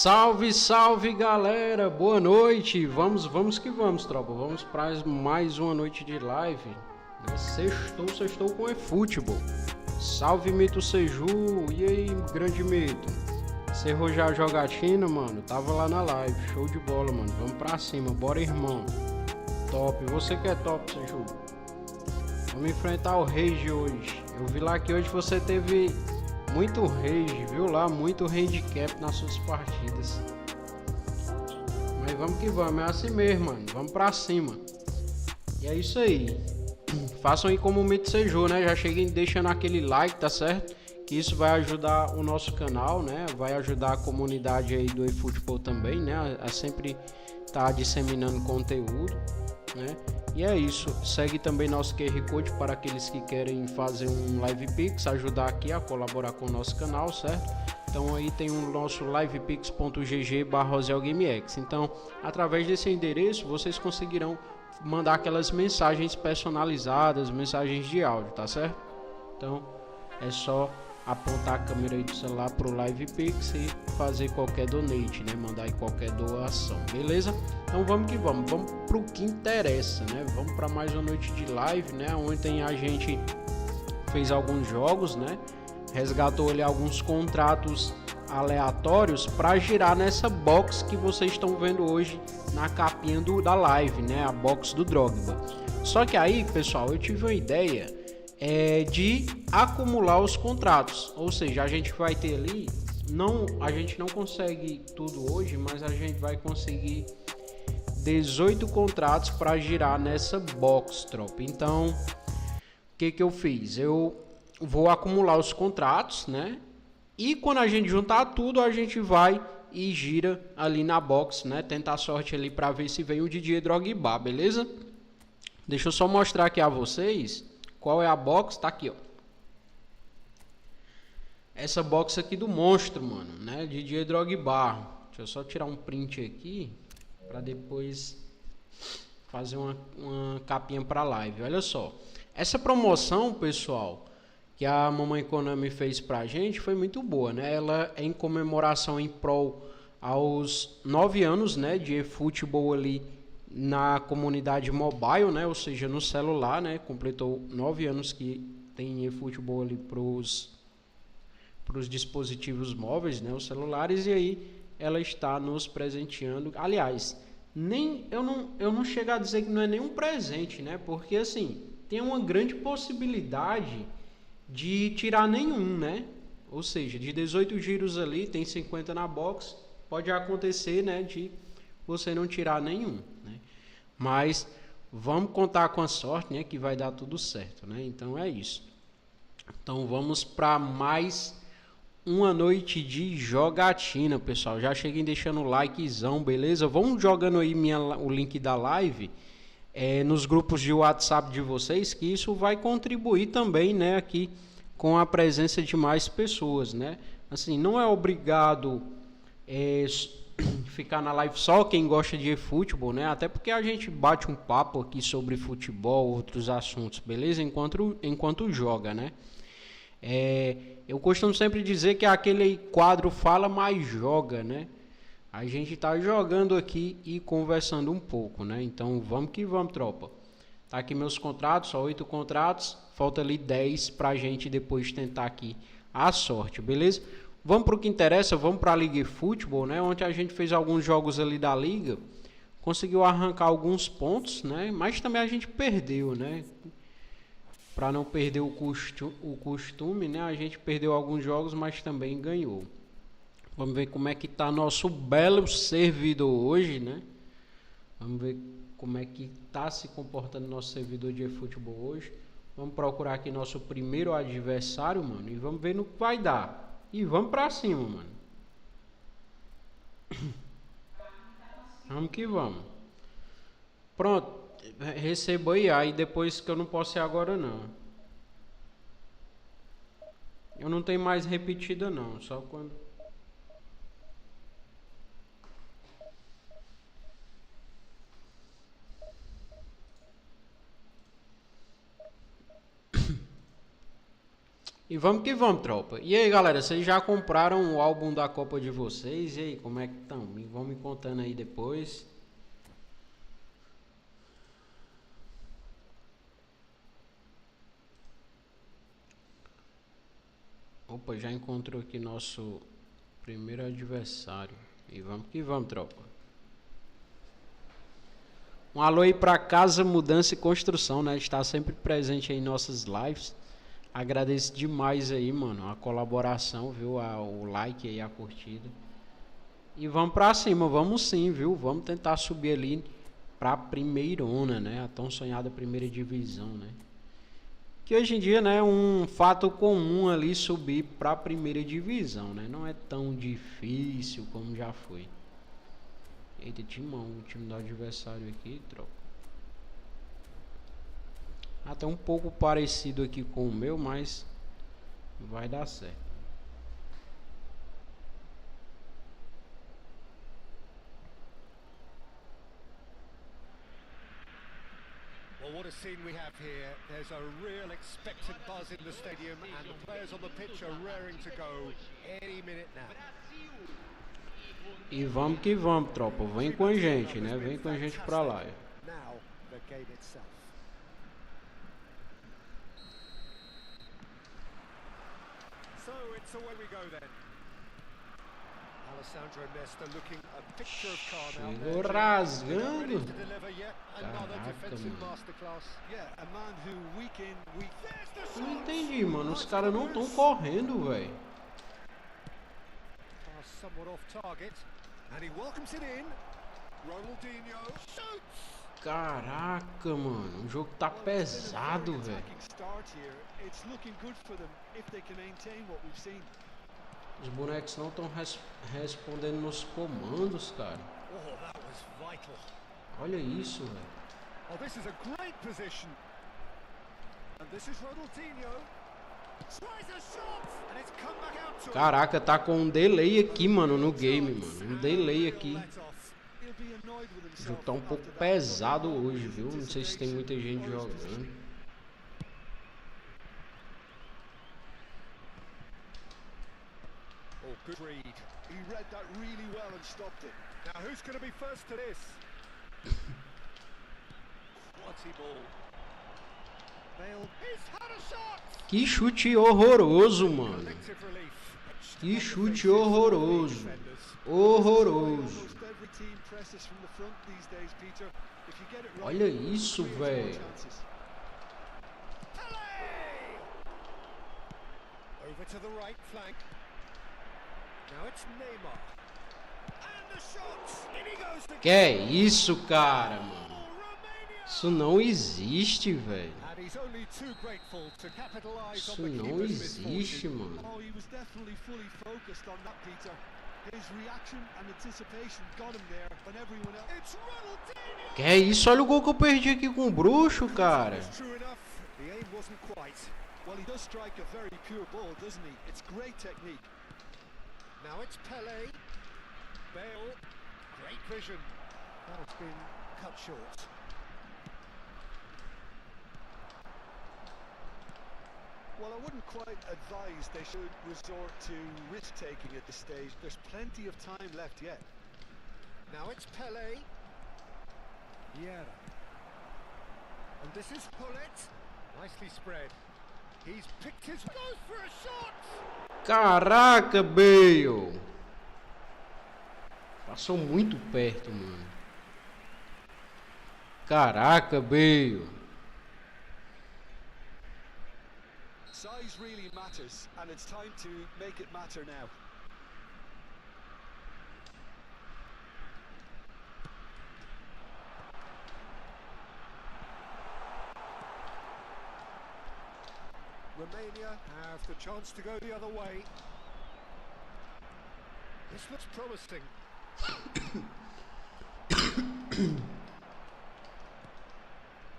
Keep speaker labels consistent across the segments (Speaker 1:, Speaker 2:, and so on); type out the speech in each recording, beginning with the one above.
Speaker 1: Salve, salve galera, boa noite, vamos que vamos, tropa, vamos para mais uma noite de live, né? Sextou com eFootball. Salve Mito Seju, e aí grande Mito, encerrou já a jogatina, mano, tava lá na live, show de bola, mano, vamos pra cima, bora irmão, top, você que é top Seju, vamos enfrentar o Rage hoje, eu vi lá que hoje você teve muito rage, viu lá, muito handicap nas suas partidas. Mas vamos que vamos, é assim mesmo, mano. Vamos pra cima. E é isso aí. Façam aí como o Mito Sejou, né? Já cheguem deixando aquele like, tá certo? Que isso vai ajudar o nosso canal, né? Vai ajudar a comunidade aí do eFootball também, né? A sempre tá disseminando conteúdo, né? E é isso, segue também nosso QR Code para aqueles que querem fazer um Live Pix, ajudar aqui a colaborar com o nosso canal, certo? Então aí tem o nosso livepix.gg/OzielgamerX. Então, através desse endereço, vocês conseguirão mandar aquelas mensagens personalizadas, mensagens de áudio, tá certo? Então, é só apontar a câmera aí do celular pro Live Pix e fazer qualquer donate, né? Mandar aí qualquer doação, beleza? Então vamos que vamos pro que interessa, né? Vamos para mais uma noite de live, né? Ontem a gente fez alguns jogos, né? Resgatou ali alguns contratos aleatórios para girar nessa box que vocês estão vendo hoje na capinha da live, né? A box do Drogba. Só que aí, pessoal, eu tive uma ideia de acumular os contratos, ou seja, a gente vai ter ali, a gente não consegue tudo hoje, mas a gente vai conseguir 18 contratos para girar nessa box, tropa. Então, o que eu fiz? Eu vou acumular os contratos, né? E quando a gente juntar tudo, a gente vai e gira ali na box, né? Tentar a sorte ali para ver se vem o Didier Drogba, beleza? Deixa eu só mostrar aqui a vocês qual é a box, tá aqui, ó. Essa box aqui do monstro, mano, né? Didier Drogba. Deixa eu só tirar um print aqui para depois fazer uma capinha para live. Olha só. Essa promoção, pessoal, que a mamãe Konami fez pra gente foi muito boa, né? Ela é em comemoração em prol aos 9 anos, né, de eFootball ali na comunidade mobile, né, ou seja, no celular, né, completou 9 anos que tem eFootball ali pros dispositivos móveis, né, os celulares, e aí ela está nos presenteando. Aliás, eu não chego a dizer que não é nenhum presente, né, porque assim, tem uma grande possibilidade de tirar nenhum, né, ou seja, de 18 giros ali, tem 50 na box, pode acontecer, né, de você não tirar nenhum, né? Mas vamos contar com a sorte, né, que vai dar tudo certo, né? Então é isso. Então vamos para mais uma noite de jogatina, pessoal. Já cheguem deixando o likezão, beleza? Vamos jogando aí o link da live nos grupos de WhatsApp de vocês, que isso vai contribuir também, né, aqui com a presença de mais pessoas, né? Assim, não é obrigado ficar na live só quem gosta de eFootball, né? Até porque a gente bate um papo aqui sobre futebol, outros assuntos, beleza? Enquanto joga, né? Eu costumo sempre dizer que aquele quadro fala mais joga, né? A gente tá jogando aqui e conversando um pouco, né? Então vamos que vamos, tropa. Tá aqui meus contratos, só 8 contratos, falta ali 10 pra gente depois tentar aqui a sorte, beleza? Vamos para o que interessa, vamos para a Liga eFootball, né? Ontem a gente fez alguns jogos ali da Liga, conseguiu arrancar alguns pontos, né? Mas também a gente perdeu, né? Para não perder o costume, né? A gente perdeu alguns jogos, mas também ganhou. Vamos ver como é que tá nosso belo servidor hoje, né? Vamos ver como é que tá se comportando nosso servidor de eFootball hoje. Vamos procurar aqui nosso primeiro adversário, mano, e vamos ver no que vai dar. E vamos pra cima, mano. Vamos que vamos. Pronto. Receba aí depois que eu não posso ir agora não. Eu não tenho mais repetida não. Só quando... E vamos que vamos, tropa. E aí, galera, vocês já compraram o álbum da Copa de vocês? E aí, como é que estão? Vão me contando aí depois. Opa, já encontrou aqui nosso primeiro adversário. E vamos que vamos, tropa. Um alô aí pra Casa Mudança e Construção, né? Está sempre presente aí em nossas lives. Agradeço demais aí, mano, a colaboração, viu? O like aí, a curtida. E vamos pra cima, vamos sim, viu? Vamos tentar subir ali pra primeirona, né? A tão sonhada primeira divisão, né? Que hoje em dia, né, é um fato comum ali subir pra primeira divisão, né? Não é tão difícil como já foi. Eita, timão, o time do adversário aqui, troca. Até um pouco parecido aqui com o meu, mas vai dar certo.
Speaker 2: Well, what a scene we have here. There's a real expectant buzz in the stadium and the players on the pitch are raring to go any minute now.
Speaker 1: E vamos que vamos, tropa. Vem com a gente, né? Vem com a gente pra lá.
Speaker 2: Now, the game itself. So it's away we go then. Alessandro Nesta looking a picture of calm out there.
Speaker 1: Chegou rasgando.
Speaker 2: Another defensive
Speaker 1: mano.
Speaker 2: masterclass. Yeah, a man who week in, week.
Speaker 1: Não entendi, mano. Os caras não estão correndo, velho.
Speaker 2: Somewhat off target. And he welcomes it in. Ronaldinho shoots.
Speaker 1: Caraca, mano. O jogo tá pesado, velho. Os bonecos não estão respondendo nos comandos, cara. Olha isso, velho. Caraca, tá com um delay aqui, mano, no game, mano. Um delay aqui. O jogo tá um pouco pesado hoje, viu? Não sei se tem muita gente jogando.
Speaker 2: Oh, good read. He read that really well and stopped it. Now who's going to be first to this? Quality ball. Bale. He's had a shot.
Speaker 1: Que chute horroroso, mano. Que chute horroroso. Horroroso. Olha isso, velho.
Speaker 2: Over to the right flank. Now it's Neymar. And the shot. In he goes to.
Speaker 1: Que é isso, cara, mano? Isso não existe, velho. Isso não existe, mano. Que é isso? Olha o gol que eu perdi aqui com o bruxo, cara.
Speaker 2: Now it's Pele. Bale. Great vision. But it's been cut short. Well, I wouldn't quite advise they should resort to risk-taking at this stage. There's plenty of time left yet. Now it's Pele. Yeah. And this is Pullet. Nicely spread. He's picked his... Goes for a shot!
Speaker 1: Caraca, Bale. Passou muito perto, mano. Caraca, Bale.
Speaker 2: Size really matters, and it's time to make it matter now. Romania have the chance to go the other way. This looks promising.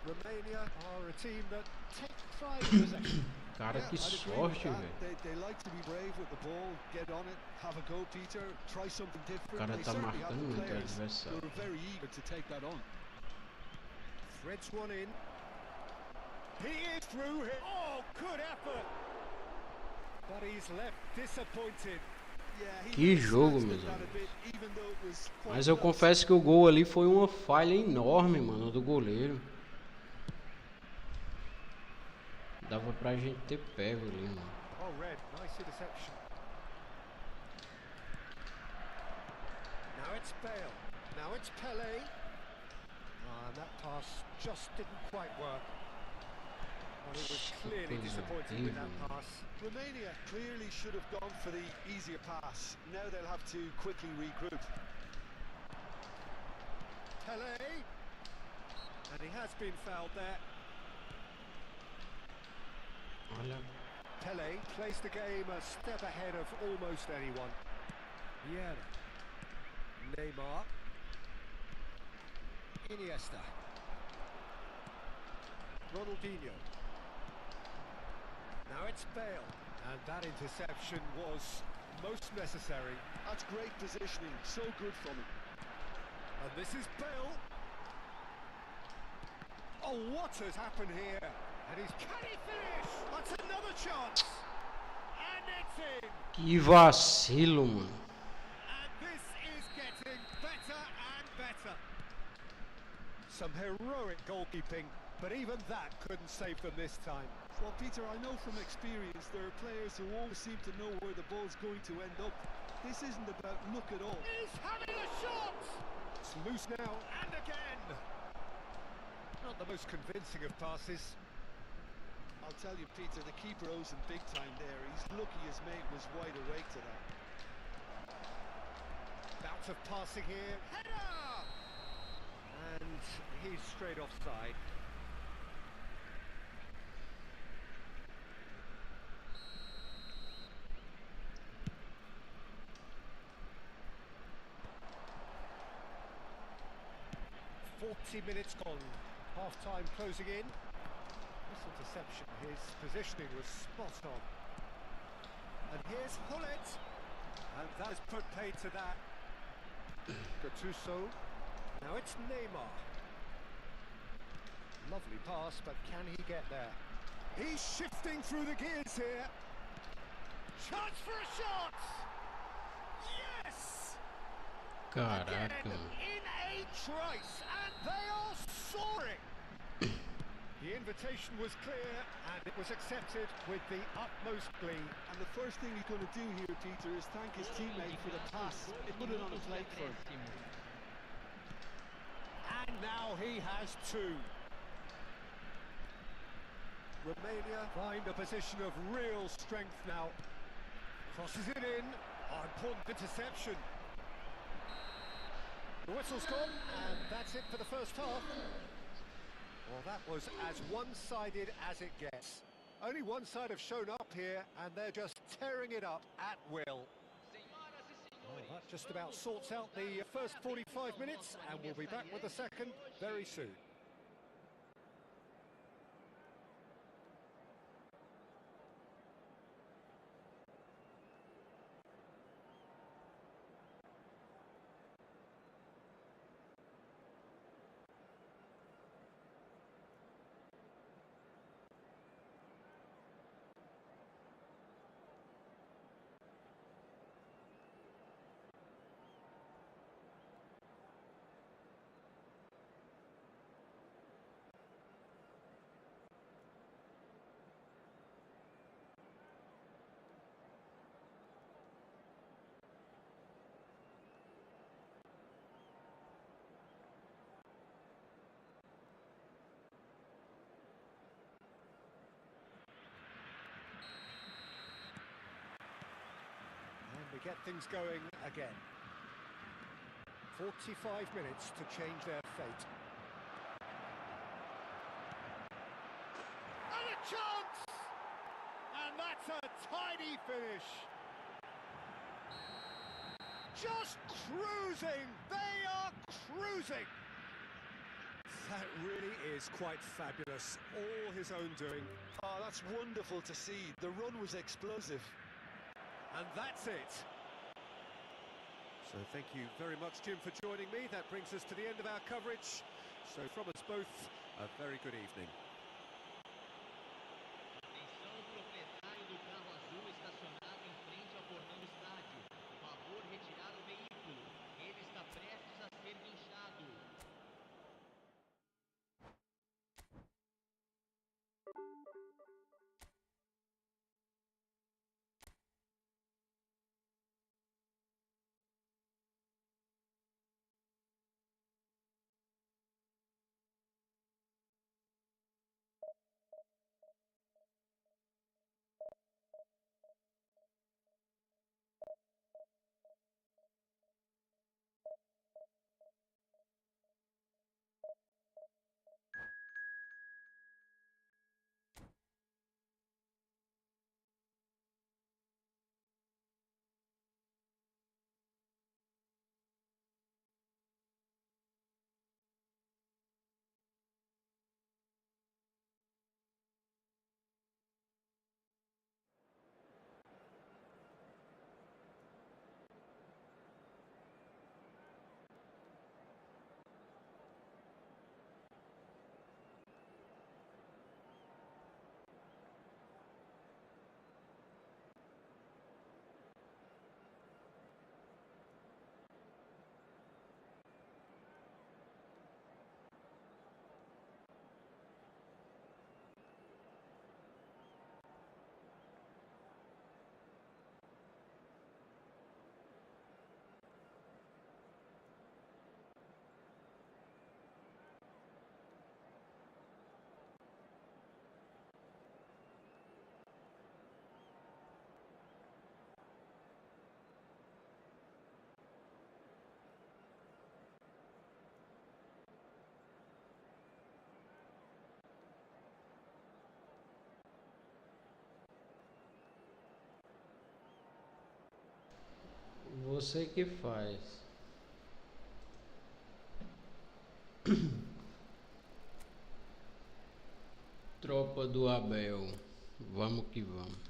Speaker 2: Romania are a team that take pride in possession.
Speaker 1: Cara, que sorte, velho.
Speaker 2: They like to be brave with the ball, get on it, have a go, Peter, try something different.
Speaker 1: O cara tá marcando muito o adversário.
Speaker 2: They're very eager to take that on. Threads one in. He is through here. Oh, good effort. Well, he does strike a very pure ball. Get on it, have a go, Peter, try something different. They certainly have the players. They're very eager to take that on. Threads one in. He is through here. Oh, good effort. He is through here. Oh, good effort. But he's left disappointed.
Speaker 1: Que jogo, meus amigos. Mas eu confesso que o gol ali foi uma falha enorme, mano, do goleiro. Dava pra gente ter pego ali, mano.
Speaker 2: Oh, Red, nice interception. Now it's Bale. Now it's Pele. And that pass just didn't quite work. Well, he was clearly disappointed with that pass. Romania clearly should have gone for the easier pass. Now they'll have to quickly regroup. Pele. And he has been fouled there. Pele plays the game a step ahead of almost anyone. Yeah. Neymar. Iniesta. Ronaldinho. Now it's Bale. And that interception was most necessary. That's great positioning. So good from him. And this is Bale. Oh, what has happened here? And he's... Can he finish? That's another chance. And it's in.
Speaker 1: Que vacilo, mano.
Speaker 2: And this is getting better and better. Some heroic goalkeeping, but even that couldn't save them this time. Well, Peter, I know from experience there are players who always seem to know where the ball's going to end up. This isn't about luck at all. He's having a shot! It's loose now, and again! Not the most convincing of passes. I'll tell you, Peter, the keeper owes him big time there. He's lucky his mate was wide awake to that. Bout of passing here. Header! And he's straight offside. Minutes gone. Half-time closing in. This interception, his positioning was spot on. And here's Hullet. And that has put paid to that. Gattuso. Now it's Neymar. Lovely pass, but can he get there? He's shifting through the gears here. Chance for a shot! Yes!
Speaker 1: Caraca.
Speaker 2: Again, in a trice, and they are soaring! The invitation was clear, and it was accepted with the utmost glee. And the first thing he's going to do here, Peter, is thank his teammate for the pass. It put it on a plate for him. And now he has two. Romania find a position of real strength now. Crosses it in. Oh, important interception. The whistle's gone, and that's it for the first half. Well, that was as one-sided as it gets. Only one side have shown up here, and they're just tearing it up at will. Well, that just about sorts out the first 45 minutes, and we'll be back with the second very soon. We get things going again. 45 minutes to change their fate. And a chance! And that's a tidy finish. Just cruising! They are cruising! That really is quite fabulous. All his own doing. Oh, that's wonderful to see. The run was explosive. And that's it. So thank you very much, Jim, for joining me. That brings us to the end of our coverage. So from us both, a very good evening.
Speaker 1: Você que faz. Tropa do Abel. Vamos que vamos.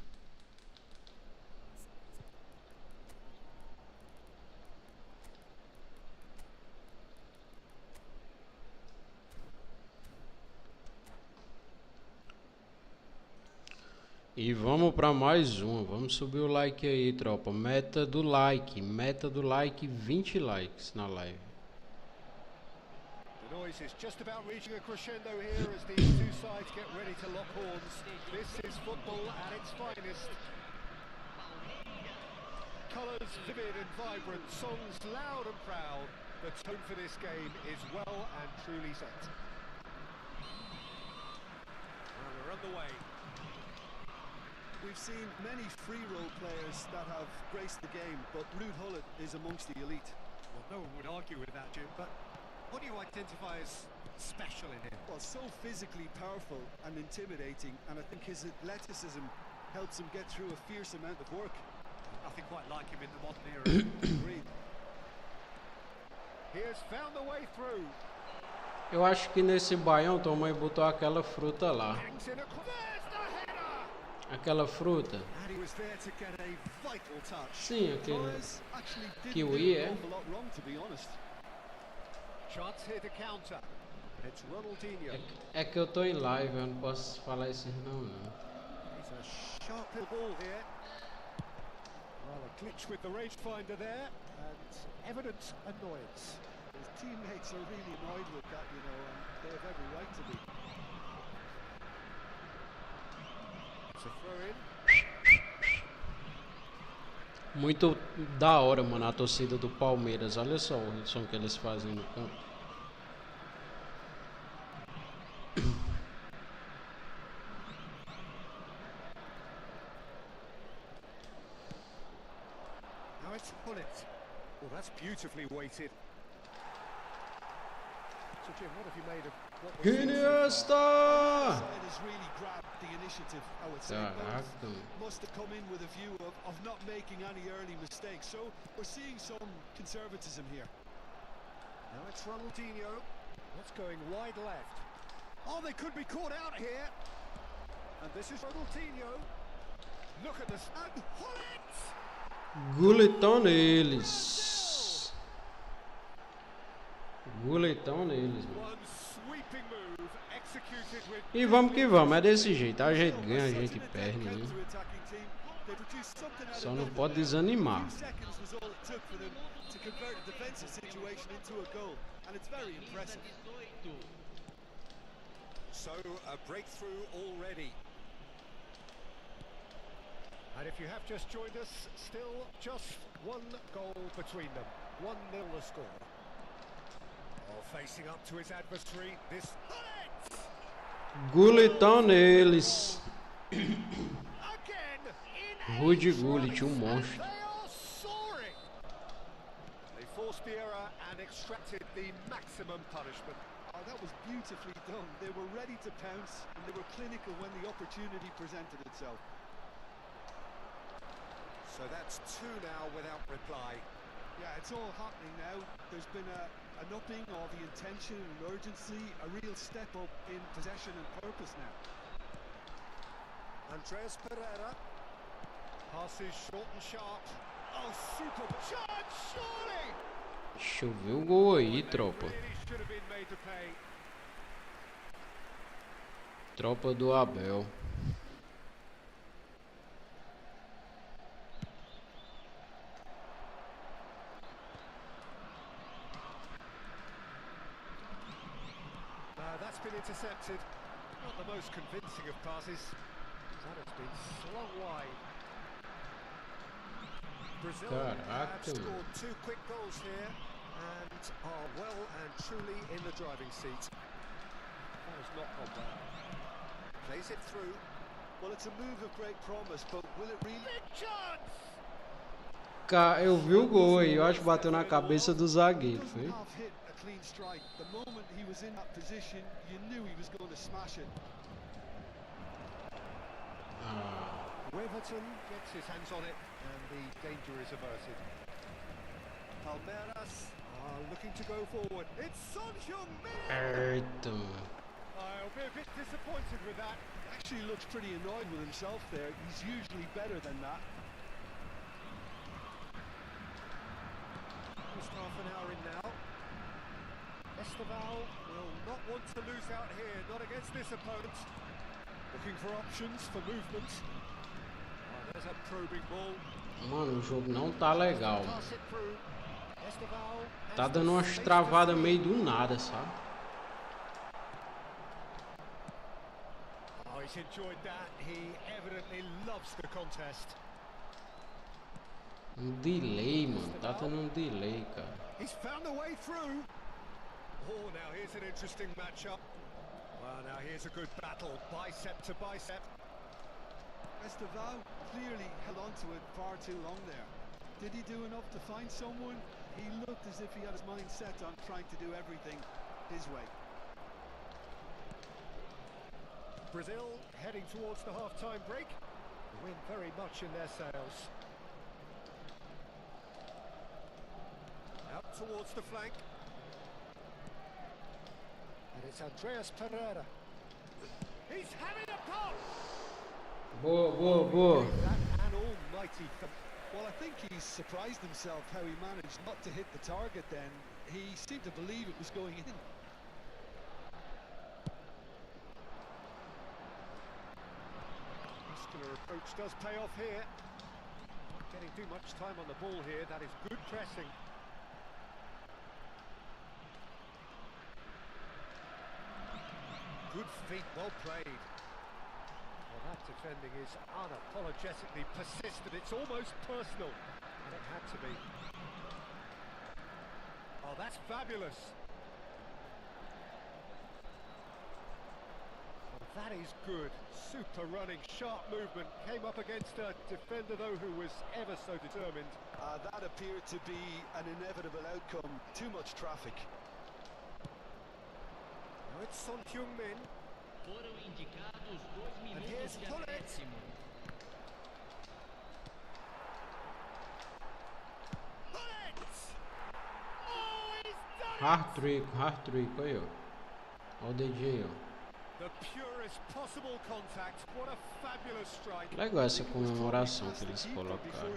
Speaker 1: E vamos para mais uma. Vamos subir o like aí, tropa. Meta do like 20 likes na live.
Speaker 2: The noise is just about reaching a crescendo here as these two sides get ready to lock horns. This is football at its finest. Colours vivid and vibrant, songs loud and proud. The tone for this game is well and truly set. Well, we're underway. We've seen many free role players that have graced the game, but Ruud Gullit is amongst the elite. Well, no one would argue with that, Jim, but what do you identify as special in him? Well, so physically powerful and intimidating, and I think his athleticism helps him get through a fierce amount of work. Nothing quite like him in the modern era. Agreed. He has found the way through.
Speaker 1: Eu acho que nesse baião tua mãe botou aquela fruta lá. Aquela fruta. Sim, aquele kiwi é. É que eu tô em live, eu não posso falar isso não.
Speaker 2: Well, a glitch with the rangefinder there, and evident annoyance. His teammates are really annoyed with that, you know, and they have every right to be. It's a throw in.
Speaker 1: Muito da hora, mano, a torcida do Palmeiras. Olha só o som que eles fazem no campo.
Speaker 2: Now it's Gullit. Well, that's beautifully weighted. So Jim, what have you made of what was
Speaker 1: Iniesta!
Speaker 2: It has really grabbed the initiative, I would say. Must have come in with a view of not making any early mistakes. So we're seeing some conservatism here. Now it's Ronaldinho. That's going wide left. Oh, they could be caught out here. And this is Ronaldinho. Look at this. And Gullit!
Speaker 1: Gulitão neles. Gulitão neles, mano. E vamos que vamos, é desse jeito. A gente ganha, a gente perde, né? Só não pode desanimar.
Speaker 2: So a breakthrough already. And if you have just joined us, still just one goal between them. 1-0 the score. Oh, facing up to his adversary, this
Speaker 1: Gulitão neles.
Speaker 2: again in
Speaker 1: Rudy Gullit, monstro.
Speaker 2: They are soaring. They forced the error and extracted the maximum punishment. Oh, that was beautifully done. They were ready to pounce and they were clinical when the opportunity presented itself. So that's two now without reply. Yeah, it's all happening now. There's been an upping of the intention and urgency, a real step up in possession and purpose now. Andreas Pereira passes short and sharp. Oh, super chance, surely!
Speaker 1: Choveu o gol aí, tropa.
Speaker 2: Should have been made to pay.
Speaker 1: Tropa do Abel.
Speaker 2: That's been intercepted. Not the most convincing of passes. That has been slung wide. Brazil have scored 2 quick goals here and are well and truly in the driving seat. That has not gone well. Plays it through. Well, it's a move of great promise, but will it really? Big chance!
Speaker 1: Eu vi o gol aí, eu acho que bateu na cabeça do zagueiro, foi?
Speaker 2: Clean strike. The moment he was in that position, you knew he was going to smash it. Weverton gets his hands on it, and the danger is averted. Palmeiras are looking to go forward. It's Son Heung-min.
Speaker 1: Eita, mano.
Speaker 2: I'll be a bit disappointed with that. Actually looks pretty annoyed with himself there. He's usually better than that. Just half an hour in now. Estamos will not want to lose out here, not against this opponent. Looking for options, for movement. Oh, there's a probing ball.
Speaker 1: Mano, o jogo não tá legal.
Speaker 2: Pass it through. Estamos
Speaker 1: Tá dando umas travadas meio do nada, sabe?
Speaker 2: Oh, he's enjoyed that. He evidently loves the contest.
Speaker 1: Um delay, mano. Tá tendo um delay, cara.
Speaker 2: He's found a way through. Oh, now here's an interesting matchup. Well, now here's a good battle, bicep to bicep. Estevao clearly held on to it far too long there. Did he do enough to find someone? He looked as if he had his mind set on trying to do everything his way. Brazil heading towards the half-time break. The wind very much in their sails. Out towards the flank. And it's Andreas Pereira. He's having a pop!
Speaker 1: Boa, boa, boa.
Speaker 2: That an almighty well, I think he's surprised himself how he managed not to hit the target then. He seemed to believe it was going in. Muscular approach does pay off here. Not getting too much time on the ball here. That is good pressing. Good feet, well played. Well, that defending is unapologetically persistent. It's almost personal, and it had to be. Oh, that's fabulous. Well, that is good. Super running, sharp movement. Came up against a defender, though, who was ever so determined. That appeared to be an inevitable outcome. Too much traffic. Now it's Son Heung-min.
Speaker 3: Foram indicados 2 minutos de acréscimo.
Speaker 1: Hat-trick, aí, ó. Ó o DJ, ó.
Speaker 2: The purest possible contact. What a fabulous strike.
Speaker 1: Legal essa comemoração que eles colocaram.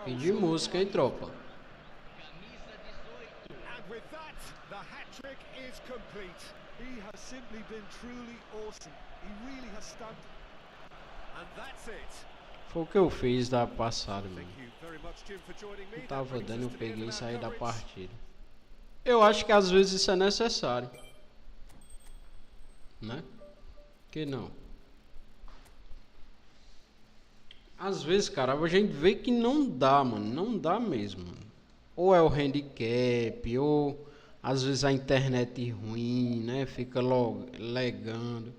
Speaker 1: E de música, hein, tropa?
Speaker 3: Camisa 18.
Speaker 2: And with that, the hat-trick is complete. He has simply been truly awesome. He really has stamped. And that's it.
Speaker 1: Foi o que eu fiz da passada, mano.
Speaker 2: Thank you very much, Jim, for joining me.
Speaker 1: Eu tava dando, eu peguei e saí da partida. Eu acho que às vezes isso é necessário. Né? Que não? Às vezes, cara, a gente vê que não dá, mano. Não dá mesmo, mano. Ou é o handicap, ou às vezes a internet ruim, né? Fica legando.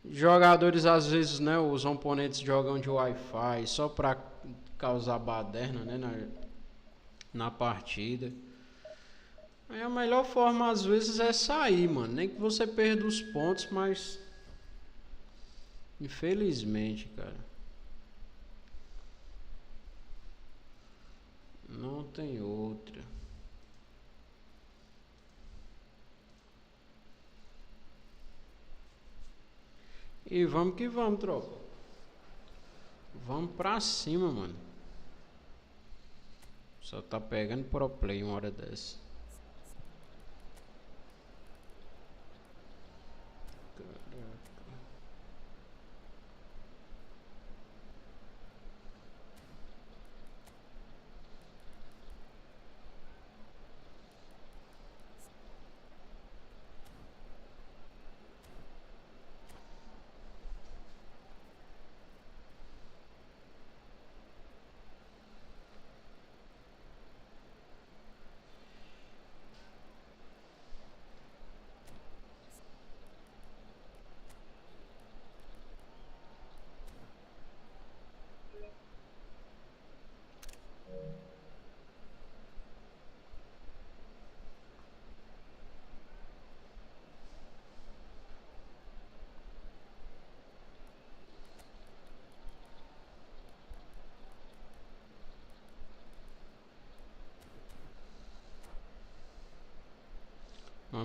Speaker 1: Jogadores, às vezes, né? Os oponentes jogam de Wi-Fi só pra causar baderna, né? Na partida. Aí a melhor forma, às vezes, é sair, mano. Nem que você perda os pontos, mas... Infelizmente, cara. Não tem outra. E vamos que vamos, tropa. Vamos pra cima, mano. Só tá pegando pro play uma hora dessa.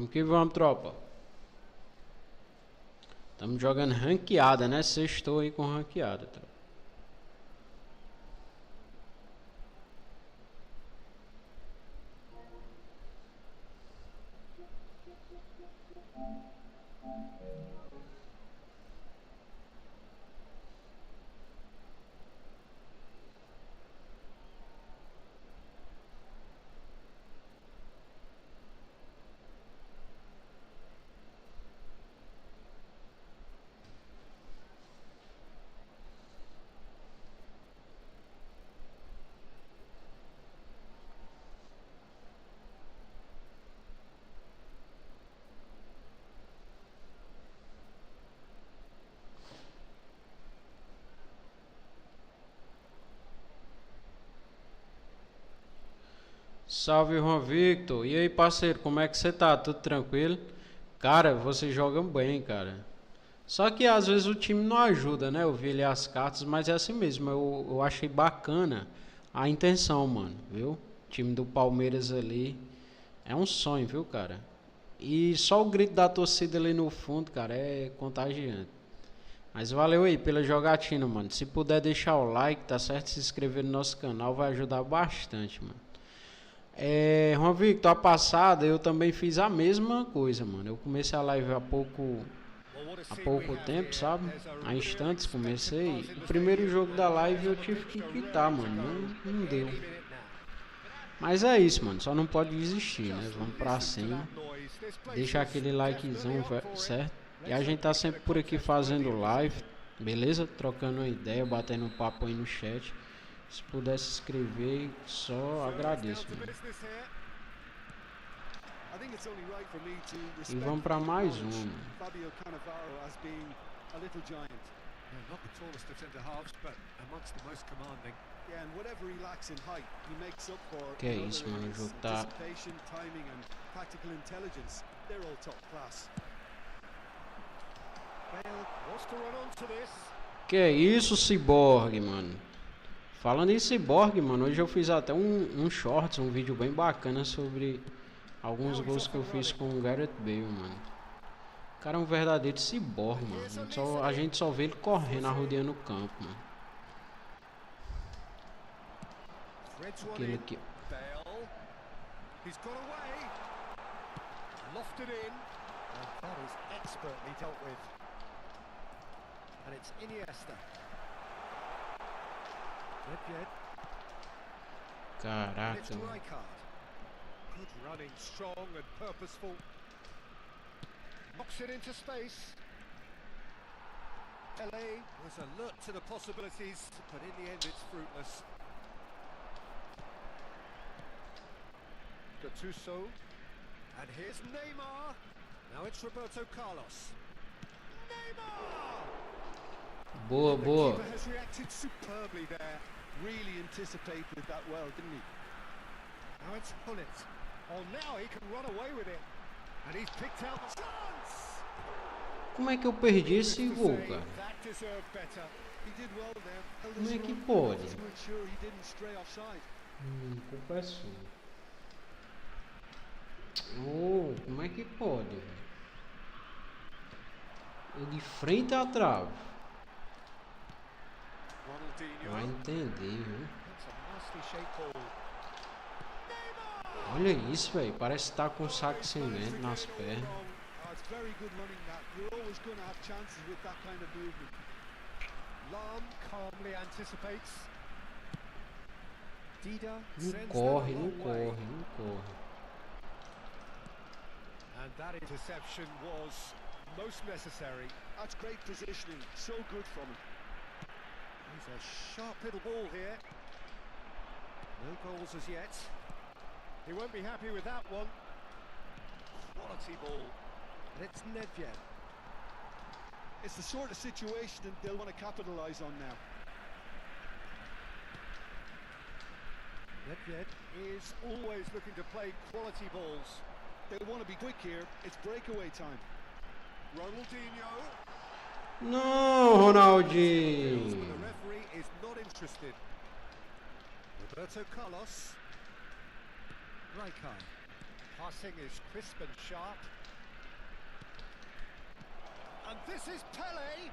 Speaker 1: Vamos que vamos, tropa. Estamos jogando ranqueada, né? Sextou aí com ranqueada, tropa. Salve, Juan Victor. E aí, parceiro, como é que você tá? Tudo tranquilo? Cara, você joga bem, cara. Só que às vezes o time não ajuda, né? Eu vi ali as cartas, mas é assim mesmo. Eu achei bacana a intenção, mano, viu? O time do Palmeiras ali é um sonho, viu, cara? E só o grito da torcida ali no fundo, cara, é contagiante. Mas valeu aí pela jogatina, mano. Se puder deixar o like, tá certo? Se inscrever no nosso canal vai ajudar bastante, mano. Juan Victor, a passada eu também fiz a mesma coisa, mano. Eu comecei a live há pouco tempo, sabe? Há instantes comecei. O primeiro jogo da live eu tive que quitar, mano. Não deu. Mas é isso, mano. Só não pode desistir, né? Vamos pra cima. Deixa aquele likezão, certo? E a gente tá sempre por aqui fazendo live, beleza? Trocando uma ideia, batendo um papo aí no chat. Se puder se inscrever, só agradeço, mano. E vamos pra mais um. Que é isso, mano, o jogo tá... Que é isso, Cyborg, mano. Falando em Cyborg, mano, hoje eu fiz até um shorts, um vídeo bem bacana sobre alguns gols que eu fiz com o Gareth Bale, mano. O cara é um verdadeiro ciborgue, mano. A gente só vê ele correndo, arrodeando no campo, mano. Aquele aqui. Caraca.
Speaker 2: Good running, strong and purposeful. Knocks it into space. LA was alert to the possibilities, but in the end it's fruitless. Gattuso. And here's Neymar. Now it's Roberto Carlos. Neymar!
Speaker 1: Boa, boa.
Speaker 2: The keeper has reacted superbly there. Really anticipated that well, didn't he? Now it's Hullet. Oh, now he can run away with it. And he's picked out the chance.
Speaker 1: Como é que eu perdi esse gol, cara?
Speaker 2: That deserved better. He did well there.
Speaker 1: Como é que pode?
Speaker 2: To ensure he didn't stray offside.
Speaker 1: Culpa é sua. Oh, como é que pode, velho? Eu de frente à trave. Vai entender, viu? Olha isso, velho. Parece que tá com um saco de cimento nas pernas. Não corre, não corre, não corre.
Speaker 2: And that interception was most necessary. That's great positioning. So good from him. He's a sharp little ball here. No goals as yet. He won't be happy with that one. Quality ball. And it's Nedved. It's the sort of situation that they'll want to capitalise on now. Nedved is always looking to play quality balls. They want to be quick here. It's breakaway time. Ronaldinho.
Speaker 1: Não, Ronaldinho.
Speaker 2: The referee is not interested. Roberto Carlos. Rijkaard. Passing is crisp and sharp. And this is Pele.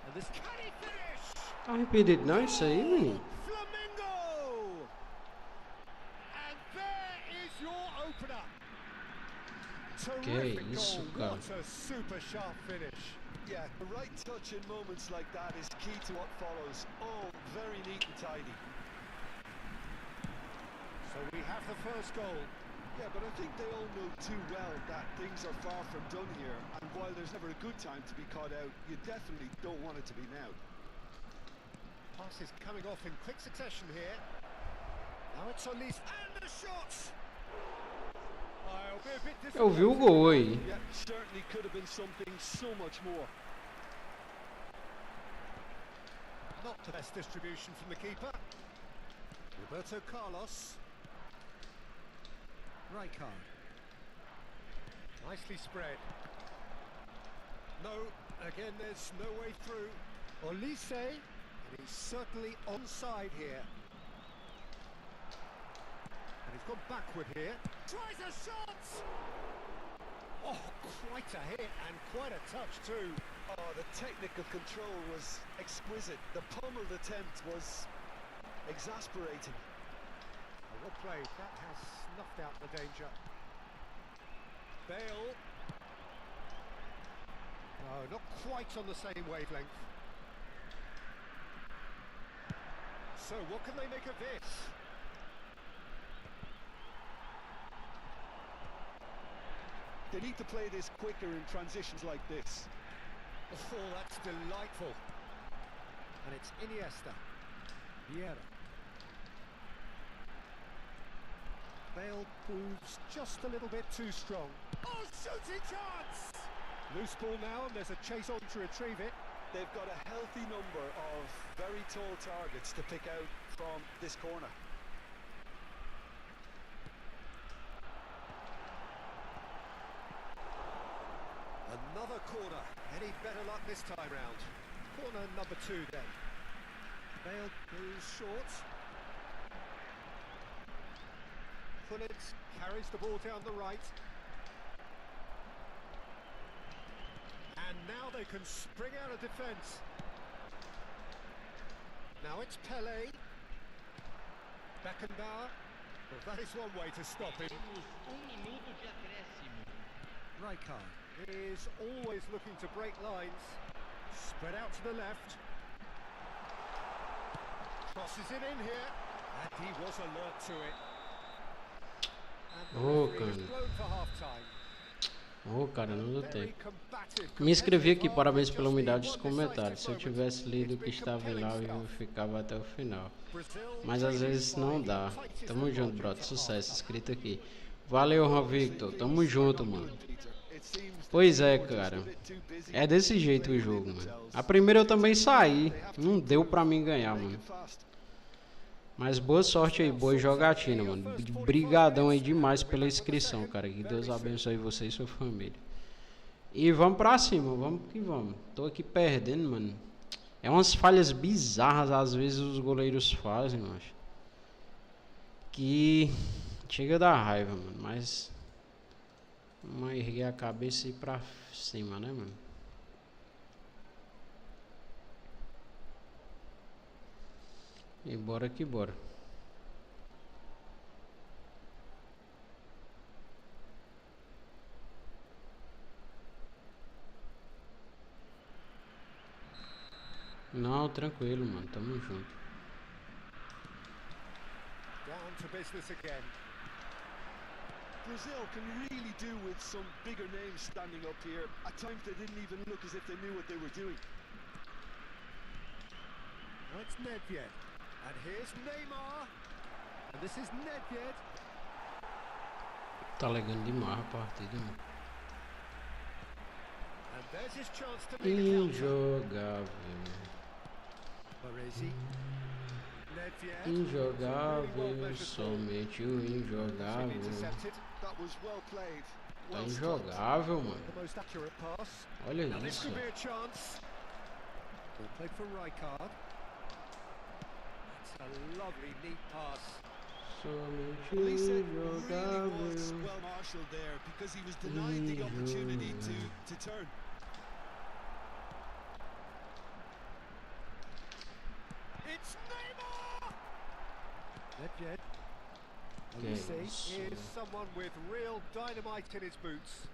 Speaker 2: And this can he finish?
Speaker 1: Arrependido não, isso aí, menino.
Speaker 2: Flamingo! And there is your opener. Terrific
Speaker 1: isso,
Speaker 2: goal.
Speaker 1: cara.
Speaker 2: What a super sharp finish. Yeah, the right touch in moments like that is key to what follows. Oh, very neat and tidy. So we have the first goal. Yeah, but I think they all know too well that things are far from done here. And while there's never a good time to be caught out, you definitely don't want it to be now. Pass is coming off in quick succession here. Now it's Solis and the shots. I'll be a bit
Speaker 1: Eu vi o gol aí.
Speaker 2: Yeah, certainly could have been something so much more. Not the best distribution from the keeper. Roberto Carlos. Rijkaard. Nicely spread. No, again there's no way through. Olise, and he's certainly onside here. And he's gone backward here. Tries a shot! Oh, quite a hit and quite a touch too. Oh, the technical control was exquisite. The pummeled attempt was exasperating. Well played, that has snuffed out the danger. Bale. No, not quite on the same wavelength. So what can they make of this? They need to play this quicker in transitions like this. Oh, that's delightful. And it's Iniesta. Vieira. Bale proves just a little bit too strong. Oh, shooting chance! Loose ball now, and there's a chase on to retrieve it. They've got a healthy number of very tall targets to pick out from this corner. Another corner. Any better luck this time round? Corner number 2 then. Bale goes short. Pullet carries the ball down the right. And now they can spring out of defence. Now it's Pele. Beckenbauer. Well, that is one way to stop him.
Speaker 3: Temos minuto de acréscimo.
Speaker 2: Rijkaard is always looking to break lines. Spread out to the left. Crosses it in here. And he was alert to it.
Speaker 1: Oh, cara, não deu tempo. Me inscrevi aqui, parabéns pela umidade dos comentários. Se eu tivesse lido o que estava lá, eu ficava até o final. Mas às vezes não dá. Tamo junto, brother. Sucesso, inscrito aqui. Valeu, Juan Victor. Tamo junto, mano. Pois é, cara. É desse jeito o jogo, mano. A primeira eu também saí. Não deu pra mim ganhar, mano. Mas boa sorte aí, boa jogatina, mano. Brigadão aí demais pela inscrição, cara. Que Deus abençoe você e sua família. E vamos pra cima, vamos que vamos. Tô aqui perdendo, mano. É umas falhas bizarras às vezes os goleiros fazem, mano. Que chega da raiva, mano. Mas vamos erguer a cabeça e ir pra cima, né, mano? E bora que bora. Não, tranquilo, mano. Tamo junto.
Speaker 2: Down to business again. Brazil can really do with some bigger names standing up here. At times they didn't even look as if they knew what they were doing. Now it's Nedved. And here's Neymar. And this is Nedved.
Speaker 1: Tá legando demais a partida, mano.
Speaker 2: And there's his chance to make it.
Speaker 1: Injogável.
Speaker 2: Baresi. Nedved.
Speaker 1: Injogável, somente o injogável.
Speaker 2: That was well played.
Speaker 1: Tá injogável, mano.
Speaker 2: The most accurate pass.
Speaker 1: Olha
Speaker 2: Now this
Speaker 1: isso.
Speaker 2: could be a chance. Ball played for Rijkaard. It's a lovely neat pass. Lisa really was well marshalled there because he was denied the opportunity to turn. It's Neymar! Nedved. Elise is someone with real dynamite in his boots.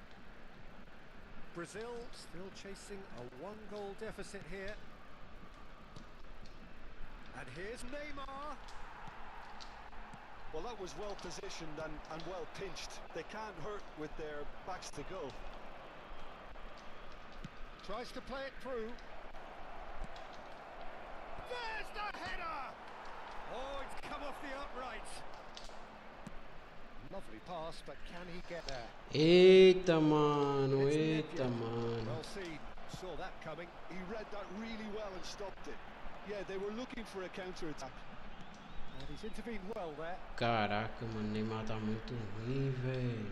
Speaker 2: Brazil still chasing a one-goal deficit here. And here's Neymar. Well, that was well positioned and well pinched. They can't hurt with their backs to go. Tries to play it through. There's the header! Oh, it's come off the upright. Lovely pass, but can he get there?
Speaker 1: Eita, mano, eita, mano.
Speaker 2: Well seen, saw that coming. He read that really well and stopped it. Yeah, they were looking for a counter-attack. And he's intervened well there.
Speaker 1: Caraca, mano, Neymar tá muito ruim, velho.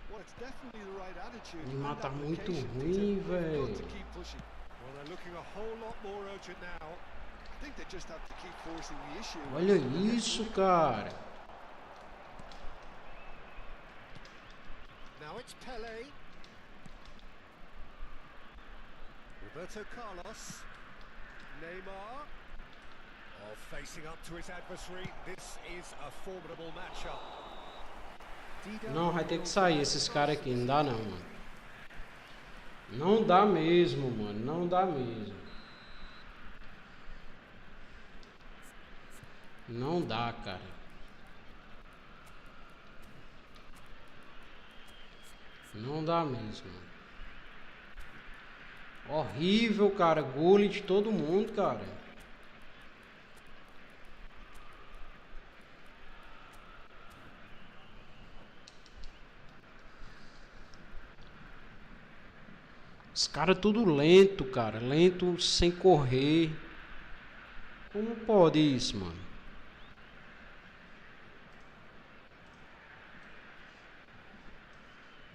Speaker 2: Well, it's definitely the right attitude.
Speaker 1: Neymar tá muito ruim, velho.
Speaker 2: Well, they're looking a whole lot more urgent now. I think they just have to keep forcing the issue.
Speaker 1: Olha isso, cara.
Speaker 2: Now it's Pele. Roberto Carlos. Neymar. Oh, facing up to his adversary. This is a formidable matchup.
Speaker 1: Não, vai ter que sair esses caras aqui. Não dá não, mano. Não dá mesmo, mano. Não dá mesmo. Não dá, cara. Não dá mesmo. Horrível, cara. Gole de todo mundo, cara. Os caras tudo lento, cara. Lento, sem correr. Como pode isso, mano?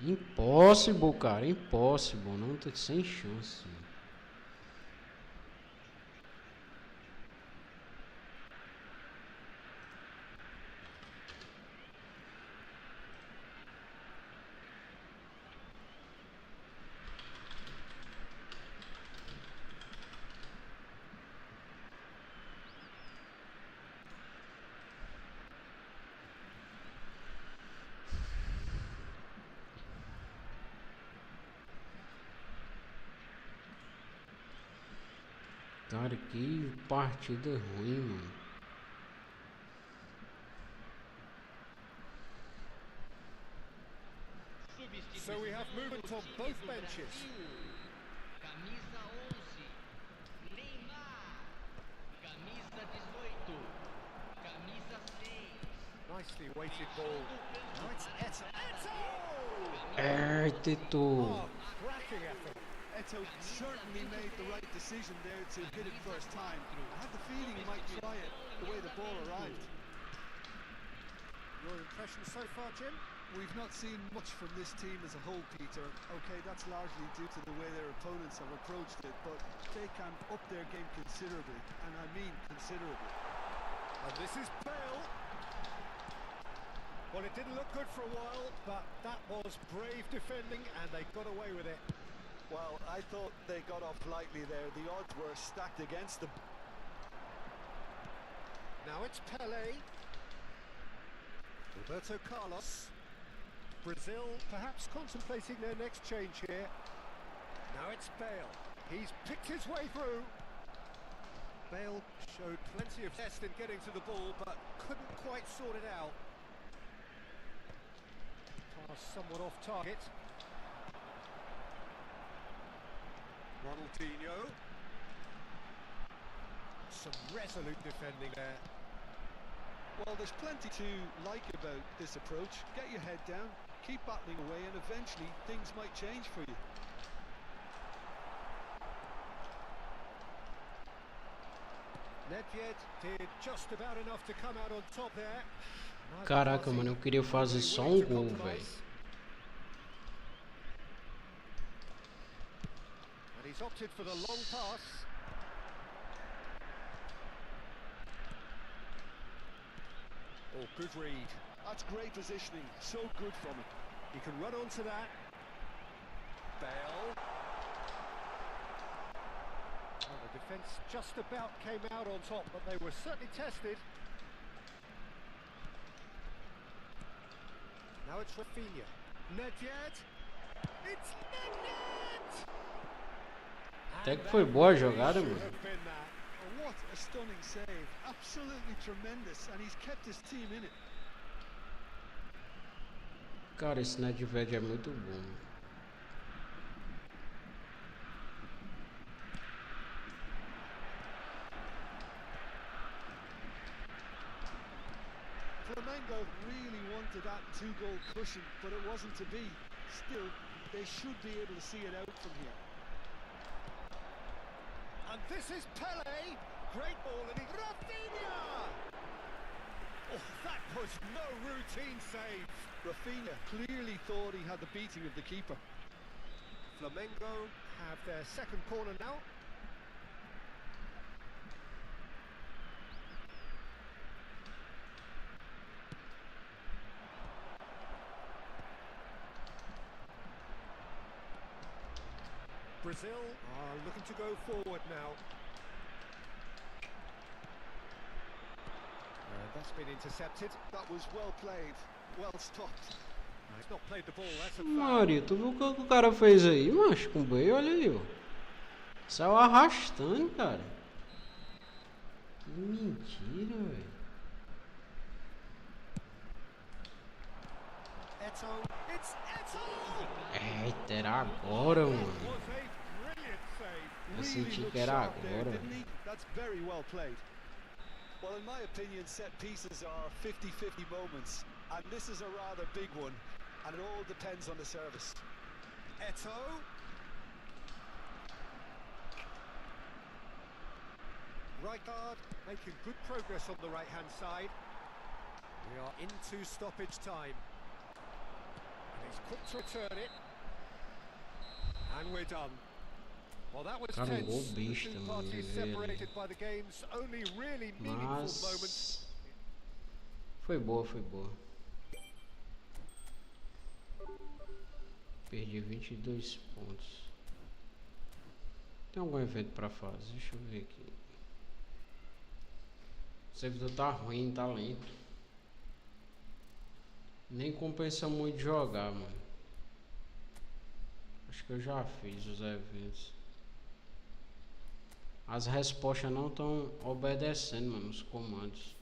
Speaker 1: Impossible, cara. Impossible. Não tem sem chance. Cara, que partida ruim, mano.
Speaker 2: So we have movement on both benches.
Speaker 3: Camisa 11, Neymar. Camisa 18, camisa 6.
Speaker 2: Nicely weighted ball. Now it's Eto.
Speaker 1: Eto.
Speaker 2: Oh, cracking effort. Eto certainly made the right decision there to hit it first time. I had the feeling he might try it the way the ball arrived. Your impression so far, Jim? We've not seen much from this team as a whole, Peter. Okay, that's largely due to the way their opponents have approached it, but they can up their game considerably, and I mean considerably. And this is Bale. Well, it didn't look good for a while, but that was brave defending, and they got away with it. Well, I thought they got off lightly there. The odds were stacked against them. Now it's Pele. Roberto Carlos. Brazil perhaps contemplating their next change here. Now it's Bale. He's picked his way through. Bale showed plenty of zest in getting to the ball, but couldn't quite sort it out. Pass somewhat off target. Ronaldinho. Some resolute defending there. Well, there's plenty to like about this approach. Get your head down, keep battling away, and eventually things might change for you. Nedved did just about enough to come out on top there.
Speaker 1: Caraca, mano, eu queria fazer só um gol, velho.
Speaker 2: And he's opted for the long pass. Oh, good read. That's great positioning. So good from him. He can run onto that. Bale. Well, the defence just about came out on top, but they were certainly tested. Now it's Rafinha. Nedved. It's Nedved!
Speaker 1: Até que foi boa a jogada, mano.
Speaker 2: Oh, what a stunning save. Absolutely tremendous, and he's kept his team in it.
Speaker 1: Cara, esse Nedved é muito bom.
Speaker 2: Flamengo really wanted that two-goal cushion, but it wasn't to be. Still, they should be able to see it out from here. And this is Pele. Great ball, and Rafinha! Oh, that was no routine save. Rafinha clearly thought he had the beating of the keeper. Flamengo have their second corner now. Brazil are looking to go forward now. That's been intercepted. That was well played. Well stopped. He's not played the ball, that's a foul.
Speaker 1: Maria, tu viu o que o cara fez aí, macho, com o Bale? Olha aí, ó. Saiu arrastando, cara. Que mentira, velho.
Speaker 2: It's Eto!
Speaker 1: Eita, era agora, mano. Eu senti que era agora.
Speaker 2: That's very well played. Well, in my opinion, set pieces are 50-50 moments, and this is a rather big one, and it all depends on the service. Eto. Right guard making good progress on the right-hand side. We are into stoppage time. And he's quick to return it. And we're done. Well, that was
Speaker 1: Cara, um gol
Speaker 2: tense. The
Speaker 1: besta,
Speaker 2: two
Speaker 1: mano,
Speaker 2: parties
Speaker 1: de ver ali.
Speaker 2: separated by the game's only really meaningful moments.
Speaker 1: Mas foi boa, foi boa. Perdi 22 pontos. Tem algum evento pra fazer? Deixa eu ver aqui. O servidor tá ruim, tá lento. Nem compensa muito jogar, mano. Acho que eu já fiz os eventos. As respostas não estão obedecendo, mano, os comandos.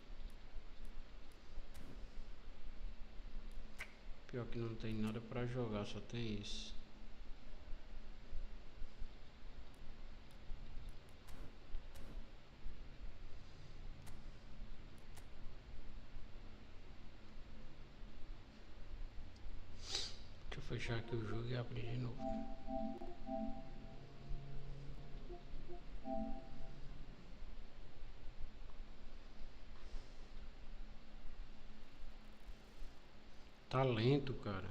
Speaker 1: Pior que não tem nada pra jogar, só tem isso. Deixa eu fechar aqui o jogo e abrir de novo. Tá lento, cara.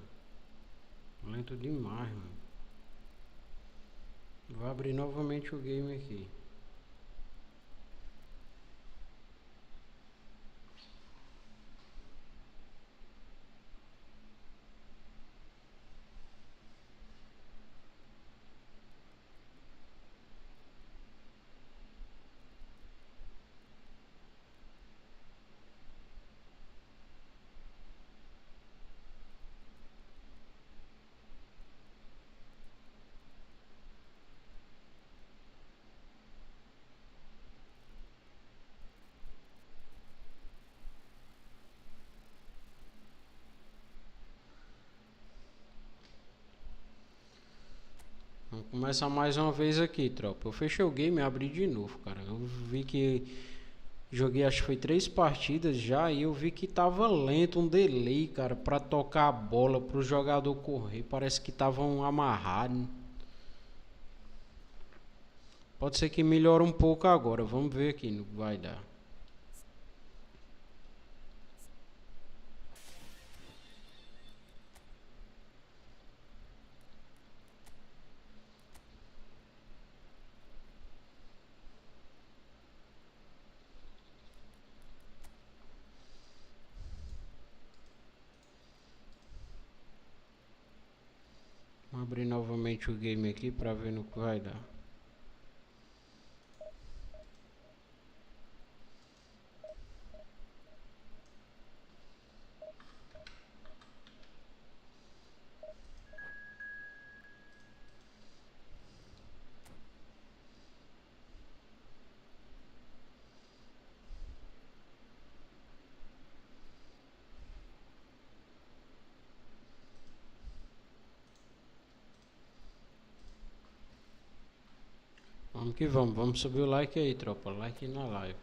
Speaker 1: Lento demais, mano. Vou abrir novamente o game aqui. Vamos começar mais uma vez aqui, tropa. Eu fechei o game e abri de novo, cara. Eu vi que joguei, acho que foi 3 partidas já, e eu vi que tava lento, um delay, cara, pra tocar a bola, pro jogador correr. Parece que estavam amarrados. Pode ser que melhore um pouco agora. Vamos ver aqui no que vai dar. Abrir novamente o game aqui para ver no que vai dar. Vamos que vamos, vamos subir o like aí, tropa, like na live.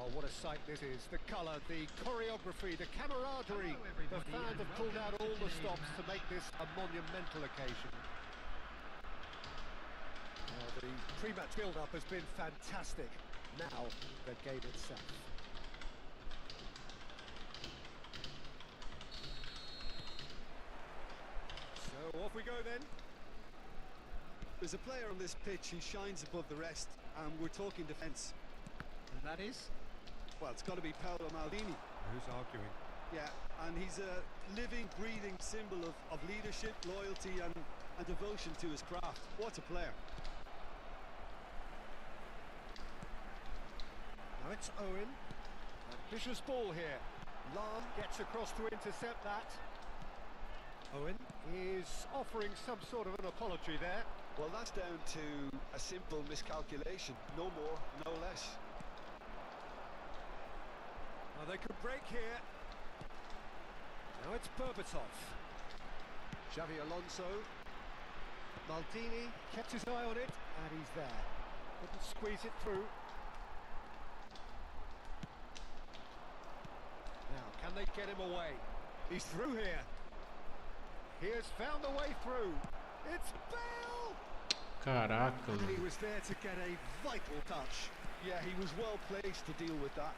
Speaker 2: Oh, what a sight this is. The colour, the choreography, the camaraderie. The fans have pulled out all the stops to make this a monumental occasion. The pre-match build-up has been fantastic. Now, the game itself. So, off we go then. There's a player on this pitch who shines above the rest, and we're talking defence. And that is? Well, it's got to be Paolo Maldini. Who's arguing? Yeah, and he's a living, breathing symbol of leadership, loyalty and devotion to his craft. What a player. Now it's Owen. Ambitious ball here. Lam gets across to intercept that. Owen is offering some sort of an apology there. Well, that's down to a simple miscalculation. No more, no less. Now they could break here. Now it's Berbatov. Xavi Alonso. Maldini kept his eye on it, and he's there. Couldn't squeeze it through. Now, can they get him away? He's through here. He has found a way through. It's Bale!
Speaker 1: Caraca.
Speaker 2: And he was there to get a vital touch. Yeah, he was well placed to deal with that.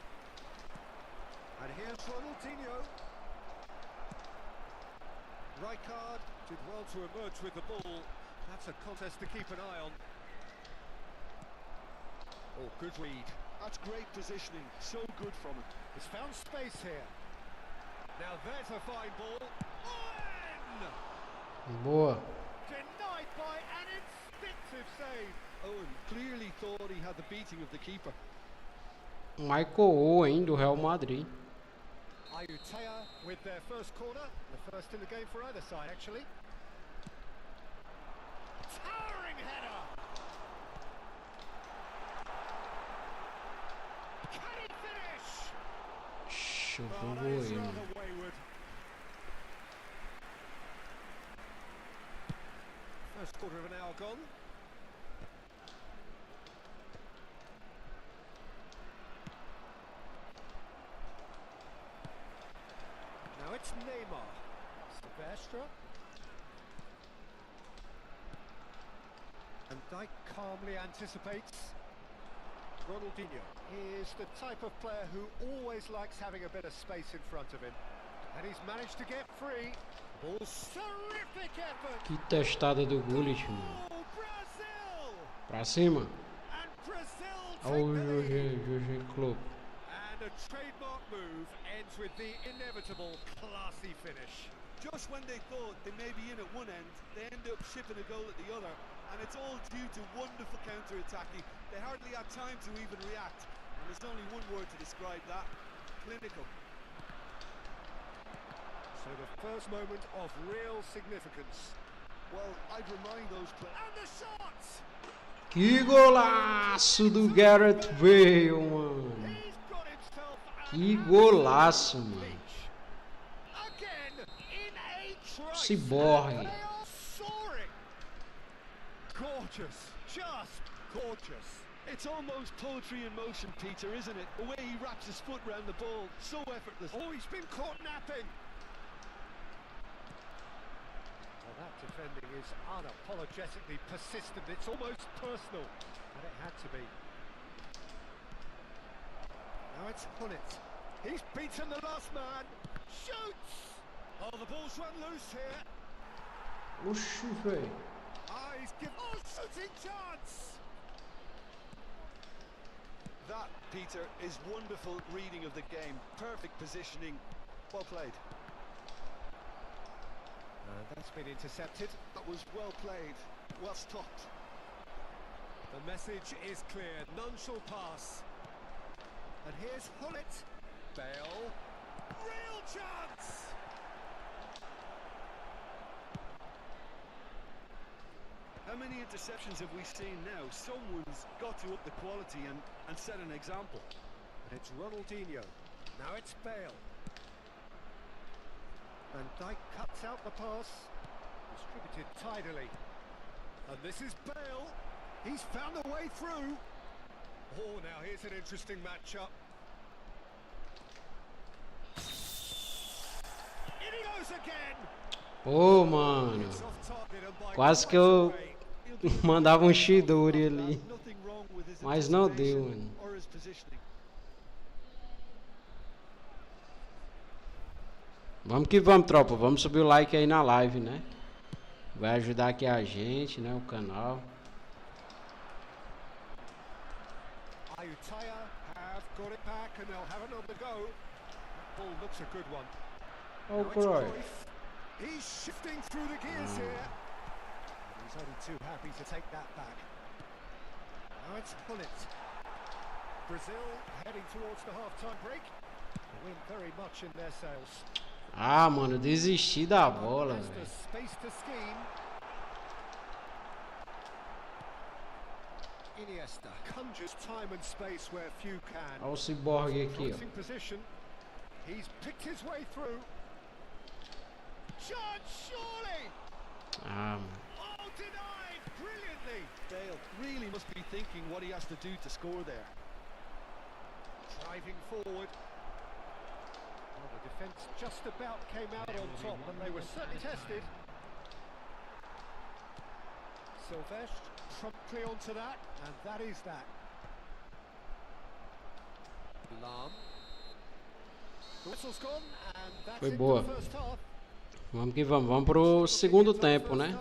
Speaker 2: And here's Ronaldinho. Rijkaard did well to emerge with the ball. That's a contest to keep an eye on. Oh, good read. That's great positioning. So good from him. He's found space here. Now there's a fine ball. Owen!
Speaker 1: Boa.
Speaker 2: Denied by an instinctive save. Owen clearly thought he had the beating of the keeper.
Speaker 1: Michael Owen do Real Madrid.
Speaker 2: Ayutea with their first corner, the first in the game for either side actually. Towering header! Can it finish?
Speaker 1: Choveu
Speaker 2: That is
Speaker 1: aí.
Speaker 2: rather wayward. First quarter of an hour gone. Now it's Neymar. Silvestre. And Dijk calmly anticipates. Ronaldinho is the type of player who always likes having a bit of space in front of him. And he's managed to get free. Ball's terrific effort.
Speaker 1: Que testada do Gullit, mano.
Speaker 2: Oh, Brazil!
Speaker 1: Pra cima.
Speaker 2: And Brazil
Speaker 1: Olha
Speaker 2: take
Speaker 1: o
Speaker 2: the lead.
Speaker 1: Jorge Klopp.
Speaker 2: And a trademark move ends with the inevitable classy finish. Just when they thought they may be in at one end, they end up shipping a goal at the other, and it's all due to wonderful counter-attacking. They hardly had time to even react, and there's only one word to describe that: clinical. So the first moment of real significance. Well, I'd remind those players. And the shots!
Speaker 1: Que golaço do Gareth Bale, mano.
Speaker 2: He's got himself
Speaker 1: Que golaço, mano.
Speaker 2: again in a trice.
Speaker 1: Ciborgue.
Speaker 2: They are soaring. Gorgeous, just gorgeous. It's almost poetry in motion, Peter, isn't it? The way he wraps his foot round the ball, so effortless. Oh, he's been caught napping. Well, that defending is unapologetically persistent. It's almost personal, and it had to be. Now it's Hunnit. He's beaten the last man. Shoots! Oh, the ball's run loose here.
Speaker 1: Oxi, velho.
Speaker 2: Ah, he's given... Oh, shooting chance! That, Peter, is wonderful reading of the game. Perfect positioning. Well played. And that's been intercepted. That was well played. Well stopped. The message is clear. None shall pass. And here's Hunnit. Bale. Real chance! How many interceptions have we seen now? Someone's got to up the quality and set an example. And it's Ronaldinho. Now it's Bale. Van Dijk cuts out the pass. Distributed tidily. And this is Bale. He's found a way through. Oh, now here's an interesting matchup. In he goes again.
Speaker 1: Pô, mano.
Speaker 2: It's off target and by
Speaker 1: Quase que
Speaker 2: quite a
Speaker 1: eu
Speaker 2: way.
Speaker 1: mandava um Shidori ali. Mas não deu, mano.
Speaker 2: Or his positioning.
Speaker 1: Vamos que vamos, tropa. Vamos subir o like aí na live, né? Vai ajudar aqui a gente, né? O canal.
Speaker 2: Ayutthaya have got it back and they'll have another go. That ball looks a good one.
Speaker 1: Oh,
Speaker 2: Now it's
Speaker 1: boy.
Speaker 2: Cruyff. He's shifting through the gears here. And he's only too happy to take that back. Now it's Hunnit. Brazil heading towards the half-time break. The wind very much in their sails.
Speaker 1: Ah, mano, desisti da bola,
Speaker 2: There's
Speaker 1: velho.
Speaker 2: the space to scheme. Iniesta conjures time and space where few can.
Speaker 1: Olha o ciborgue aqui,
Speaker 2: Crossing
Speaker 1: ó.
Speaker 2: position. He's picked his way through. Chance, surely!
Speaker 1: Ah, mano.
Speaker 2: Oh, denied! Brilliantly! Bale really must be thinking what he has to do to score there. Driving forward. Well, the defence just about came out on top, but they were certainly tested. Silvestre promptly onto that, and that is that. Lam. The whistle's gone, and that's
Speaker 1: Foi
Speaker 2: it
Speaker 1: boa.
Speaker 2: for the first half.
Speaker 1: Vamos que vamos. Vamos pro segundo tempo, né?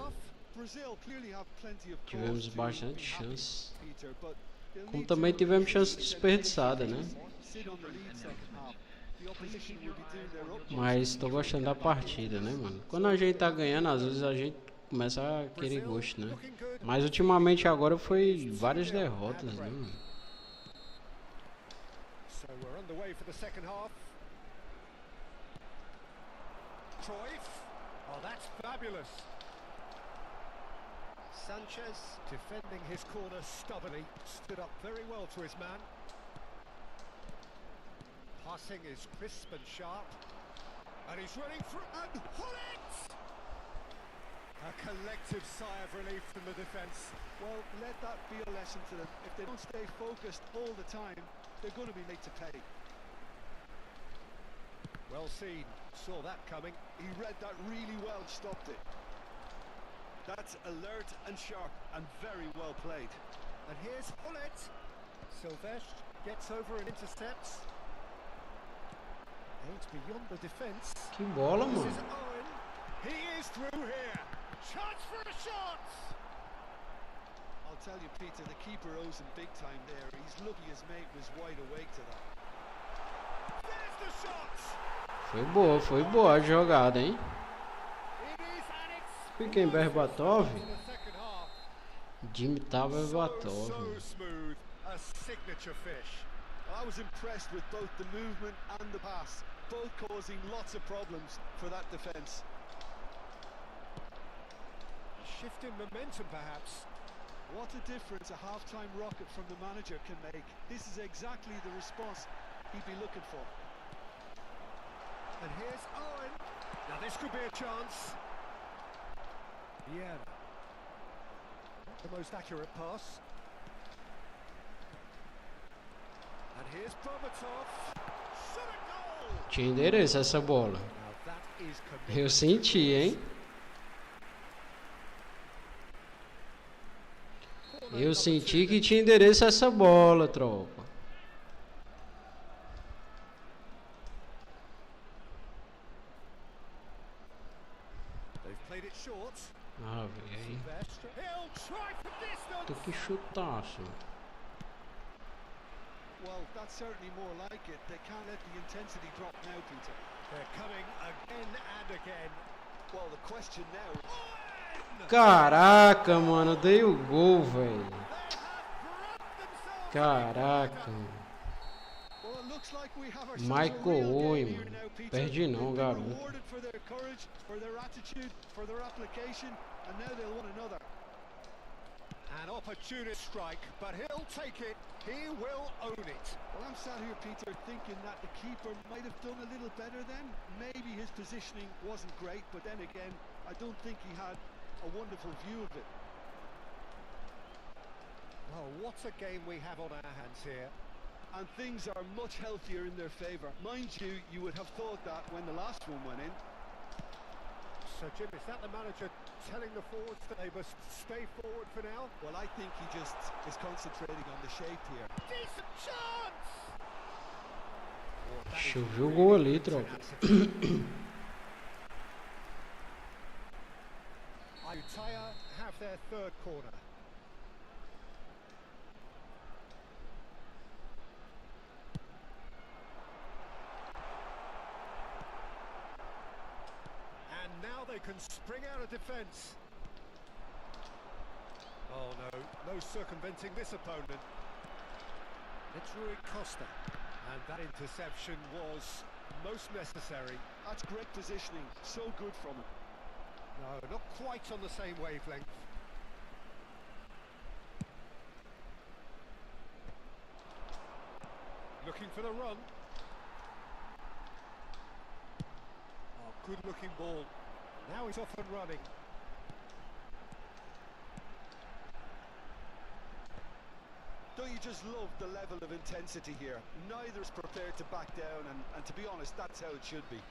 Speaker 2: Brazil clearly have plenty of
Speaker 1: Tivemos
Speaker 2: cause to
Speaker 1: bastante
Speaker 2: be happy,
Speaker 1: chance.
Speaker 2: Peter, but they'll
Speaker 1: Como
Speaker 2: need
Speaker 1: também
Speaker 2: to
Speaker 1: tivemos chance desperdiçada, né?
Speaker 2: sit on the lead second half. The opposition will be doing their utmost.
Speaker 1: Mas tô gostando da partida, né, mano? Quando a gente tá ganhando, às vezes a gente começa a querer gosto, né? Mas ultimamente agora foi várias derrotas, né, mano?
Speaker 2: So we're underway for the second half. Cruyff. Oh, that's fabulous. Sanchez defending his corner stubbornly. Stood up very well to his man. Passing is crisp and sharp. And he's running through and Hunnit! A collective sigh of relief from the defence. Well, let that be a lesson to them. If they don't stay focused all the time, they're going to be made to pay. Well seen. Saw that coming. He read that really well, stopped it. That's alert and sharp and very well played. And here's Hunnit. Silvestre gets over and intercepts. Aims beyond the defence.
Speaker 1: Que bola,
Speaker 2: This is
Speaker 1: mano.
Speaker 2: Owen. He is through here. Chance for a shot. I'll tell you, Peter, the keeper owes him big time there. He's lucky his mate was wide awake to that. There's the shot.
Speaker 1: Foi boa a jogada, hein?
Speaker 2: It is and it's
Speaker 1: Fiquem Berbatov.
Speaker 2: in the second half.
Speaker 1: Dimitar
Speaker 2: So
Speaker 1: Berbatov.
Speaker 2: smooth, a signature fish. I was impressed with both the movement and the pass, both causing lots of problems for that defence. shift in momentum, perhaps. What a difference a half-time rocket from the manager can make. This is exactly the response he'd be looking for. And here's Owen. Now this could be a chance. Yeah. The most accurate pass. And here's Berbatov. Shot a goal!
Speaker 1: Tinha endereço essa bola.
Speaker 2: Now that is
Speaker 1: Eu senti, hein? Eu senti que tinha endereço essa bola, tropa. Ah, velho. Tem que chutar, senhor.
Speaker 2: Well, that's certainly more like it. They can't let the intensity drop now, Peter. They're coming again and again. Well, the question now.
Speaker 1: Caraca, mano, dei o gol, velho. Caraca. Michael Owen, mano. Perde não, garoto.
Speaker 2: An opportunist strike, but he'll take it. He will own it. Well, I'm sat here, Peter, thinking that the keeper might have done a little better then. Maybe his positioning wasn't great, but then again, I don't think he had a wonderful view of it. Oh, what a game we have on our hands here. And things are much healthier in their favour. Mind you, you would have thought that when the last one went in. So, Jim, is that the manager telling the forwards that they must stay forward for now? Well, I think he just is concentrating on the shape here. Decent chance!
Speaker 1: Choveu o gol ali, tropa.
Speaker 2: Ayutthaya have their third corner. Now they can spring out of defence. Oh no circumventing this opponent. It's Rui Costa. And that interception was most necessary. That's great positioning, so good from him. No, not quite on the same wavelength. Looking for the run. Oh, good looking ball. Now he's off and running. Don't you just love the level of intensity here? Neither is prepared to back down, and to be honest, that's how it should be.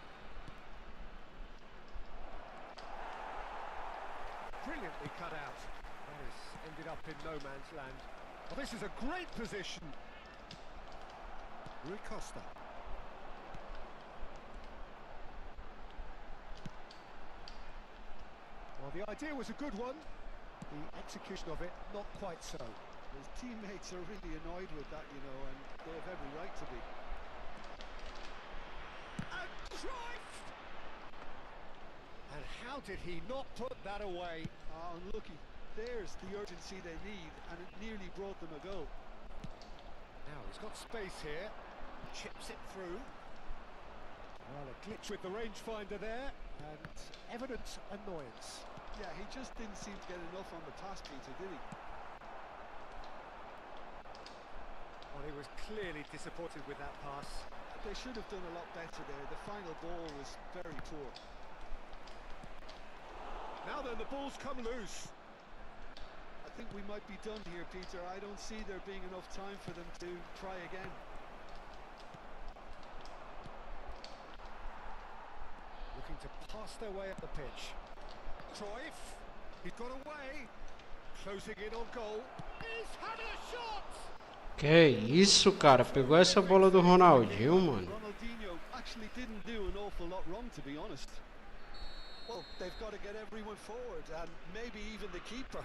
Speaker 2: Brilliantly cut out. That has ended up in no man's land. Well, this is a great position. Rui Costa. Well, the idea was a good one. The execution of it, not quite so. His teammates are really annoyed with that, you know, and they have every right to be. And Christ! And how did he not put that away? Unlucky. There's the urgency they need, and it nearly brought them a goal. Now he's got space here. Chips it through. Well, a glitch with the rangefinder there, and evident annoyance. Yeah, he just didn't seem to get enough on the pass, Peter, did he? Well, he was clearly disappointed with that pass. They should have done a lot better there. The final ball was very poor. Now then, the ball's come loose. I think we might be done here, Peter. I don't see there being enough time for them to try again. Looking to pass their way up the pitch. Cruyff, he's got away. Closing in on goal. He's having a shot!
Speaker 1: Que isso, cara? Pegou essa bola do Ronaldinho, mano.
Speaker 2: Ronaldinho actually didn't do an awful lot wrong, to be honest. Well, they've got to get everyone forward, and maybe even the keeper.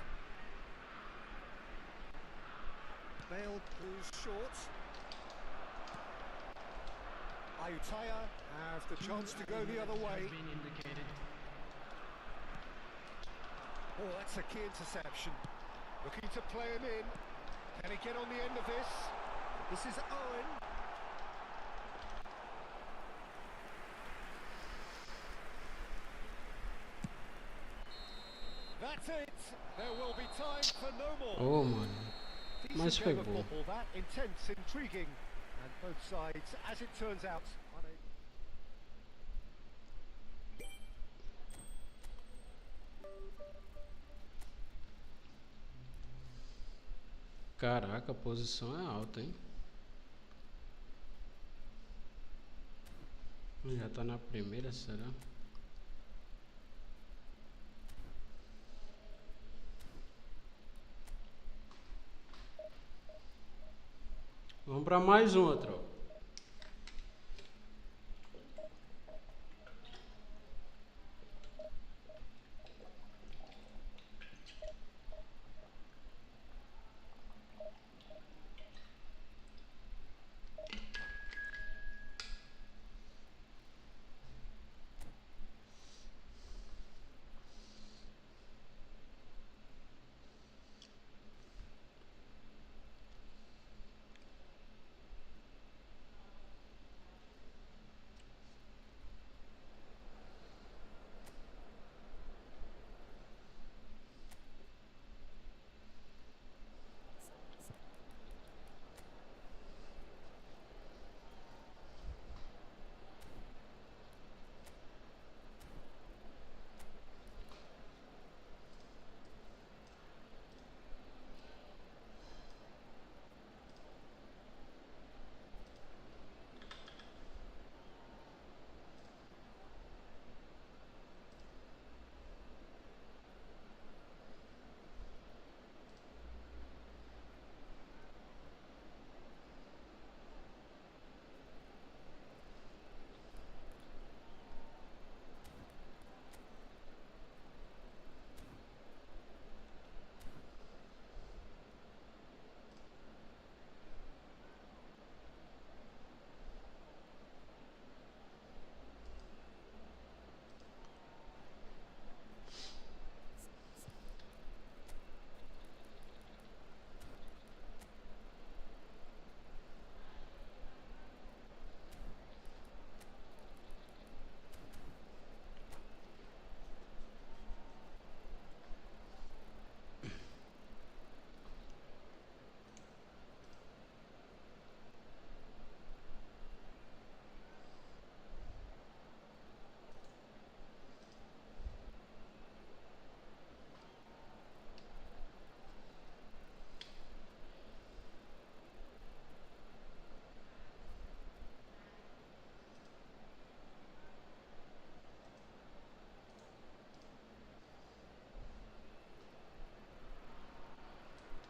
Speaker 2: Bale goes short. Ayutthaya have the chance to go the other way. Oh, that's a key interception. Looking to play him in. Can he get on the end of this? This is Owen. That's That's it. There will be time for no more.
Speaker 1: Oh, mano. Mas
Speaker 2: Decent
Speaker 1: foi
Speaker 2: game of
Speaker 1: bom.
Speaker 2: football, that intense, intriguing, and both sides, as it turns out,
Speaker 1: Caraca, a posição é alta, hein? Já tá na primeira, será? Vamos pra mais uma, tropa.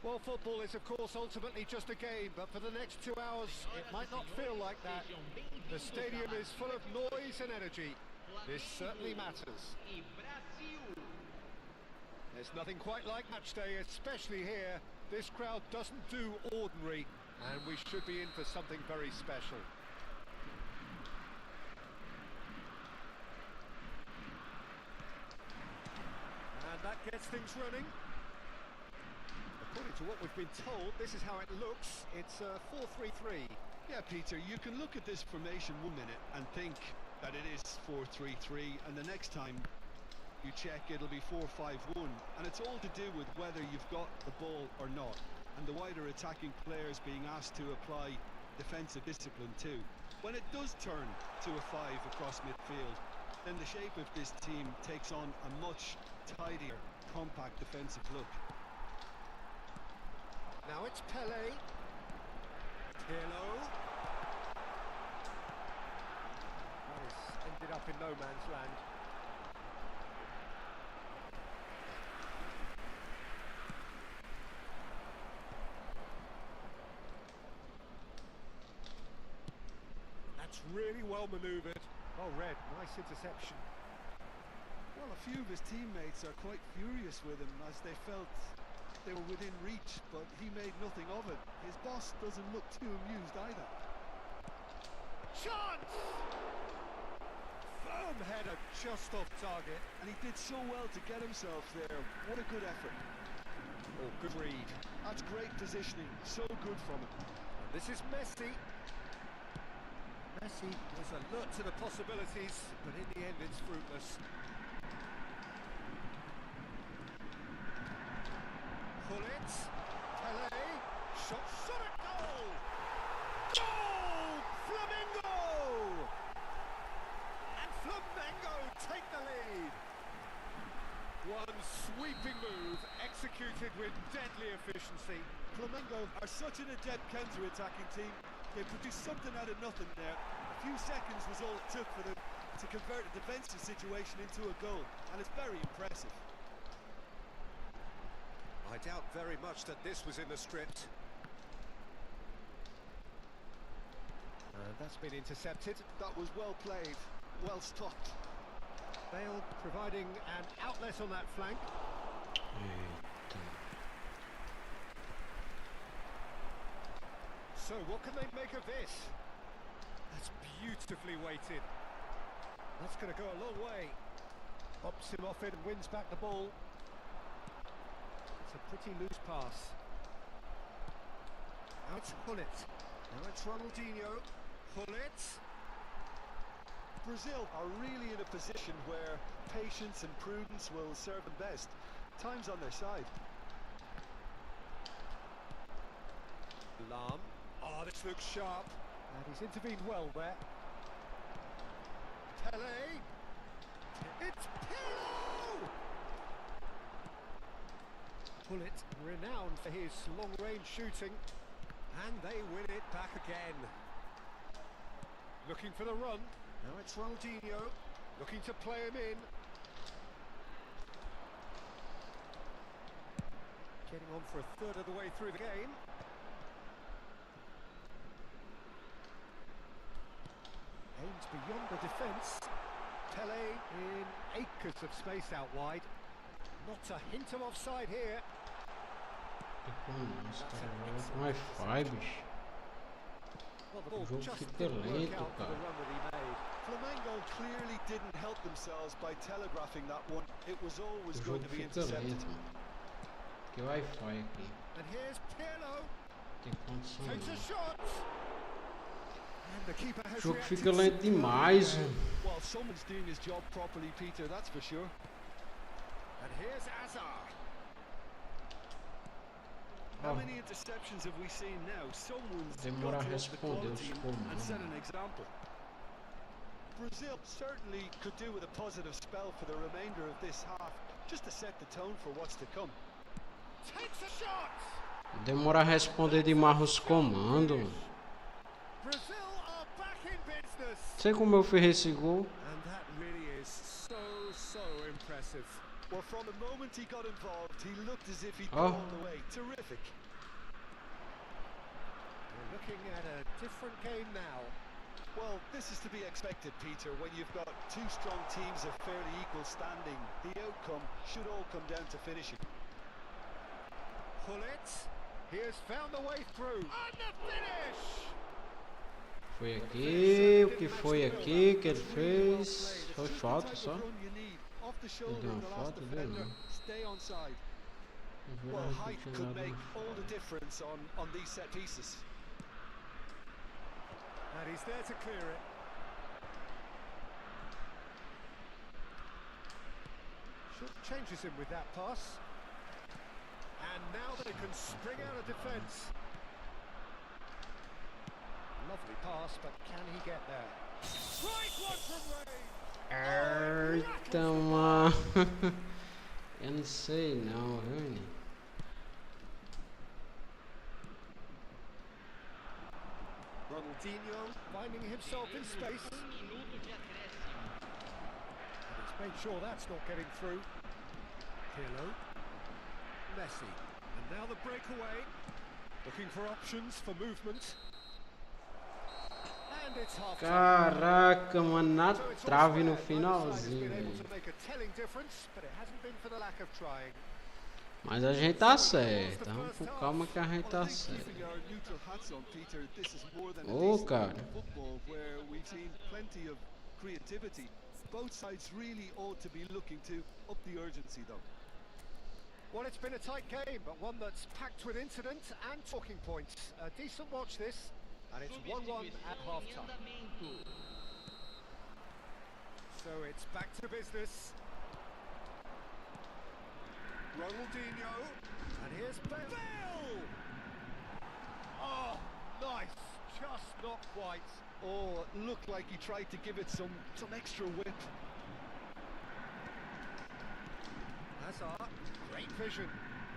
Speaker 2: Well, football is, of course, ultimately just a game, but for the next 2 hours, it might not feel like that. The stadium is full of noise and energy. This certainly matters. There's nothing quite like match day, especially here. This crowd doesn't do ordinary, and we should be in for something very special. And that gets things running. According to what we've been told, this is how it looks. It's 4-3-3.
Speaker 4: Yeah, Peter, you can look at this formation 1 minute and think that it is 4-3-3, and the next time you check it'll be 4-5-1, and it's all to do with whether you've got the ball or not, and the wider attacking players being asked to apply defensive discipline too. When it does turn to a 5 across midfield, then the shape of this team takes on a much tidier, compact defensive look.
Speaker 2: Now it's Pele. Pirlo. That has ended up in no man's land. That's really well manoeuvred. Oh, Red, nice interception.
Speaker 4: Well, a few of his teammates are quite furious with him as they felt they were within reach, but he made nothing of it. His boss doesn't look too amused either.
Speaker 2: Chance! Firm header just off target.
Speaker 4: And he did so well to get himself there. What a good effort.
Speaker 2: Oh, good read.
Speaker 4: That's great positioning. So good from him.
Speaker 2: This is Messi. Messi was alert to the possibilities, but in the end it's fruitless. Pele, shot at goal! Goal! Flamengo! And Flamengo take the lead. One sweeping move executed with deadly efficiency.
Speaker 4: Flamengo are such an adept counter-attacking team. They produced something out of nothing there. A few seconds was all it took for them to convert a defensive situation into a goal, and it's very impressive.
Speaker 2: I doubt very much that this was in the script. That's been intercepted.
Speaker 4: That was well played, well stopped.
Speaker 2: Bale providing an outlet on that flank. So what can they make of this? That's beautifully weighted. That's going to go a long way. Bops him off it and wins back the ball. It's a pretty loose pass. Now it's Hullet. Now it's Ronaldinho. Hullet.
Speaker 4: Brazil are really in a position where patience and prudence will serve them best. Time's on their side.
Speaker 2: Lam. Oh, this looks sharp. And he's intervened well there. Pele. It's Pele! Hullet, renowned for his long-range shooting. And they win it back again. Looking for the run. Now it's Ronaldinho. Looking to play him in. Getting on for a third of the way through the game. Aims beyond the defence. Pele in acres of space out wide. Not a hint of offside here.
Speaker 1: Mais bicho.
Speaker 2: Well, the ball
Speaker 1: O jogo
Speaker 2: just
Speaker 1: fica
Speaker 2: didn't work
Speaker 1: lento,
Speaker 2: out for the
Speaker 1: cara.
Speaker 2: run that he made.
Speaker 4: Flamengo clearly didn't help themselves by telegraphing that one. It was
Speaker 1: O
Speaker 4: always going
Speaker 1: jogo
Speaker 4: to be
Speaker 1: fica
Speaker 4: intercepted.
Speaker 1: lento, mano. Que Wi-Fi aqui.
Speaker 2: And here's Pirlo.
Speaker 1: Tem condição
Speaker 2: Takes a
Speaker 1: não.
Speaker 2: shot. And the keeper
Speaker 1: O
Speaker 2: has
Speaker 1: jogo
Speaker 2: reacted
Speaker 1: fica lento demais, mano.
Speaker 4: Well, someone's doing his job properly, Peter, that's for sure.
Speaker 2: And here's Azar.
Speaker 4: How
Speaker 1: Oh.
Speaker 4: many interceptions have we seen now? Someone's
Speaker 1: Demora
Speaker 4: got
Speaker 1: a
Speaker 4: to up the
Speaker 1: responder os
Speaker 4: quality and
Speaker 1: comandos.
Speaker 4: set an example. Brazil certainly could do with a positive spell for the remainder of this half, just to set the tone for what's to come.
Speaker 2: Takes a shot.
Speaker 1: Demora a responder demais os comandos.
Speaker 2: Brazil are back in business.
Speaker 1: Sei como eu fiz esse gol.
Speaker 2: And that really is so impressive.
Speaker 4: Well, from the moment he got involved, he looked as if he'd
Speaker 1: Oh.
Speaker 4: go all the way. Terrific.
Speaker 2: We're looking at a different game now.
Speaker 4: Well, this is to be expected, Peter. When you've got two strong teams of fairly equal standing, the outcome should all come down to finishing.
Speaker 2: Hullet, he has found the way through. And the finish!
Speaker 1: Foi aqui, o que foi aqui que ele fez? Foi falta só?
Speaker 4: Off the shoulder
Speaker 1: deu
Speaker 4: of
Speaker 1: uma
Speaker 4: the last
Speaker 1: falta, deu
Speaker 4: defender.
Speaker 1: não?
Speaker 4: Stay on side. Well, height could make all the difference on these set pieces.
Speaker 2: And he's there to clear it. Changes him with that pass. And now they can spring out of defence. Lovely pass, but can he get there? Strike one from range!
Speaker 1: Eita, mano. Eu não sei não, viu, menino?
Speaker 2: Ronaldinho finding himself in space. And he's made sure that's not getting through. Pirlo. Messi. And now the breakaway. Looking for options for movement. And it's half time.
Speaker 1: Caraca, mano, na
Speaker 2: So it's all
Speaker 1: trave no
Speaker 2: square. Neither side has
Speaker 1: finalzinho,
Speaker 2: been able
Speaker 1: velho.
Speaker 2: to make a telling difference, but it hasn't been for the lack of trying.
Speaker 1: Mas a gente tá certo, vamos com calma que a gente
Speaker 4: Well, I
Speaker 1: tá
Speaker 4: think
Speaker 1: certo.
Speaker 4: keeping our neutral hats on, Peter, this is more than a
Speaker 1: Oh,
Speaker 4: decent
Speaker 1: cara.
Speaker 4: game of football where we've seen plenty of creativity. Both sides really ought to be looking to up the urgency, though.
Speaker 2: Well, it's been a tight game, but one that's packed with incident and talking points. A decent watch this, and it's 1-1 at half-time. So it's back to business. Ronaldinho. And here's Bale. Oh, nice. Just not quite.
Speaker 4: Oh, it looked like he tried to give it some extra whip.
Speaker 2: Hazard, great vision.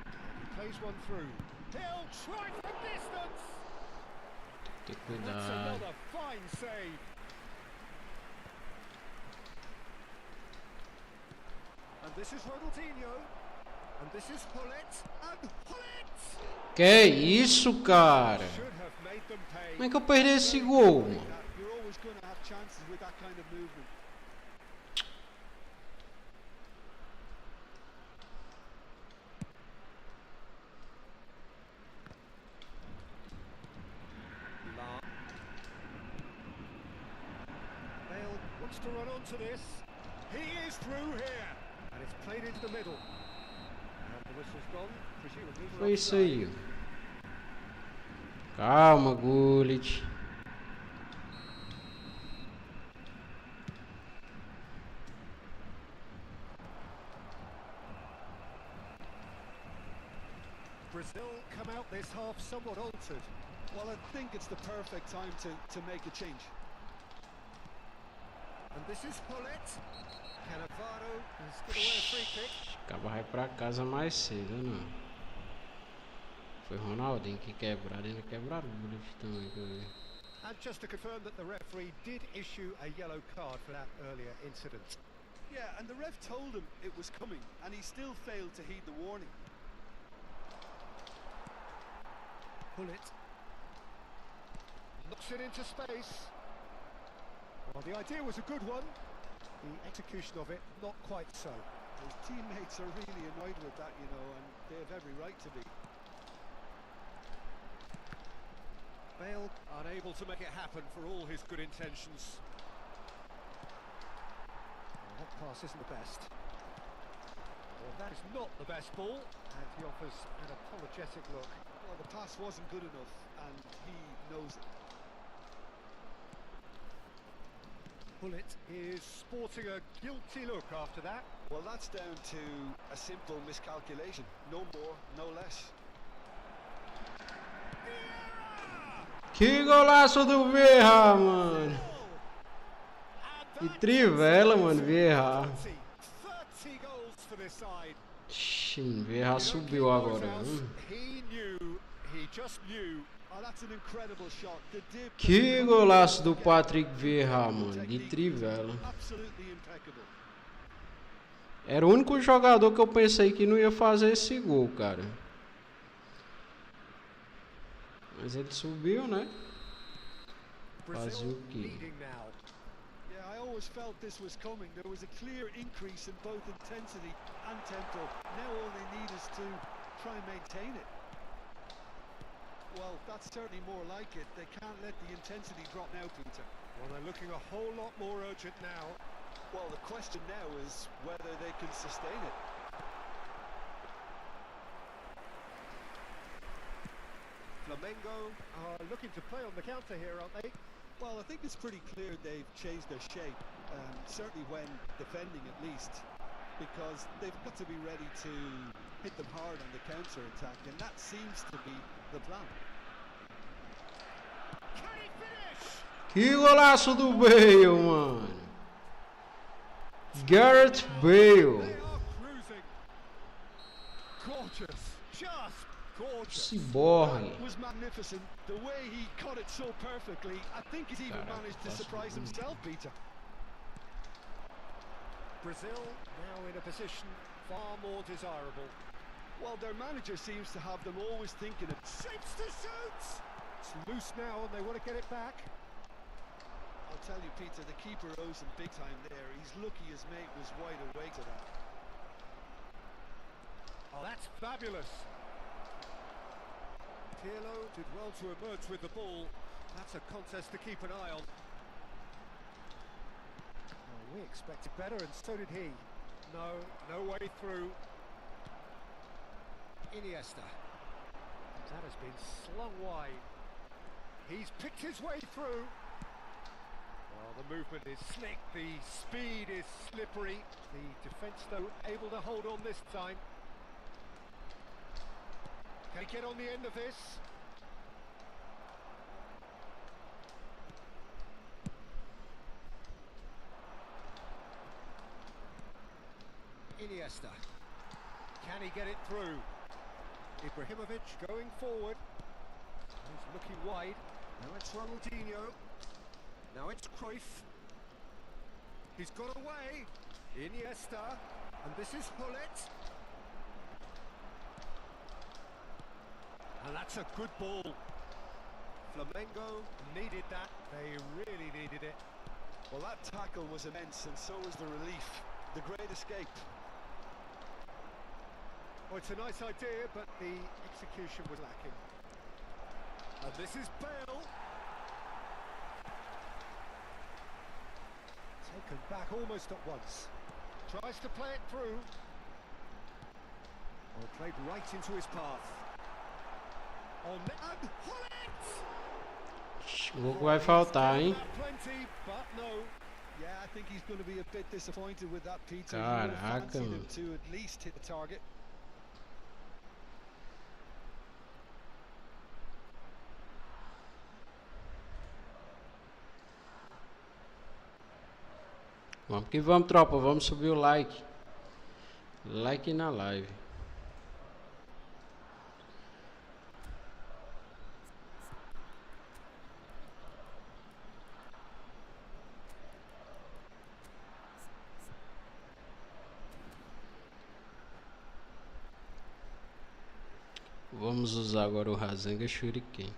Speaker 2: And he plays one through. He'll try from distance.
Speaker 1: Tem que
Speaker 2: And that's
Speaker 1: cuidar.
Speaker 2: another fine save. And this is Ronaldinho. And this is Hullet. And Hullet!
Speaker 1: Que isso, cara?
Speaker 2: Should have made them pay.
Speaker 1: Como é que eu perdi esse gol, mano?
Speaker 4: You're always going to have chances with that kind of movement.
Speaker 2: Bale wants to run onto this. He is through here. And it's played into the middle. And the whistle's gone. Presumably we're
Speaker 1: Foi isso
Speaker 2: offside.
Speaker 1: aí. Calma, Gullit.
Speaker 2: Brazil come out this half somewhat altered.
Speaker 4: Well, I think it's the perfect time to make a change.
Speaker 2: And this is Hullet. Cannavaro has got away a free kick.
Speaker 1: Acaba vai pra casa mais cedo, não. Foi Ronaldinho que quebraram, ainda quebraram o Gullit também, que eu vi.
Speaker 2: And just to confirm that the referee did issue a yellow card for that earlier incident.
Speaker 4: Yeah, and the ref told him it was coming, and he still failed to heed the warning.
Speaker 2: Hullet knocks it into space. Well, the idea was a good one. The execution of it, not quite so.
Speaker 4: His teammates are really annoyed with that, you know, and they have every right to be.
Speaker 2: Bale unable to make it happen for all his good intentions. Well, that pass isn't the best. Well, that is not the best ball, and he offers an apologetic look.
Speaker 4: Well, the pass wasn't good enough, and he knows it.
Speaker 2: Hullet is sporting a guilty look after that.
Speaker 4: Well, that's down to a simple miscalculation. No more, no less.
Speaker 1: Que golaço do Vieira, mano. Que trivela, mano, Vieira.
Speaker 2: 30 goals for this side.
Speaker 1: Ixi, Vieira subiu agora.
Speaker 2: He knew, he just knew.
Speaker 4: Oh, that's an incredible shot. The dip.
Speaker 1: Que golaço do Patrick Vieira, mano, de trivela.
Speaker 4: Absolutely impeccable.
Speaker 1: Era o único jogador que eu pensei que não ia fazer esse gol, cara. Mas ele subiu, né? Fazer o quê?
Speaker 4: Yeah, I always felt this was coming. There was a clear increase in both intensity and tempo. Now all they need is to try and maintain it. Well, that's certainly more like it. They can't let the intensity drop now, Peter.
Speaker 2: Well, they're looking a whole lot more urgent now.
Speaker 4: Well, the question now is whether they can sustain it.
Speaker 2: Flamengo are looking to play on the counter here, aren't they?
Speaker 4: Well, I think it's pretty clear they've changed their shape, certainly when defending at least, because they've got to be ready to hit them hard on the counter-attack, and that seems to be the plan.
Speaker 2: Can he finish?
Speaker 1: Que golaço do Bale, mano. Gareth Bale.
Speaker 2: They are cruising. Gorgeous. Just gorgeous.
Speaker 1: Ciborgue.
Speaker 4: That was magnificent. The way he caught it so perfectly, I think he's even managed to surprise himself, Peter.
Speaker 2: Brazil now in a position far more desirable.
Speaker 4: Well, their manager seems to have them always thinking of
Speaker 2: Shapes to shoot. It's loose now and they want to get it back.
Speaker 4: I'll tell you, Peter, the keeper owes him big time there. He's lucky his mate was wide awake to that.
Speaker 2: Oh, that's fabulous. Pirlo did well to emerge with the ball. That's a contest to keep an eye on. Oh, we expected better, and so did he. No way through. Iniesta. That has been slung wide. He's picked his way through. Well, the movement is slick, the speed is slippery. The defence, though, able to hold on this time. get on the end of this? Iniesta. Can he get it through? Ibrahimovic going forward. He's looking wide. Now it's Ronaldinho. Now it's Cruyff. He's got away. Iniesta. And this is Hullet. And that's a good ball. Flamengo needed that. They really needed it.
Speaker 4: Well, that tackle was immense, and so was the relief. The great escape.
Speaker 2: Oh, it's a nice idea, but the execution was lacking. And this is Bale. Taken back almost at once. Tries to play it through. Oh, played right into his path. On and Hullet!
Speaker 1: O que vai faltar, hein?
Speaker 2: Plenty, but no.
Speaker 4: Yeah, I think he's going to be a bit disappointed with that, Peter.
Speaker 1: Caraca,
Speaker 4: He would have fancied him
Speaker 1: mano.
Speaker 4: to at least hit the target.
Speaker 1: Vamos que vamos, tropa. Vamos subir o like. Like na live. Vamos usar agora o Rasenga Shuriken.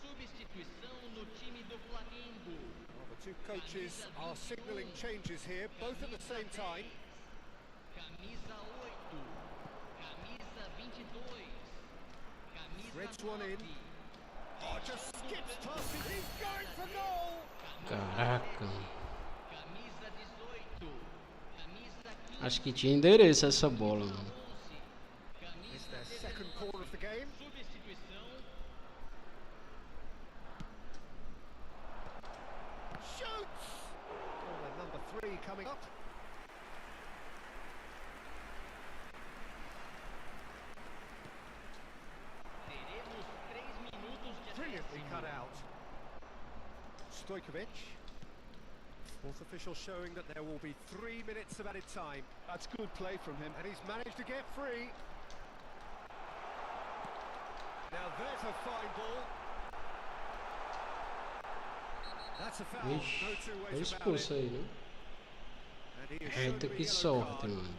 Speaker 3: Substituição no time do Flamengo.
Speaker 2: Well, the two coaches are signalling changes here, both at the same time.
Speaker 3: Camisa 8. Camisa 22. Camisa
Speaker 2: Threads one in.
Speaker 3: 9.
Speaker 2: Oh, just skips past it. He's going for goal.
Speaker 1: Caraca.
Speaker 3: Camisa 18. Camisa 15.
Speaker 1: Acho que tinha endereço essa bola, mano.
Speaker 3: 11.
Speaker 2: It's
Speaker 3: Camisa
Speaker 2: their second corner of the game.
Speaker 3: Substituição.
Speaker 2: Shoots! Oh, and number 3 coming up.
Speaker 3: Teremos 3 minutos de
Speaker 2: Brilliantly
Speaker 3: acréscimo.
Speaker 2: cut out. Stojkovic. Fourth official showing that there will be 3 minutes of added time.
Speaker 4: That's good play from him.
Speaker 2: And he's managed to get free. Now there's a fine ball. That's a foul.
Speaker 1: Ixi,
Speaker 2: No two
Speaker 1: foi
Speaker 2: ways about
Speaker 1: expulso
Speaker 2: it.
Speaker 1: aí, né?
Speaker 2: And he is shown
Speaker 1: Eita,
Speaker 2: a
Speaker 1: que
Speaker 2: yellow
Speaker 1: sorte,
Speaker 2: card.
Speaker 1: mano.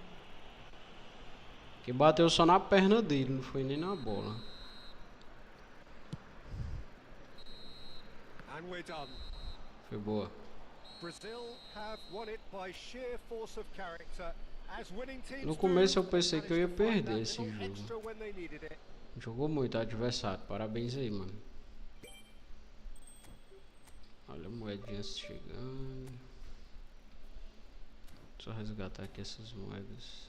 Speaker 1: Que bateu só na perna dele, não foi nem na bola.
Speaker 2: And we're done.
Speaker 1: Foi boa.
Speaker 2: Brazil have won it by sheer force of character. As winning teams
Speaker 1: No
Speaker 2: do,
Speaker 1: começo eu pensei que eu ia
Speaker 2: managed to find
Speaker 1: perder
Speaker 2: that
Speaker 1: esse
Speaker 2: little
Speaker 1: jogo.
Speaker 2: extra when they needed it.
Speaker 1: Jogou muito o adversário. Parabéns aí, mano. Olha, moedinhas chegando. Só resgatar aqui essas moedas.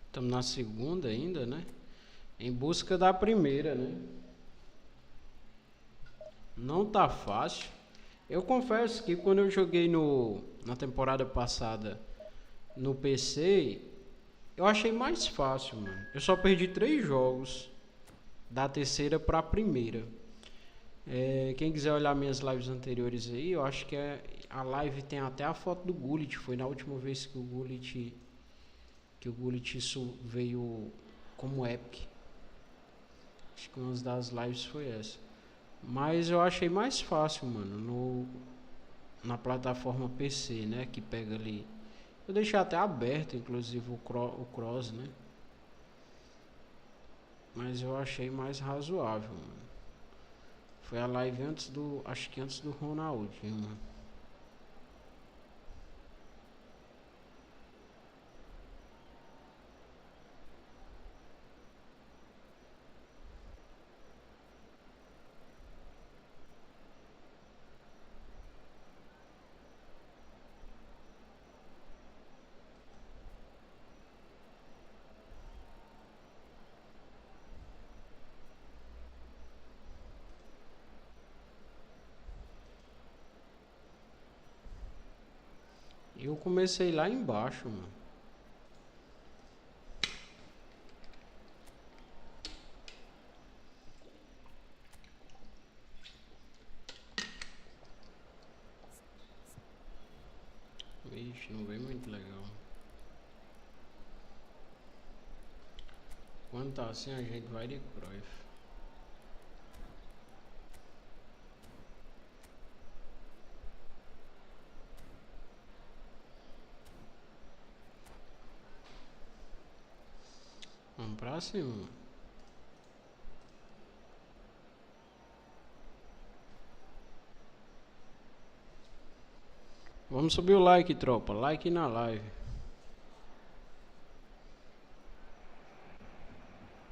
Speaker 1: Estamos na segunda ainda, né? Em busca da primeira, né? Não tá fácil. Eu confesso que quando eu joguei na temporada passada no PC, eu achei mais fácil, mano. Eu só perdi 3 jogos da terceira pra primeira. Quem quiser olhar minhas lives anteriores aí, eu acho que a live tem até a foto do Gullit. Foi na última vez que o Gullit veio como epic. Acho que uma das lives foi essa. Mas eu achei mais fácil, mano, na plataforma PC, né, que pega ali. Eu deixei até aberto, inclusive, o cross, né. Mas eu achei mais razoável, mano. Foi a live acho que antes do Ronaldinho, mano. comecei lá embaixo, mano. Vixe, não veio muito legal. Quando tá assim, a gente vai de Cruyff. Vamos pra cima. Vamos subir o like, tropa. Like na live.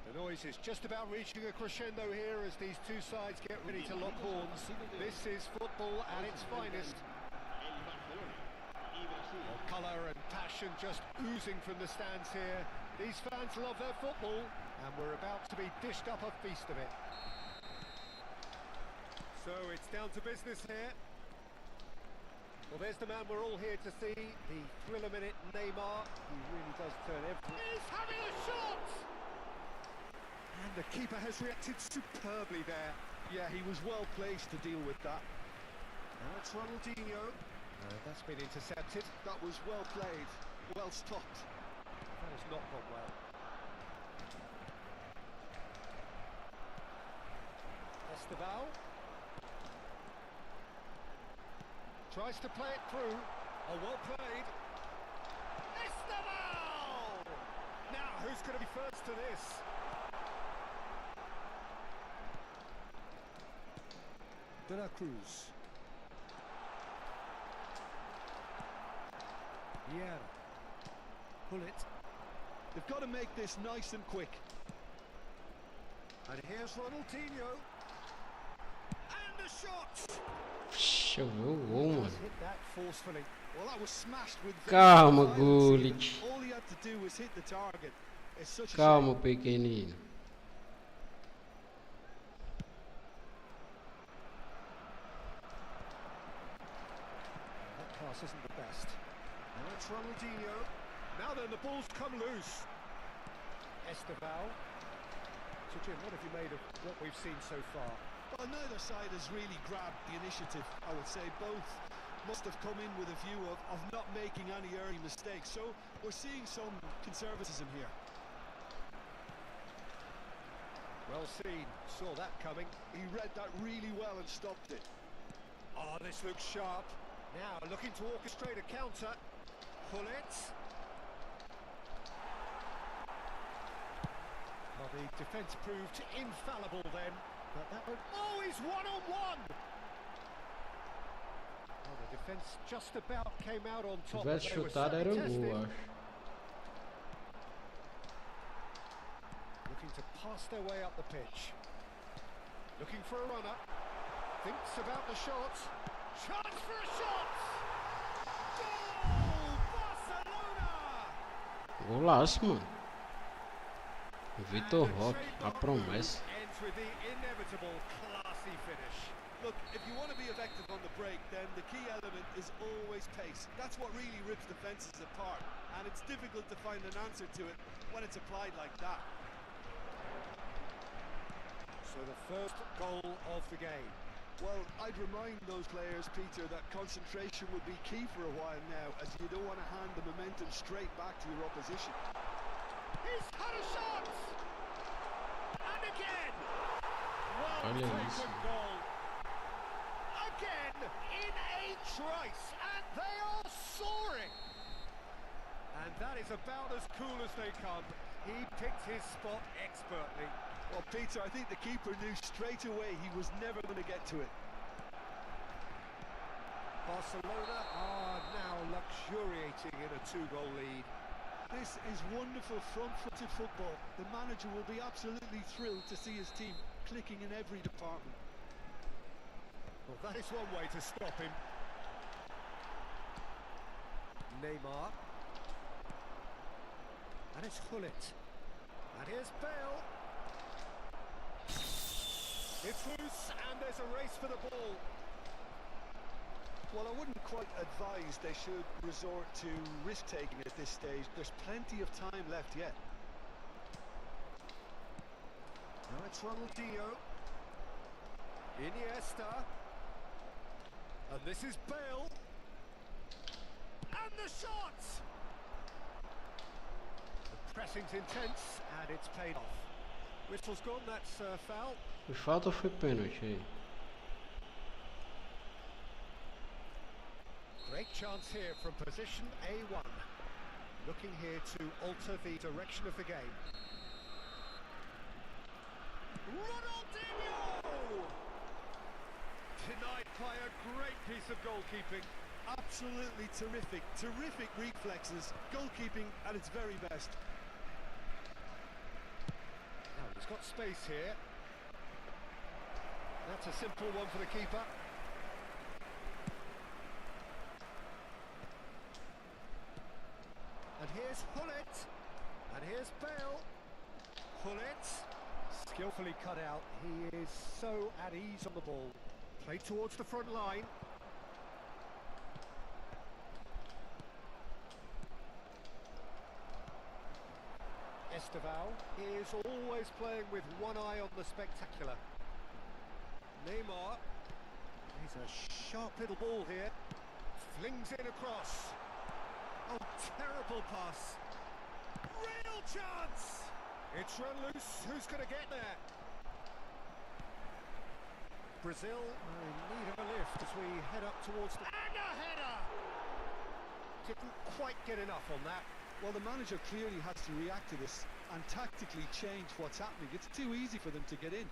Speaker 2: The noise is just about reaching a crescendo here as these two sides get ready to lock horns. This is football at its finest. Colour and passion just oozing from the stands here. These fans love their football, and we're about to be dished up a feast of it. So it's down to business here. Well, there's the man we're all here to see, the thriller-minute Neymar. He really does turn every... He's having a shot! And the keeper has reacted superbly there.
Speaker 4: Yeah, he was well placed to deal with that.
Speaker 2: Now it's Ronaldinho. That's been intercepted.
Speaker 4: That was well played, well stopped.
Speaker 2: That has not gone well. Estevao. Tries to play it through. Oh, well played. Estevao! Now, who's going to be first to this? De La Cruz. Yeah. Pull it.
Speaker 4: They've got to make this nice and quick.
Speaker 2: And here's Ronaldinho. And the shot!
Speaker 1: Choveu o gol, mano.
Speaker 2: Hit that forcefully.
Speaker 4: Well, that was smashed with...
Speaker 1: Calma, Gullit.
Speaker 4: All he had to do was hit the target. It's such a
Speaker 1: Calma,
Speaker 4: shame.
Speaker 1: pequenino.
Speaker 2: That pass isn't the best. Now it's Ronaldinho. Now then, the ball's come loose. Estevao. So Jim, what have you made of what we've seen so far?
Speaker 4: Well, neither side has really grabbed the initiative, I would say. Both must have come in with a view of not making any early mistakes. So we're seeing some conservatism here.
Speaker 2: Well seen. Saw that coming.
Speaker 4: He read that really well and stopped it.
Speaker 2: Oh, this looks sharp. Now looking to orchestrate a counter. Pull it. Well, the defence proved infallible then. But that one... Oh, he's one-on-one! Well, the defence just about came out on
Speaker 1: Se
Speaker 2: top.
Speaker 1: tivesse chutado era gol, acho.
Speaker 2: Looking to pass their way up the pitch. Looking for a runner. Thinks about the shot. Chance for a shot! Goal! Barcelona!
Speaker 1: Golaço, mano. Vitor Roque, a promessa.
Speaker 2: Ends with the inevitable classy finish.
Speaker 4: Look, if you want to be effective on the break, then the key element is always pace. That's what really rips defences apart. And it's difficult to find an answer to it when it's applied like that.
Speaker 2: So the first goal of the game.
Speaker 4: Well, I'd remind those players, Peter, that concentration would be key for a while now, as you don't want to hand the momentum straight back to your opposition.
Speaker 2: He's had a shot! And again! Well
Speaker 1: Olha
Speaker 2: taken
Speaker 1: isso.
Speaker 2: goal. Again in a trice, and they are soaring! And that is about as cool as they come. He picked his spot expertly.
Speaker 4: Well, Peter, I think the keeper knew straight away he was never going to get to it.
Speaker 2: Barcelona are now luxuriating in a two-goal lead.
Speaker 4: This is wonderful front-footed football. The manager will be absolutely thrilled to see his team clicking in every department.
Speaker 2: Well, that is one way to stop him. Neymar. And it's Gullit. And here's Bale. It's loose, and there's a race for the ball. Well, I wouldn't quite advise they should resort to risk-taking at this stage. There's plenty of time left yet. Now it's Ronaldinho. Iniesta. And this is Bale. And the shot! The pressing's intense, and it's paid off. Whistle's gone, that's foul.
Speaker 1: Foi falta ou foi pênalti aí?
Speaker 2: Great chance here from position A1. Looking here to alter the direction of the game. Ronaldinho! Denied by a great piece of goalkeeping. Absolutely terrific, terrific reflexes. Goalkeeping at its very best. Now he's got space here. That's a simple one for the keeper. And here's Hullet. And here's Bale. Hullet. Skillfully cut out. He is so at ease on the ball. Played towards the front line. Estevao is always playing with one eye on the spectacular. Neymar. He's a sharp little ball here. Flings in across. Oh, terrible pass. Real chance! It's run loose. Who's going to get there? Brazil are in need of a lift as we head up towards the... And a header! Didn't quite get enough on that. Well, the manager clearly has to react to this and tactically change what's happening. It's too easy for them to get in.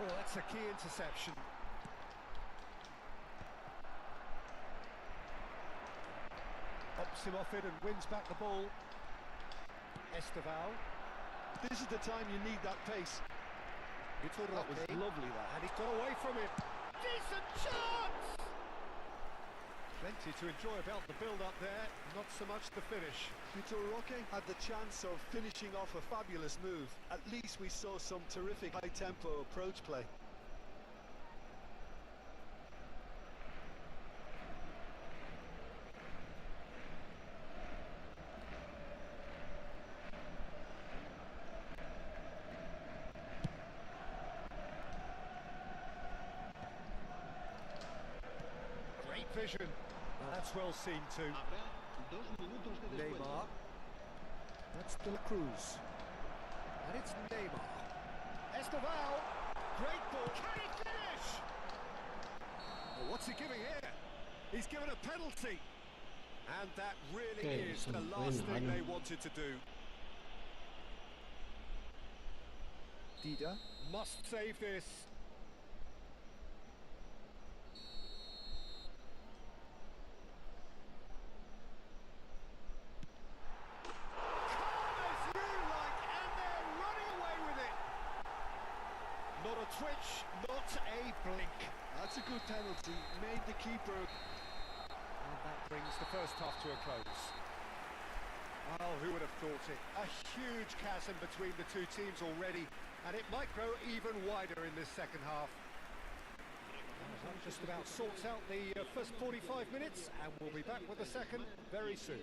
Speaker 2: Oh, that's a key interception. Pops him off it and wins back the ball. Estevao. This is the time you need that pace. That was lovely, that. And he's got away from it. Decent chance! Plenty to enjoy about the build-up there, not so much the finish. Vitor Roque had the chance of finishing off a fabulous move. At least we saw some terrific high-tempo approach play. Vision. That's well seen too. Neymar. That's De La Cruz. And it's Neymar. Estevao. Great ball. Can he finish? Well, what's he giving here? He's given a penalty. And that really is the last thing they wanted to do. Dida must save this. Twitch, not a blink. That's a good penalty, made the keeper. And that brings the first half to a close. Well, who would have thought it? A huge chasm between the two teams already, and it might grow even wider in this second half. That just about sorts out the first 45 minutes, and we'll be back with the second very soon.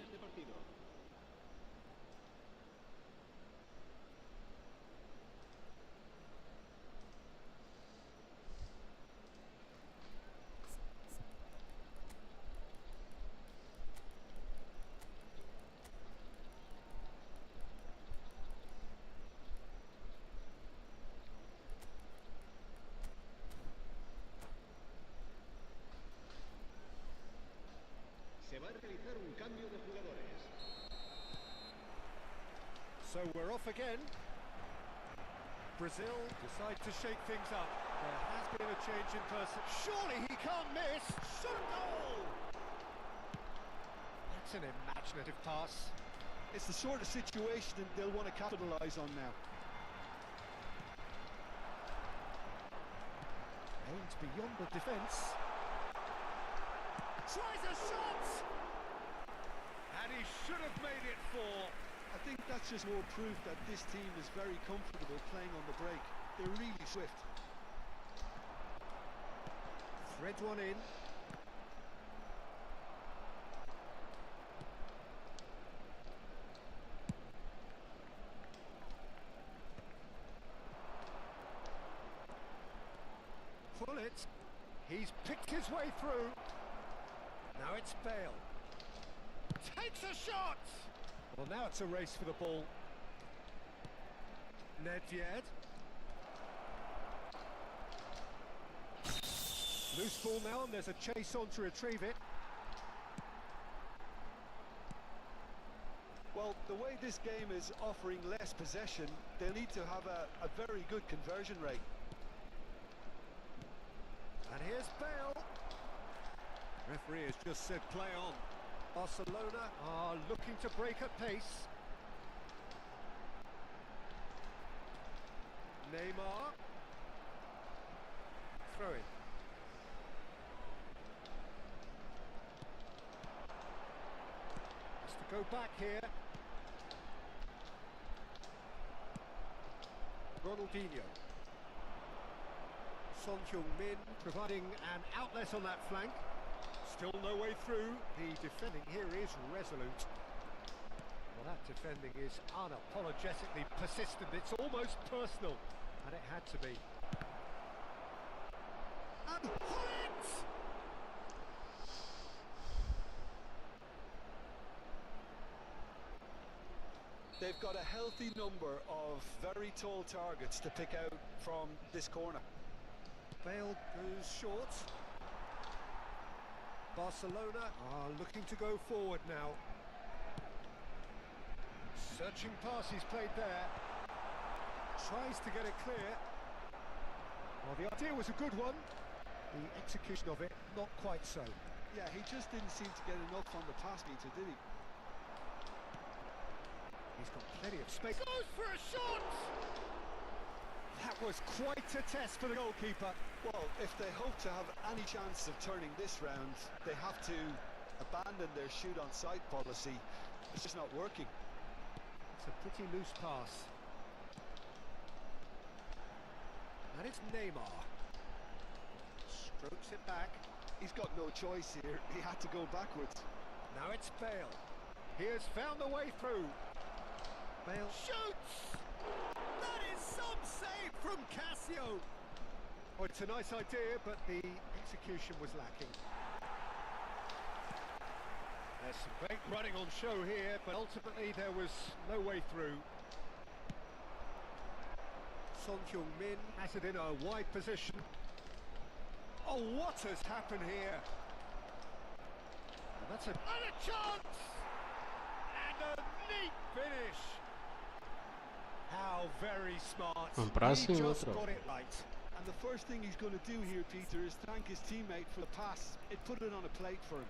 Speaker 2: So we're off again. Brazil decide to shake things up. There has been a change in person. Surely he can't miss. Shoot goal! That's an imaginative pass. It's the sort of situation that they'll want to capitalise on now. Aims beyond the defence. Tries a shot! And he should have made it 4. A
Speaker 4: I think that's just more proof that this team is very comfortable playing on the break. They're really swift.
Speaker 2: Thread one in. Pull it. He's picked his way through. Now it's Bale. Takes a shot! Well, now it's a race for the ball. Nedved. Loose ball now, and there's a chase on to retrieve it.
Speaker 4: Well, the way this game is offering less possession, they'll need to have a very good conversion rate.
Speaker 2: And here's Bale. Referee has just said play on. Barcelona are looking to break at pace. Neymar. Throw in. Has to go back here. Ronaldinho. Son Heung-min providing an outlet on that flank. Still no way through. The defending here is resolute. Well, that defending is unapologetically persistent. It's almost personal, and it had to be. And pull it!
Speaker 4: They've got a healthy number of very tall targets to pick out from this corner.
Speaker 2: Bale goes short. Barcelona are looking to go forward now. Searching pass he's played there. Tries to get it clear. Well, the idea was a good one. The execution of it, not quite so.
Speaker 4: Yeah, he just didn't seem to get enough on the pass meter, did he?
Speaker 2: He's got plenty of space. Goes for a shot! That was quite a test for the goalkeeper.
Speaker 4: Well, if they hope to have any chance of turning this round, they have to abandon their shoot on sight policy. It's just not working.
Speaker 2: It's a pretty loose pass. And it's Neymar. Strokes it back.
Speaker 4: He's got no choice here. He had to go backwards.
Speaker 2: Now it's Bale. He has found a way through. Bale shoots! That is some save from Cassio! Oh, it's a nice idea, but the execution was lacking. There's some great running on show here, but ultimately there was no way through. Son Heung-min has it in a wide position. Oh, what has happened here? And that's a chance! And a neat finish! How very smart. He just got it right.
Speaker 4: And the first thing he's going to do here, Peter, is thank his teammate for the pass. It put it on a plate for him.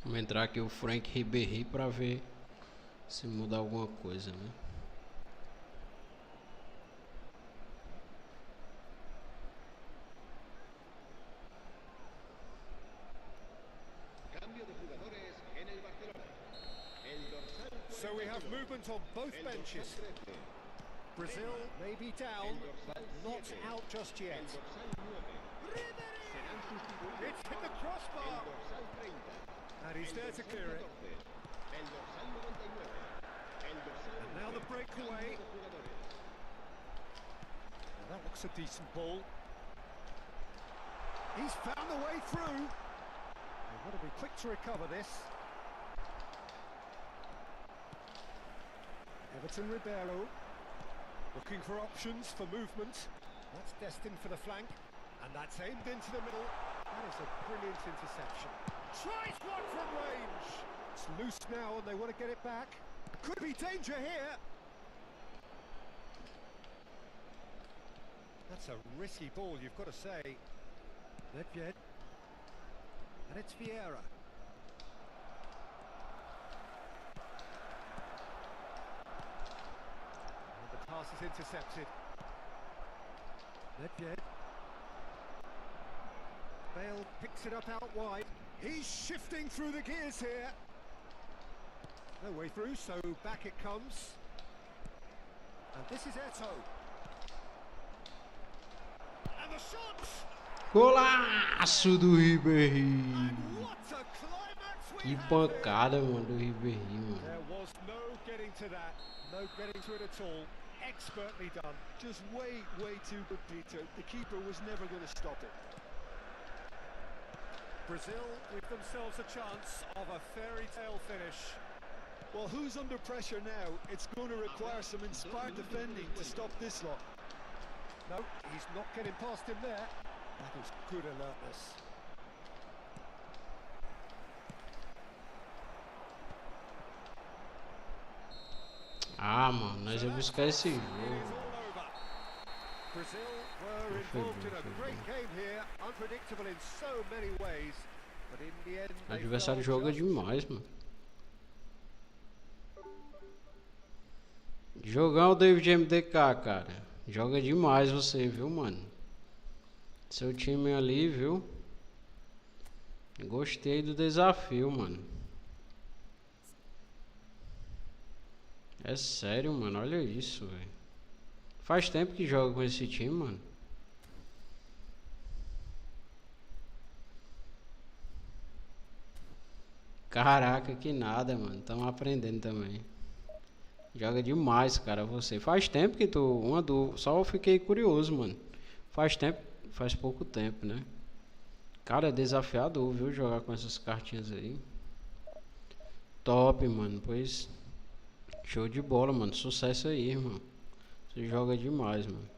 Speaker 1: Vamos entrar aqui o Frank Ribéry para ver se muda alguma coisa, né?
Speaker 2: So we have movement on both benches. Brazil may be down, but not out just yet. It's hit the crossbar. And he's there to clear it. And now the breakaway. Well, that looks a decent ball. He's found the way through. They've got to be quick to recover this. Everton Ribeiro looking for options for movement. That's destined for the flank, and that's aimed into the middle. That is a brilliant interception. Tries one from range. It's loose now, and they want to get it back. Could be danger here. That's a risky ball, you've got to say. Nedved. And it's Vieira. And the pass is intercepted. Nedved. Bale picks it up out wide. He's shifting through the gears here. No way through, so back it comes. And this is Eto. And the shot!
Speaker 1: Golaço do Ribéry!
Speaker 2: And what a climax we
Speaker 1: Que
Speaker 2: have
Speaker 1: pancada, mano, do Ribéry, mano.
Speaker 2: There was no getting to that. No getting to it at all. Expertly done.
Speaker 4: Just way too good, Peter. The keeper was never going to stop it.
Speaker 2: Brazil give themselves a chance of a fairy tale finish.
Speaker 4: Well, who's under pressure now? It's going to require some inspired defending to stop this lot.
Speaker 2: No, he's not getting past him there. That is good alertness.
Speaker 1: Ah, mano, nós vamos buscar esse
Speaker 2: It is
Speaker 1: jogo.
Speaker 2: all over. Brazil were involved in a great game here, unpredictable in so many ways, but in the end
Speaker 1: O
Speaker 2: they
Speaker 1: adversário
Speaker 2: fell
Speaker 1: joga
Speaker 2: just
Speaker 1: demais, mano. Jogão, David MDK, cara. Joga demais você, viu, mano? Seu time ali, viu? Gostei do desafio, mano. É sério, mano. Olha isso, velho. Faz tempo que joga com esse time, mano. Caraca, que nada, mano. Tamo aprendendo também. Joga demais, cara, você. Faz tempo que tu... Só eu fiquei curioso, mano. Faz tempo... Faz pouco tempo, né? Cara, é desafiador, viu? Jogar com essas cartinhas aí. Top, mano. Pois... Show de bola, mano. Sucesso aí, irmão. Você joga demais, mano.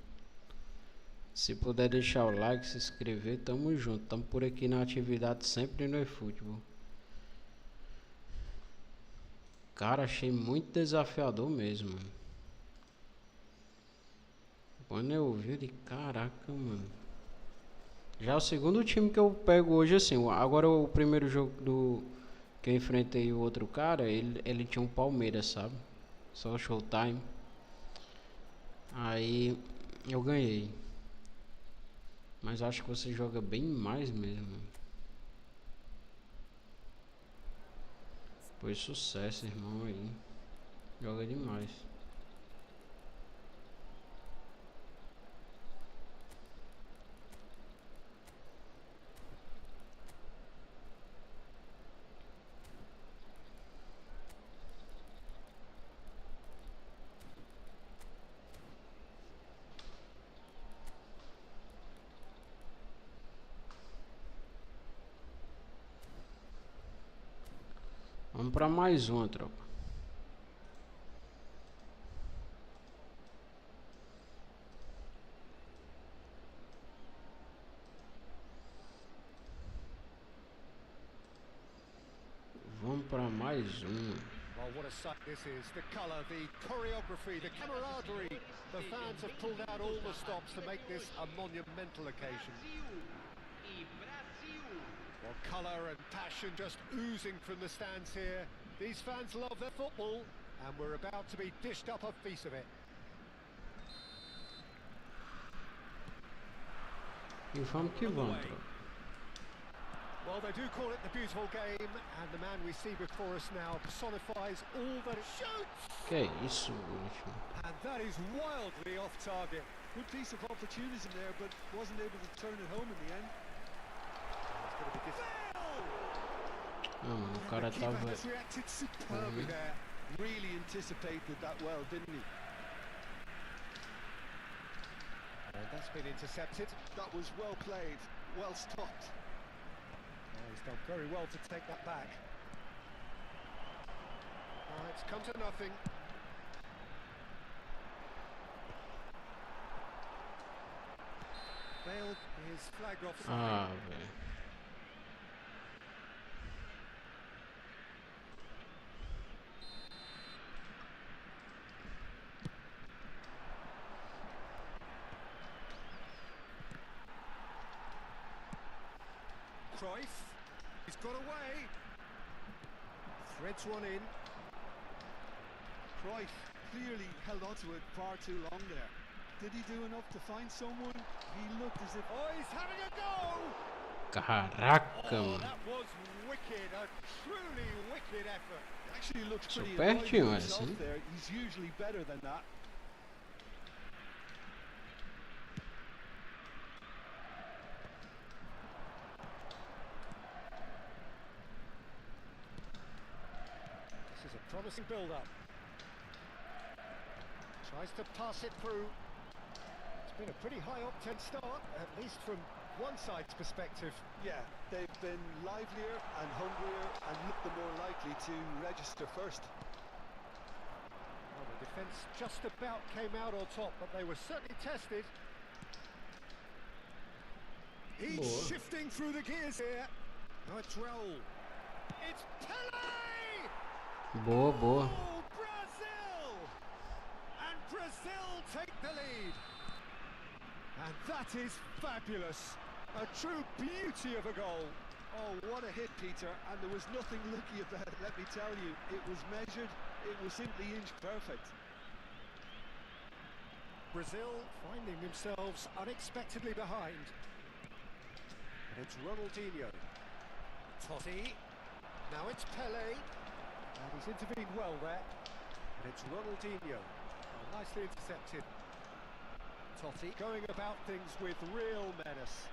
Speaker 1: Se puder deixar o like, se inscrever, tamo junto. Tamo por aqui na atividade sempre no eFootball. Cara, achei muito desafiador mesmo, mano. Quando eu vi, de caraca, mano. Já é o segundo time que eu pego hoje, assim. Agora o primeiro jogo que eu enfrentei o outro cara, ele tinha um Palmeiras, sabe? Só Showtime. Aí eu ganhei. Mas acho que você joga bem mais mesmo. Foi sucesso, irmão, aí. Joga demais. Vamos pra mais uma, tropa. Vamos pra mais uma.
Speaker 2: Well, what a sight this is. The colour, the choreography, the camaraderie. The fans have pulled out all the stops to make this a monumental occasion. Well, colour and passion just oozing from the stands here. These fans love their football, and we're about to be dished up a piece of it.
Speaker 1: E vamos que vamos, tropa.
Speaker 2: Well, they do call it the beautiful game, and the man we see before us now personifies all that it shoots.
Speaker 1: Que isso, último.
Speaker 2: And that is wildly off target.
Speaker 4: Good piece of opportunism there, but wasn't able to turn it home in the end.
Speaker 2: It's going to be
Speaker 1: Não, mano, o cara
Speaker 2: the keeper
Speaker 1: tava...
Speaker 2: has reacted superbly there.
Speaker 4: Really anticipated that well, didn't he?
Speaker 2: And that's been intercepted.
Speaker 4: That was well played, well stopped.
Speaker 2: Oh, he's done very well to take that back. It's come to nothing. Bale is flagged offside.
Speaker 1: Ah, velho.
Speaker 2: Cruyff. He's got away. Threads one in.
Speaker 4: Cruyff clearly held on to it far too long there. Did he do enough to find someone? He looked as if...
Speaker 2: Oh, he's having a go!
Speaker 1: Caraca,
Speaker 2: Oh,
Speaker 1: mano.
Speaker 2: that was wicked. A truly wicked effort.
Speaker 4: Actually looked pretty
Speaker 1: Super
Speaker 4: annoyed with
Speaker 1: pertinho
Speaker 4: himself
Speaker 1: essa, hein?
Speaker 4: there. He's usually better than that.
Speaker 2: This is a promising build-up. Tries to pass it through. It's been a pretty high-octane start, at least from one side's perspective.
Speaker 4: Yeah, they've been livelier and hungrier and looked the more likely to register first.
Speaker 2: Well, the defence just about came out on top, but they were certainly tested. He's
Speaker 1: Boa.
Speaker 2: shifting through the gears here. Now it's Raul. It's Pele!
Speaker 1: Boa, boa.
Speaker 2: Oh, Brazil! And Brazil take the lead. And that is fabulous. A true beauty of a goal.
Speaker 4: Oh, what a hit, Peter, and there was nothing lucky about it, let me tell you. It was measured, it was simply inch perfect.
Speaker 2: Brazil finding themselves unexpectedly behind. And it's Ronaldinho. Totti. Now it's Pele. And he's intervened well there. And it's Ronaldinho. Oh, nicely intercepted. Totti going about things with real menace.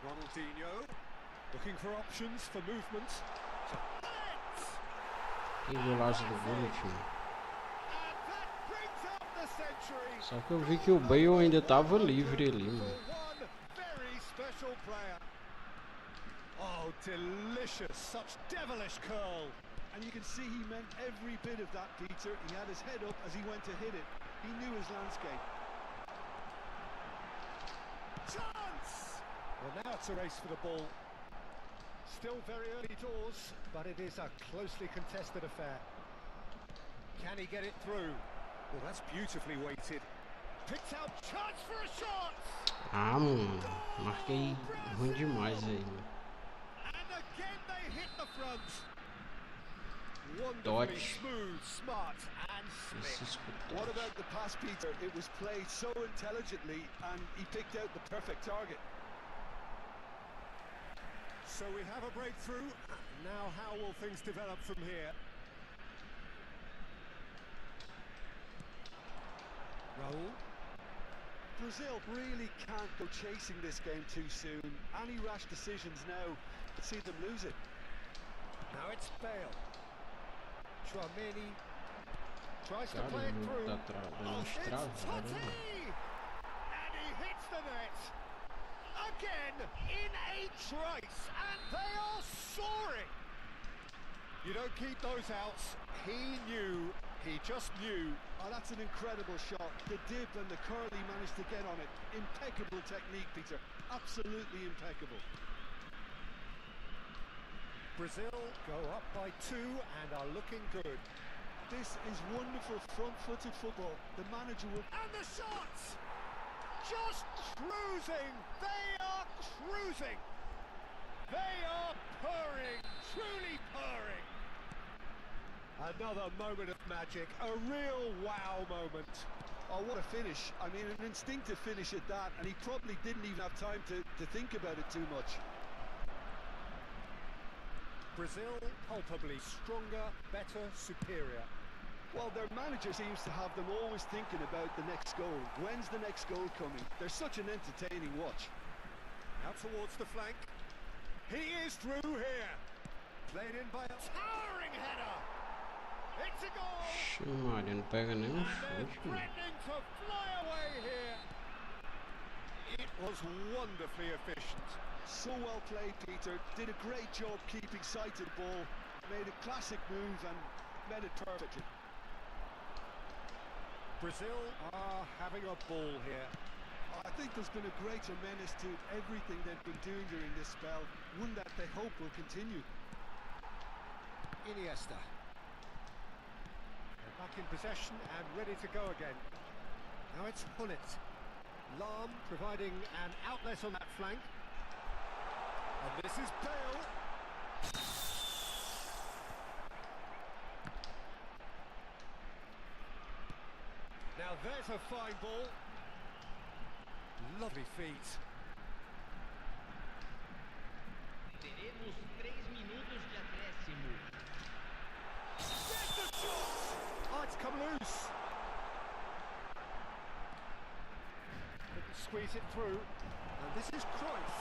Speaker 2: Ronaldinho looking for options for movement.
Speaker 1: Que golaço do gol, time.
Speaker 2: And that brings up the century.
Speaker 1: Só que eu vi que o Bale ainda tava livre ali, mano.
Speaker 2: For one very special player. Oh, delicious! Such devilish curl.
Speaker 4: And you can see he meant every bit of that, Peter. He had his head up as he went to hit it. He knew his landscape.
Speaker 2: Chance! Well, now it's a race for the ball. Still very early doors, but it is a closely contested affair. Can he get it through? Well, that's beautifully weighted. Picks out chance for a shot!
Speaker 1: Ah, mano. Marquei ruim demais aí, mano.
Speaker 2: And again they hit the front. Wonderfully
Speaker 1: Dodge.
Speaker 2: smooth, smart, and
Speaker 1: Esse
Speaker 2: slick.
Speaker 1: escutou.
Speaker 4: What about the pass, Peter? It was played so intelligently and he picked out the perfect target.
Speaker 2: So we have a breakthrough. Now how will things develop from here? Raul.
Speaker 4: Brazil really can't go chasing this game too soon. Any rash decisions now could see them lose it.
Speaker 2: Now it's Bale. Chouameni tries to
Speaker 1: Cara,
Speaker 2: play it
Speaker 1: não
Speaker 2: through.
Speaker 1: tá dando
Speaker 2: It's
Speaker 1: estrava,
Speaker 2: Totti!
Speaker 1: caramba.
Speaker 2: And he hits the net. Again in a trice. And they are soaring. You don't keep those outs. He knew. He just knew.
Speaker 4: Oh, that's an incredible shot. The dip and the curl he managed to get on it. Impeccable technique, Peter. Absolutely impeccable.
Speaker 2: Brazil go up by 2 and are looking good.
Speaker 4: This is wonderful front-footed football. The manager will...
Speaker 2: And the shots! Just cruising! They are cruising! They are purring! Truly purring! Another moment of magic. A real wow moment.
Speaker 4: Oh, what a finish. I mean, an instinctive finish at that, and he probably didn't even have time to think about it too much.
Speaker 2: Brazil palpably stronger, better, superior.
Speaker 4: Well, their manager seems to have them always thinking about the next goal. When's the next goal coming? They're such an entertaining watch.
Speaker 2: Out towards the flank. He is through here. Played in by a towering header. It's a goal.
Speaker 1: Ixi, Maria, não pega nem um
Speaker 2: And they're
Speaker 1: chute, mano.
Speaker 2: threatening to fly away here. It was wonderfully efficient.
Speaker 4: So well played, Peter. Did a great job keeping sight of the ball. Made a classic move and met it perfectly.
Speaker 2: Brazil are having a ball here.
Speaker 4: I think there's been a greater menace to everything they've been doing during this spell. One that they hope will continue.
Speaker 2: Iniesta. They're back in possession and ready to go again. Now it's Hullet. Lahm providing an outlet on that flank. And this is Bale. Now there's a fine ball. Lovely feet.
Speaker 3: Teremos 3 minutos de acréscimo.
Speaker 2: There's the shot! Oh, it's come loose. Couldn't squeeze it through. And this is Cruyff.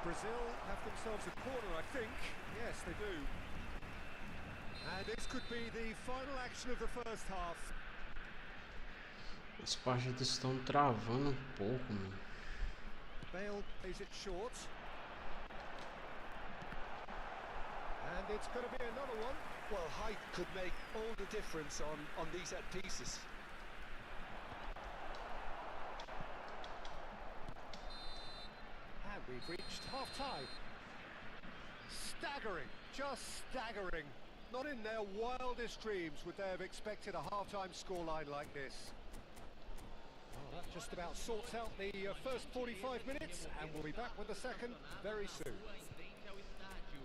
Speaker 2: Brazil have themselves a corner, I think. Yes, they do. And this could be the final action of the first half.
Speaker 1: As partidas estão travando um pouco, mano.
Speaker 2: Bale plays it short. And it's going to be another one.
Speaker 4: Well, height could make all the difference on these set pieces.
Speaker 2: And we've reached half-time. Staggering, just staggering. Not in their wildest dreams would they have expected a half-time scoreline like this. Well, that just about sorts out the first 45 minutes, and we'll be back with the second very soon.
Speaker 3: Em frente ao estádio.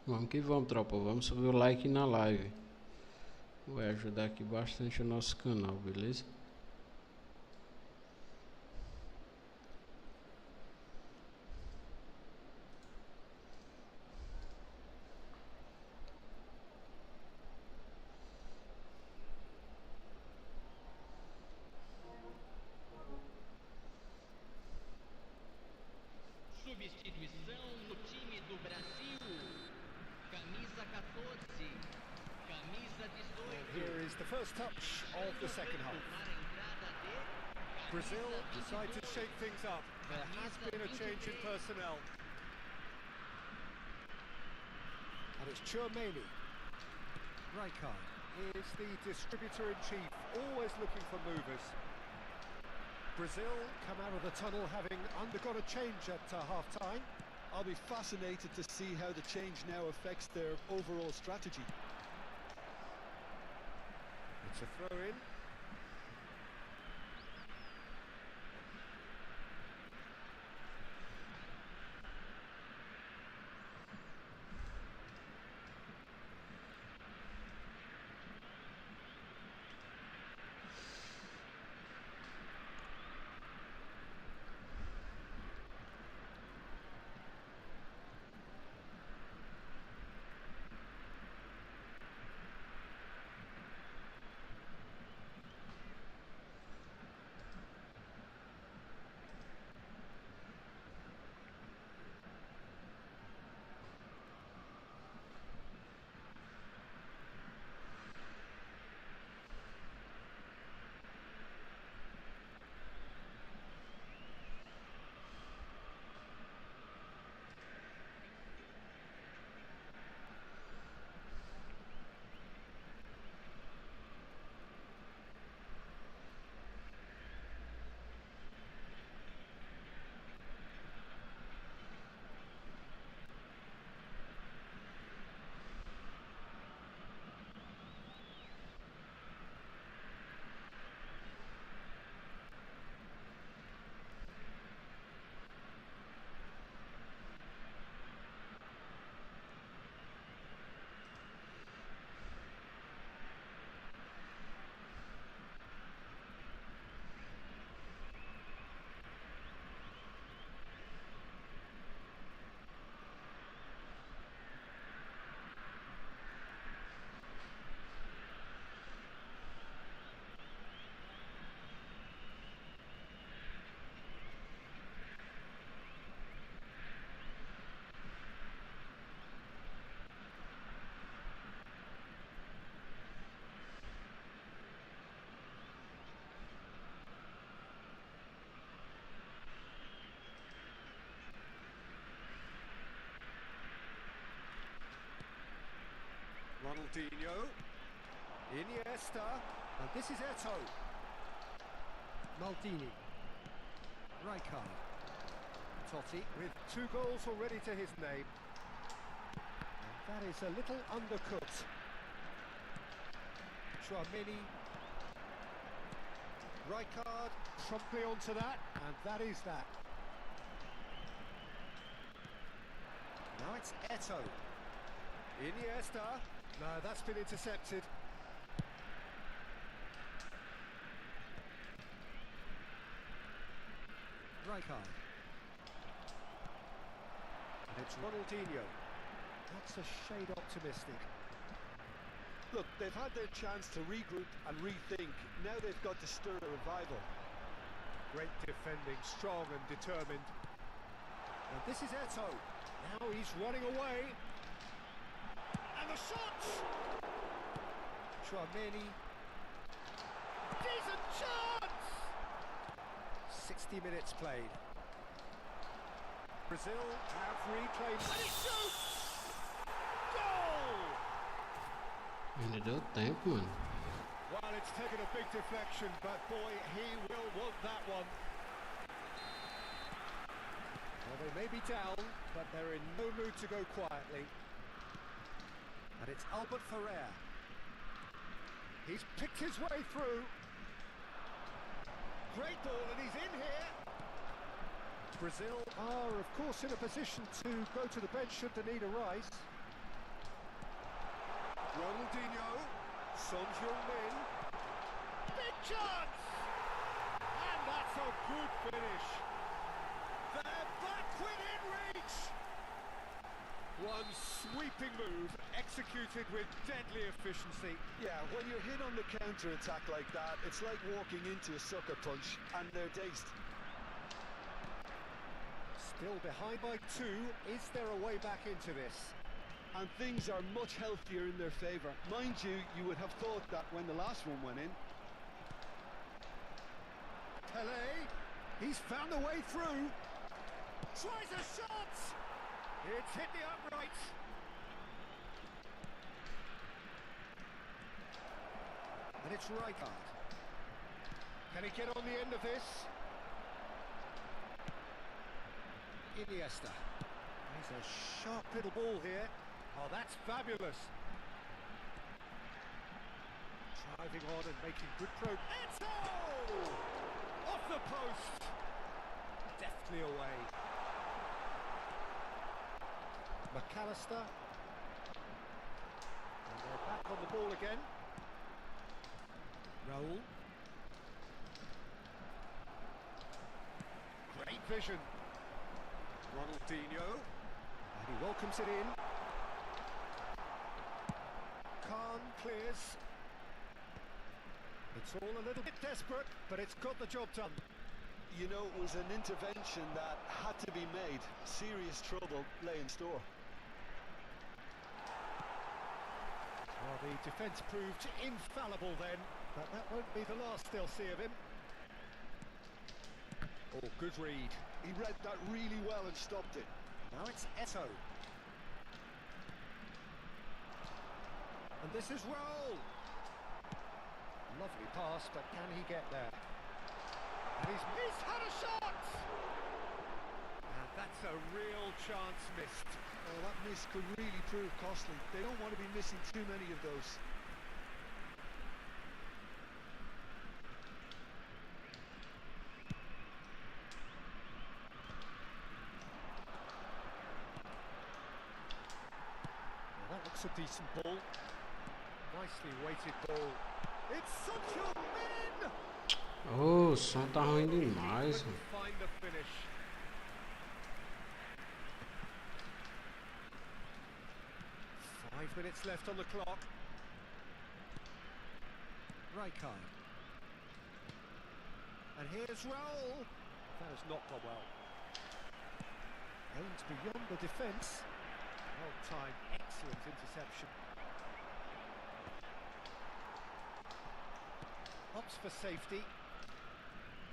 Speaker 1: Vamos que vamos, tropa. Vamos subir o like na live. Vai ajudar aqui bastante o nosso canal, beleza?
Speaker 3: Substituição no time do Brasil. Camisa 14. Camisa 18.
Speaker 2: Here is the first touch of the second half.
Speaker 3: Tomar a entrada de
Speaker 2: Brazil decide to shake things up. There has been a change in personnel. And it's Chouameni. Rijkaard is the distributor-in-chief, always looking for movers. Brazil come out of the tunnel having undergone a change at half-time.
Speaker 4: I'll be fascinated to see how the change now affects their overall strategy.
Speaker 2: It's a throw-in. Ronaldinho, Iniesta, and this is Eto'o. Maldini. Rijkaard. Totti with 2 goals already to his name. And that is a little undercut. Tchouaméni. Rijkaard promptly onto that, and that is that. Now it's Eto'o. Iniesta. No, that's been intercepted. Rijkaard. And it's Ronaldinho. That's a shade optimistic.
Speaker 4: Look, they've had their chance to regroup and rethink. Now they've got to stir a revival.
Speaker 2: Great defending, strong and determined. And this is Eto'o. Now he's running away. And the shot! Tchouaméni. Decent chance! 60 minutes played. Brazil have reclaimed. And he shoots! Goal!
Speaker 1: Ainda deu tempo, mano.
Speaker 2: Well, it's taken a big deflection, but boy, he will want that one. Well, they may be down, but they're in no mood to go quietly. And it's Albert Ferrer. He's picked his way through. Great ball, and he's in here. Brazil are, of course, in a position to go to the bench should the need arise. Ronaldinho, Son Heung-min. Big chance! And that's a good finish. They're back within reach. One sweeping move, executed with deadly efficiency.
Speaker 4: Yeah, when you're hit on the counter-attack like that, it's like walking into a sucker punch, and they're dazed.
Speaker 2: Still behind by 2. Is there a way back into this?
Speaker 4: And things are much healthier in their favour. Mind you, you would have thought that when the last one went in.
Speaker 2: Pelé, he's found a way through. Tries a shot! It's hit the upright. And it's Rijkaard. Can he get on the end of this? Iniesta. He's a sharp little ball here. Oh, that's fabulous. Driving on and making good progress. Eto'o! Off the post. Deftly away. McAllister. And they're back on the ball again. Raul. Great vision. Ronaldinho. And he welcomes it in. Khan clears. It's all a little bit desperate, but it's got the job done.
Speaker 4: You know, it was an intervention that had to be made. Serious trouble lay in store.
Speaker 2: Well, the defence proved infallible then, but that won't be the last they'll see of him. Oh, good read.
Speaker 4: He read that really well and stopped it.
Speaker 2: Now it's Eto'o. And this is Raul. Lovely pass, but can he get there? And he's had a shot! And that's a real chance missed.
Speaker 4: Oh, that miss could really prove costly. They don't want to be missing too many of those.
Speaker 2: Well, that looks a decent ball. Nicely weighted ball. It's such a min!
Speaker 1: Oh, o som tá ruim demais.
Speaker 2: Find the finish. Five minutes left on the clock. Rijkaard. And here's Raul. That has not gone well. Aims beyond the defence. Well timed, excellent interception. Opts for safety.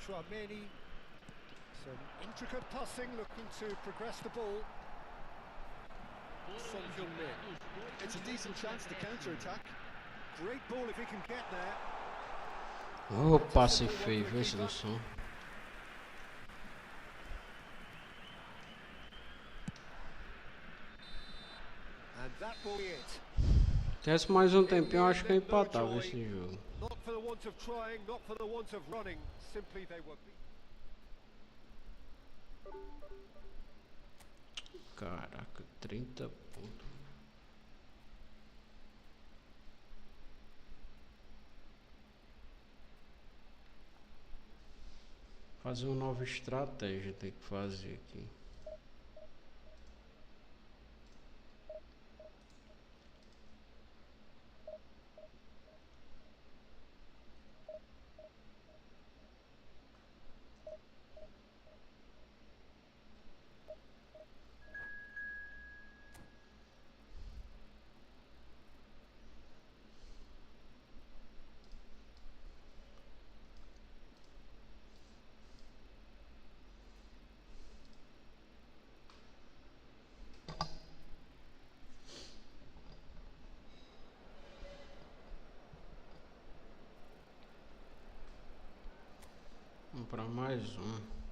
Speaker 2: Tchouaméni. Some intricate passing, looking to progress the ball. Son Heung-min.
Speaker 4: It's a decent chance to counter-attack.
Speaker 2: Great ball if he can get there.
Speaker 1: Oh, passe feio, vê se do som.
Speaker 2: And that will be it.
Speaker 1: Tivesse mais um tempinho, eu acho que eu empatava esse jogo.
Speaker 2: Not for the want of trying, not for the want of running. Simply they were.
Speaker 1: Caraca, 30 pontos. Fazer uma nova estratégia, tem que fazer aqui. Vamos para mais um.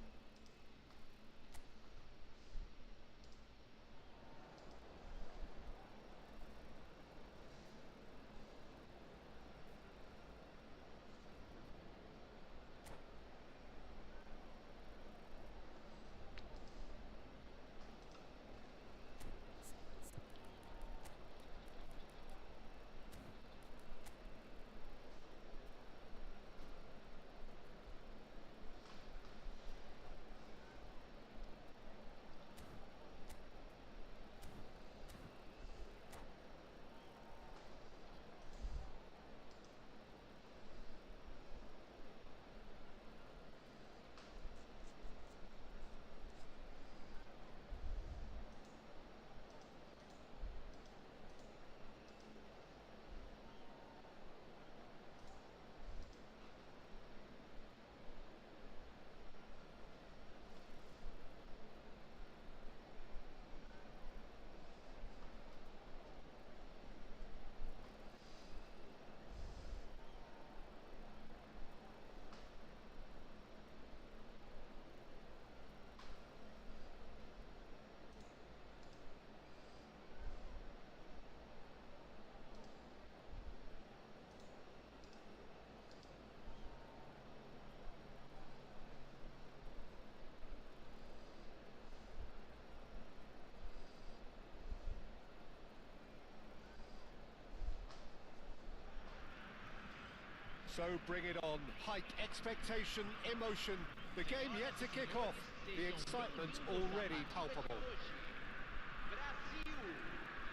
Speaker 2: So bring it on. Hype, expectation, emotion. The game yet to kick off. The excitement already palpable.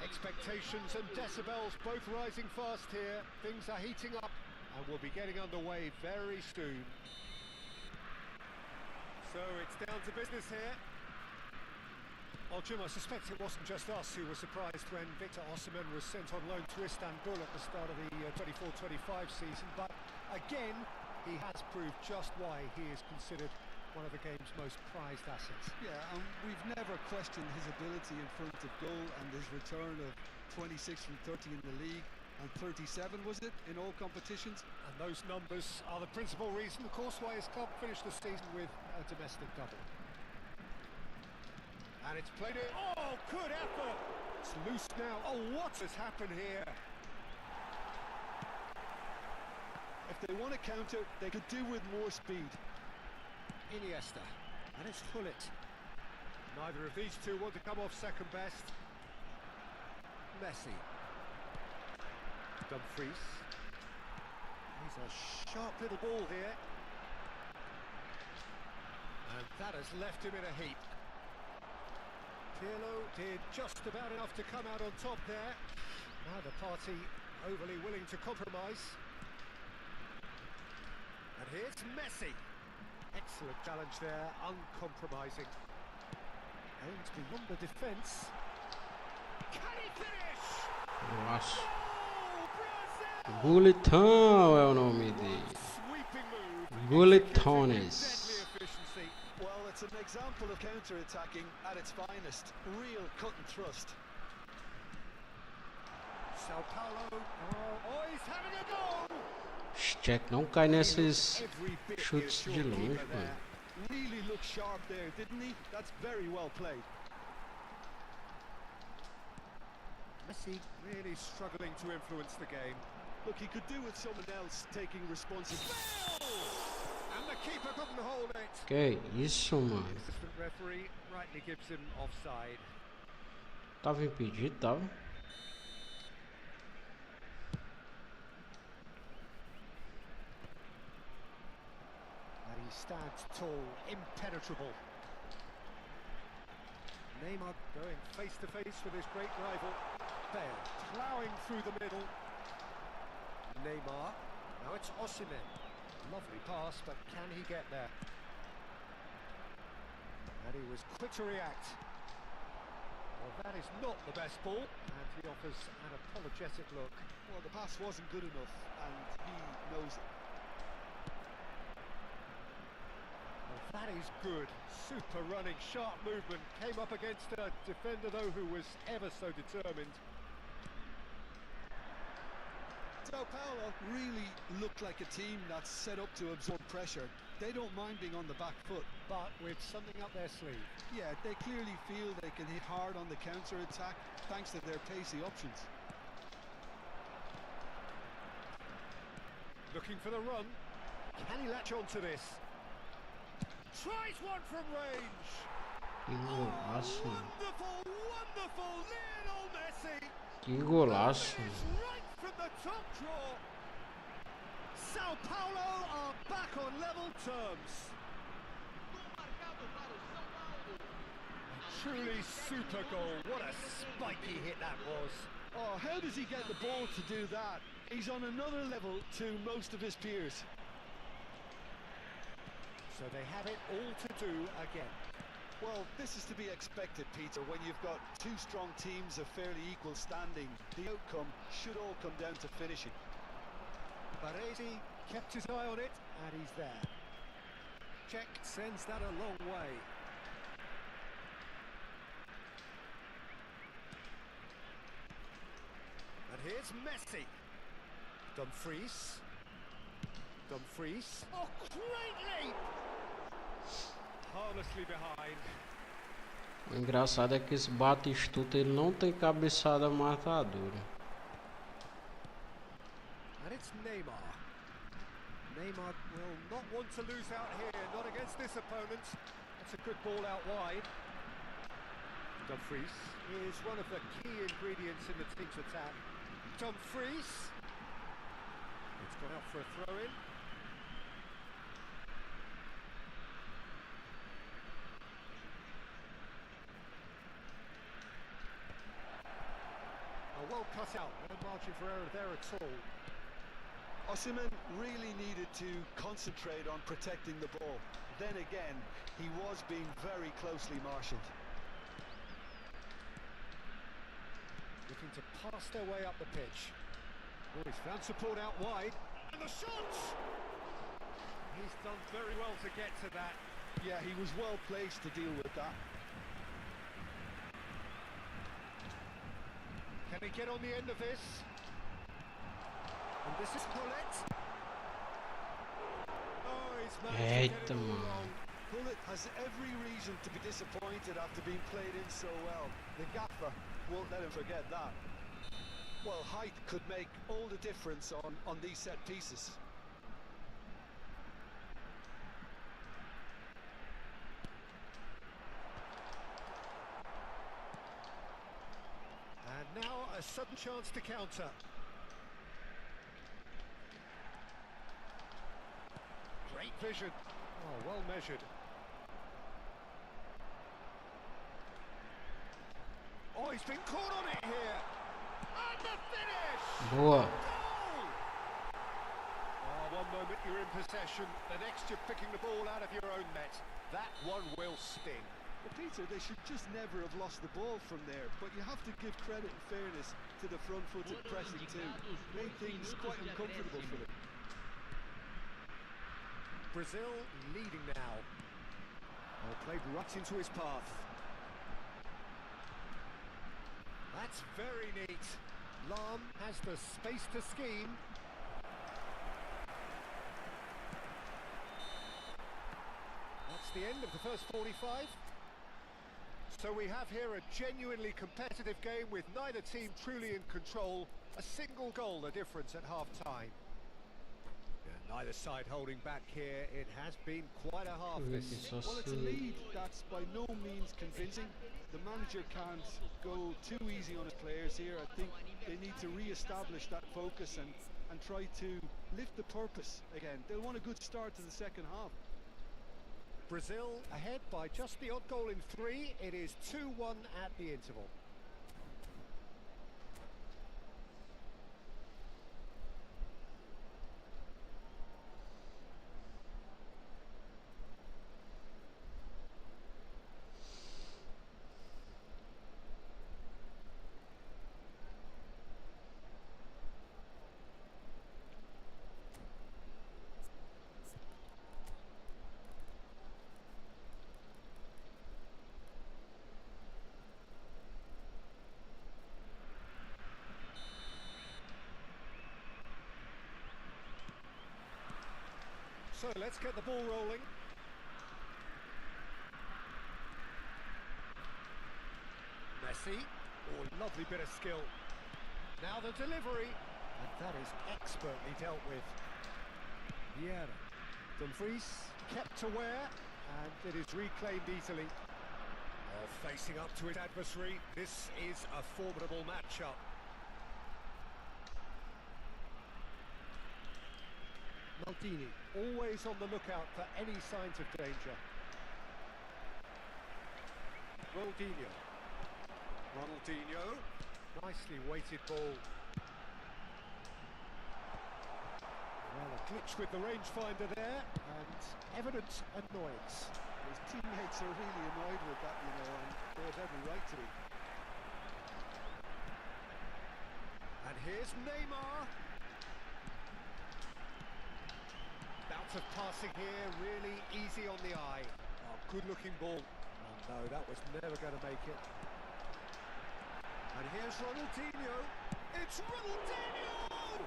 Speaker 2: Expectations and decibels both rising fast here. Things are heating up and we'll be getting underway very soon. So it's down to business here. Well, Jim, I suspect it wasn't just us who were surprised when Victor Osimhen was sent on loan to Istanbul at the start of the 24-25 season, but again, he has proved just why he is considered one of the game's most prized assets.
Speaker 4: Yeah, and we've never questioned his ability in front of goal and his return of 26 from 30 in the league and 37, was it, in all competitions?
Speaker 2: And those numbers are the principal reason, of course, why his club finished the season with a domestic double. And it's played it. Oh, good effort! It's loose now. Oh, what has happened here?
Speaker 4: If they want to counter, they could do with more speed.
Speaker 2: Iniesta. And it's Hullet. Neither of these two want to come off second best. Messi. Dumfries. He's a sharp little ball here. And that has left him in a heap. Pirlo did just about enough to come out on top there. Now the party overly willing to compromise. And here's Messi. Excellent challenge there, uncompromising. Aims beyond the defence. Can he finish?
Speaker 1: Nossa.
Speaker 2: Oh, Brazil!
Speaker 1: Bulletão é o nome dele.
Speaker 2: Sweeping move.
Speaker 1: Bulletones.
Speaker 2: Deadly efficiency.
Speaker 4: Well, it's an example of counter-attacking at its finest. Real cut and thrust.
Speaker 2: Sao Paulo. Oh, he's having a go!
Speaker 1: Check não cai nesses chutes de longe, mano.
Speaker 4: Really looked sharp there, didn't he? That's very well played.
Speaker 2: Messi really struggling to influence the game.
Speaker 4: Look, he could do with someone else taking responsibility.
Speaker 2: And the keeper couldn't hold it.
Speaker 1: Que isso, mano?
Speaker 2: The assistant referee rightly gives him offside.
Speaker 1: Tava impedido, tava?
Speaker 2: And he stands tall, impenetrable. Neymar going face to face with his great rival. Bale ploughing through the middle. Neymar. Now it's Osimhen. Lovely pass, but can he get there? And he was quick to react. Well, that is not the best ball, and he offers an apologetic look.
Speaker 4: Well, the pass wasn't good enough, and he knows it.
Speaker 2: Well, that is good. Super running, sharp movement. Came up against a defender, though, who was ever so determined.
Speaker 4: Sao Paulo really looked like a team that's set up to absorb pressure. They don't mind being on the back foot.
Speaker 2: But with something up their sleeve.
Speaker 4: Yeah, they clearly feel they can hit hard on the counter-attack thanks to their pacey options.
Speaker 2: Looking for the run. Can he latch onto this? Tries one from range.
Speaker 1: Que golaço, mano.
Speaker 2: Wonderful, wonderful Lionel Messi.
Speaker 1: Que golaço,
Speaker 2: It's
Speaker 1: mano.
Speaker 2: right from the top draw. Sao Paulo are back on level terms. A truly super goal. What a spiky hit that was.
Speaker 4: Oh, how does he get the ball to do that? He's on another level to most of his peers.
Speaker 2: So they have it all to do again.
Speaker 4: Well, this is to be expected, Peter. When you've got two strong teams of fairly equal standing, the outcome should all come down to finishing.
Speaker 2: Baresi kept his eye on it, and he's there. Check sends that a long way. And here's Messi. Dumfries. Dumfries. Oh, great leap! Harmlessly behind.
Speaker 1: O engraçado é que esse Batistuta ele não tem cabeçada matadora.
Speaker 2: And it's Neymar. Neymar will not want to lose out here, not against this opponent. That's a good ball out wide. Dumfries is one of the key ingredients in the team's attack. Dumfries. It's gone out for a throw-in. Well cut out, no margin for error there at all.
Speaker 4: Osimhen really needed to concentrate on protecting the ball. Then again, he was being very closely marshalled.
Speaker 2: Looking to pass their way up the pitch. Oh, he's found support out wide. And the shot! He's done very well to get to that.
Speaker 4: Yeah, he was well placed to deal with that.
Speaker 2: Can he get on the end of this? And this is Pullet. Oh, he's managed to get it all wrong.
Speaker 4: Pullet has every reason to be disappointed after being played in so well. The gaffer won't let him forget that. Well, height could make all the difference on these set pieces.
Speaker 2: And now a sudden chance to counter. Great vision. Oh, well measured. Oh, he's been caught on it here. And the finish!
Speaker 1: Boa.
Speaker 2: Goal! Oh, one moment you're in possession, the next you're picking the ball out of your own net. That one will sting.
Speaker 4: Well, Peter, they should just never have lost the ball from there, but you have to give credit and fairness to the front-footed pressing too. Made things quite uncomfortable for them.
Speaker 2: Brazil leading now. Oh, played right into his path. That's very neat. Lam has the space to scheme. the end of the first 45. So we have here a genuinely competitive game with neither team truly in control. A single goal the difference at half-time. Yeah, neither side holding back here. It has been quite a half this.
Speaker 4: Well, it's a lead that's by no means convincing. The manager can't go too easy on his players here. I think they need to re-establish that focus and try to lift the purpose again. They'll want a good start to the second half.
Speaker 2: Brazil ahead by just the odd goal in 3. It is 2-1 at the interval. So let's get the ball rolling. Messi. Oh, lovely bit of skill. Now the delivery. And that is expertly dealt with. Vieira. Dumfries kept aware. And it is reclaimed easily. Oh, facing up to his adversary. This is a formidable matchup. Maldini, always on the lookout for any signs of danger. Ronaldinho. Nicely weighted ball. Well, a glitch with the rangefinder there, and evident annoyance.
Speaker 4: His teammates are really annoyed with that, you know, and they have every right to be.
Speaker 2: And here's Neymar. Bounce of passing here, really easy on the eye. Oh, good-looking ball. Oh no, that was never going to make it. And here's Ronaldinho. It's Ronaldinho!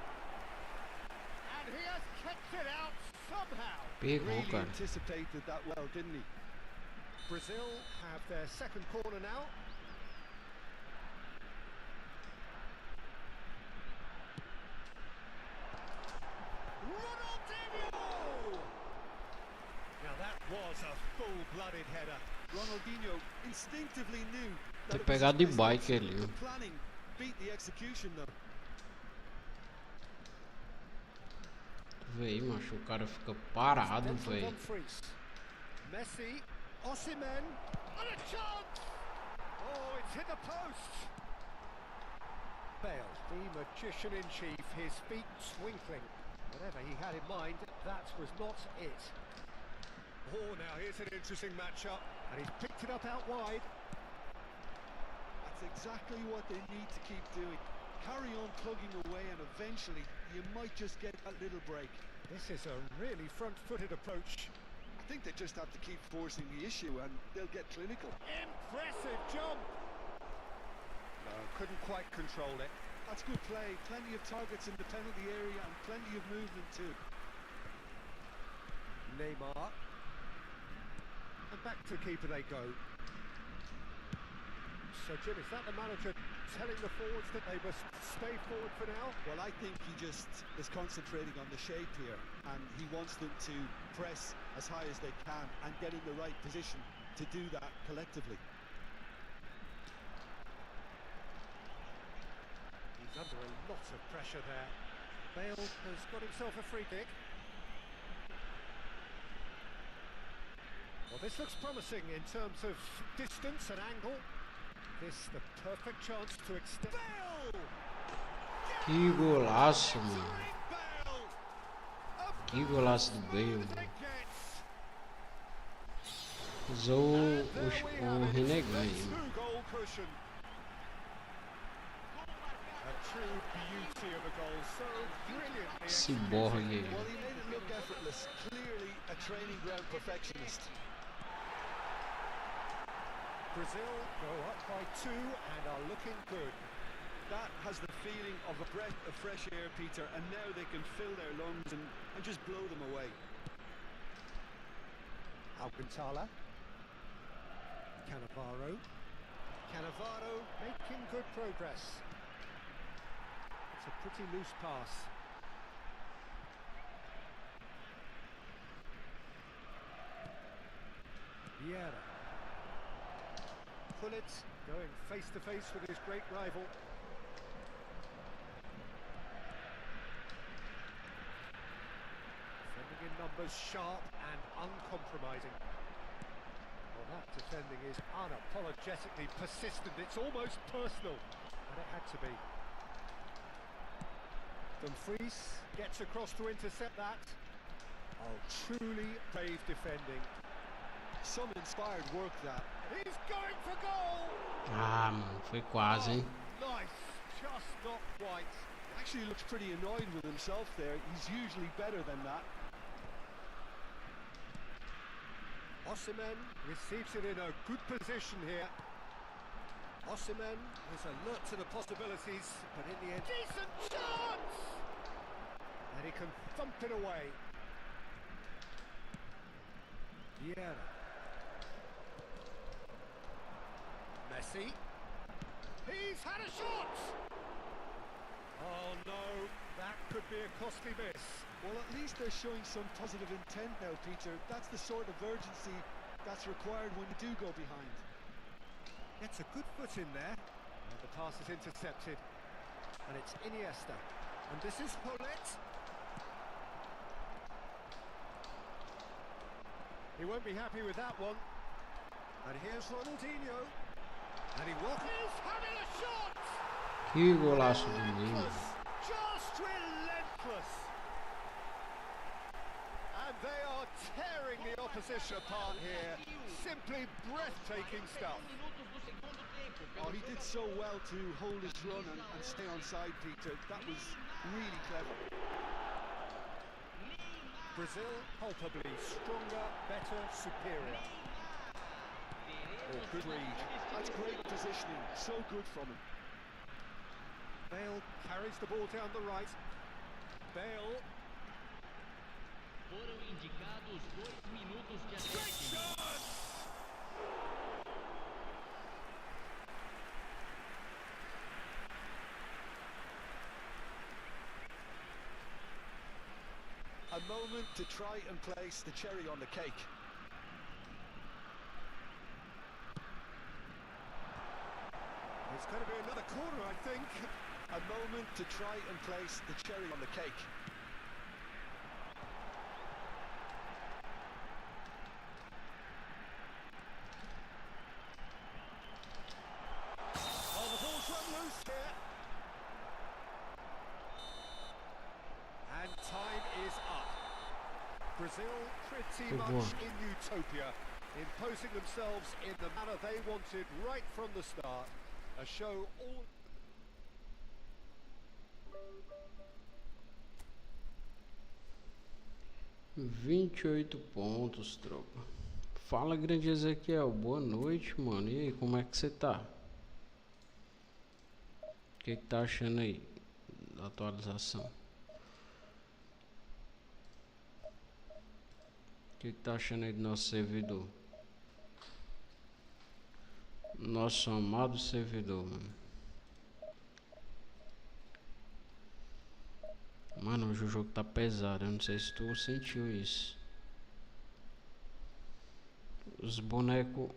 Speaker 2: And he has kept it out somehow.
Speaker 1: Big
Speaker 4: Really
Speaker 1: hooker.
Speaker 4: anticipated that well, didn't he?
Speaker 2: Brazil have their second corner now. Was a full-blooded header.
Speaker 4: Ronaldinho instinctively knew that
Speaker 1: Ter
Speaker 4: it was
Speaker 1: pegado de
Speaker 4: his
Speaker 1: bike
Speaker 4: option.
Speaker 1: ali.
Speaker 4: The planning beat the execution though.
Speaker 1: Vê aí, macho, o cara fica parado, velho.
Speaker 2: Messi, Osimhen, and a chance! Oh, it's hit the post. Bale, the magician in chief, his feet twinkling. Whatever he had in mind, that was not it. Oh, now here's an interesting matchup, and he's picked it up out wide.
Speaker 4: That's exactly what they need to keep doing. Carry on plugging away, and eventually you might just get that little break.
Speaker 2: This is a really front-footed approach.
Speaker 4: I think they just have to keep forcing the issue, and they'll get clinical.
Speaker 2: Impressive jump! No, couldn't quite control it.
Speaker 4: That's good play. Plenty of targets in the penalty area, and plenty of movement too.
Speaker 2: Neymar. And back to keeper they go. So Jim, is that the manager telling the forwards that they must stay forward for now?
Speaker 4: Well, I think he just is concentrating on the shape here, and he wants them to press as high as they can and get in the right position to do that collectively.
Speaker 2: He's under a lot of pressure there. Bale has got himself a free kick. Well, this looks promising in terms of distance and angle. This the perfect chance to extend. Bale!
Speaker 1: Que golaço, mano. Que golaço do Bale. Usou o renegão aí, mano. Ciborgue aí.
Speaker 4: Well, he made it look effortless. Clearly a training ground perfectionist.
Speaker 2: Brazil go up by 2 and are looking good.
Speaker 4: That has the feeling of a breath of fresh air, Peter, and now they can fill their lungs and just blow them away.
Speaker 2: Alcantara. Cannavaro. Cannavaro making good progress. It's a pretty loose pass. Vieira. Pullet going face to face with his great rival. Defending in numbers, sharp and uncompromising. Well, that defending is unapologetically persistent. It's almost personal, and it had to be. Dumfries gets across to intercept that. Oh, truly brave defending.
Speaker 4: Some inspired work that.
Speaker 2: He's going for goal!
Speaker 1: Ah, mano, foi quase, hein?
Speaker 2: Nice, just not quite.
Speaker 4: Actually looks pretty annoyed with himself there. He's usually better than that.
Speaker 2: Osimhen receives it in a good position here. Osimhen is alert to the possibilities, but in the end, decent chance! And he can thump it away. Vieira. Messi. He's had a shot! Oh no, that could be a costly miss.
Speaker 4: Well, at least they're showing some positive intent now, Peter. That's the sort of urgency that's required when you do go behind.
Speaker 2: Gets a good foot in there. And the pass is intercepted. And it's Iniesta. And this is Paulette. He won't be happy with that one. And here's Ronaldinho. And he will. He's having a shot!
Speaker 1: Que golaço do Neymar.
Speaker 2: Just relentless. And they are tearing the opposition apart here. Simply breathtaking stuff.
Speaker 4: Oh, he did so well to hold his run and stay on side, Peter. That was really clever.
Speaker 2: Brazil palpably stronger, better, superior.
Speaker 4: Oh, good read. That's great positioning. So good from him.
Speaker 2: Bale carries the ball down the right. Bale.
Speaker 3: Foram indicados 2 minutos de
Speaker 2: Great
Speaker 3: acréscimo.
Speaker 2: chance!
Speaker 4: A moment to try and place the cherry on the cake.
Speaker 2: It's going to be another corner, I think.
Speaker 4: A moment to try and place the cherry on the cake.
Speaker 2: Oh, the ball's run loose here. And time is up. Brazil pretty much in utopia, imposing themselves in the manner they wanted right from the start. A show all...
Speaker 1: $28 pontos, tropa. Fala, grande Ezequiel. Boa noite, mano. E aí, como é que você tá? O que tá achando aí da atualização? O que tá achando aí do nosso servidor? Nosso amado servidor, mano. Mano, hoje o jogo tá pesado. Eu não sei se tu sentiu isso. Os bonecos.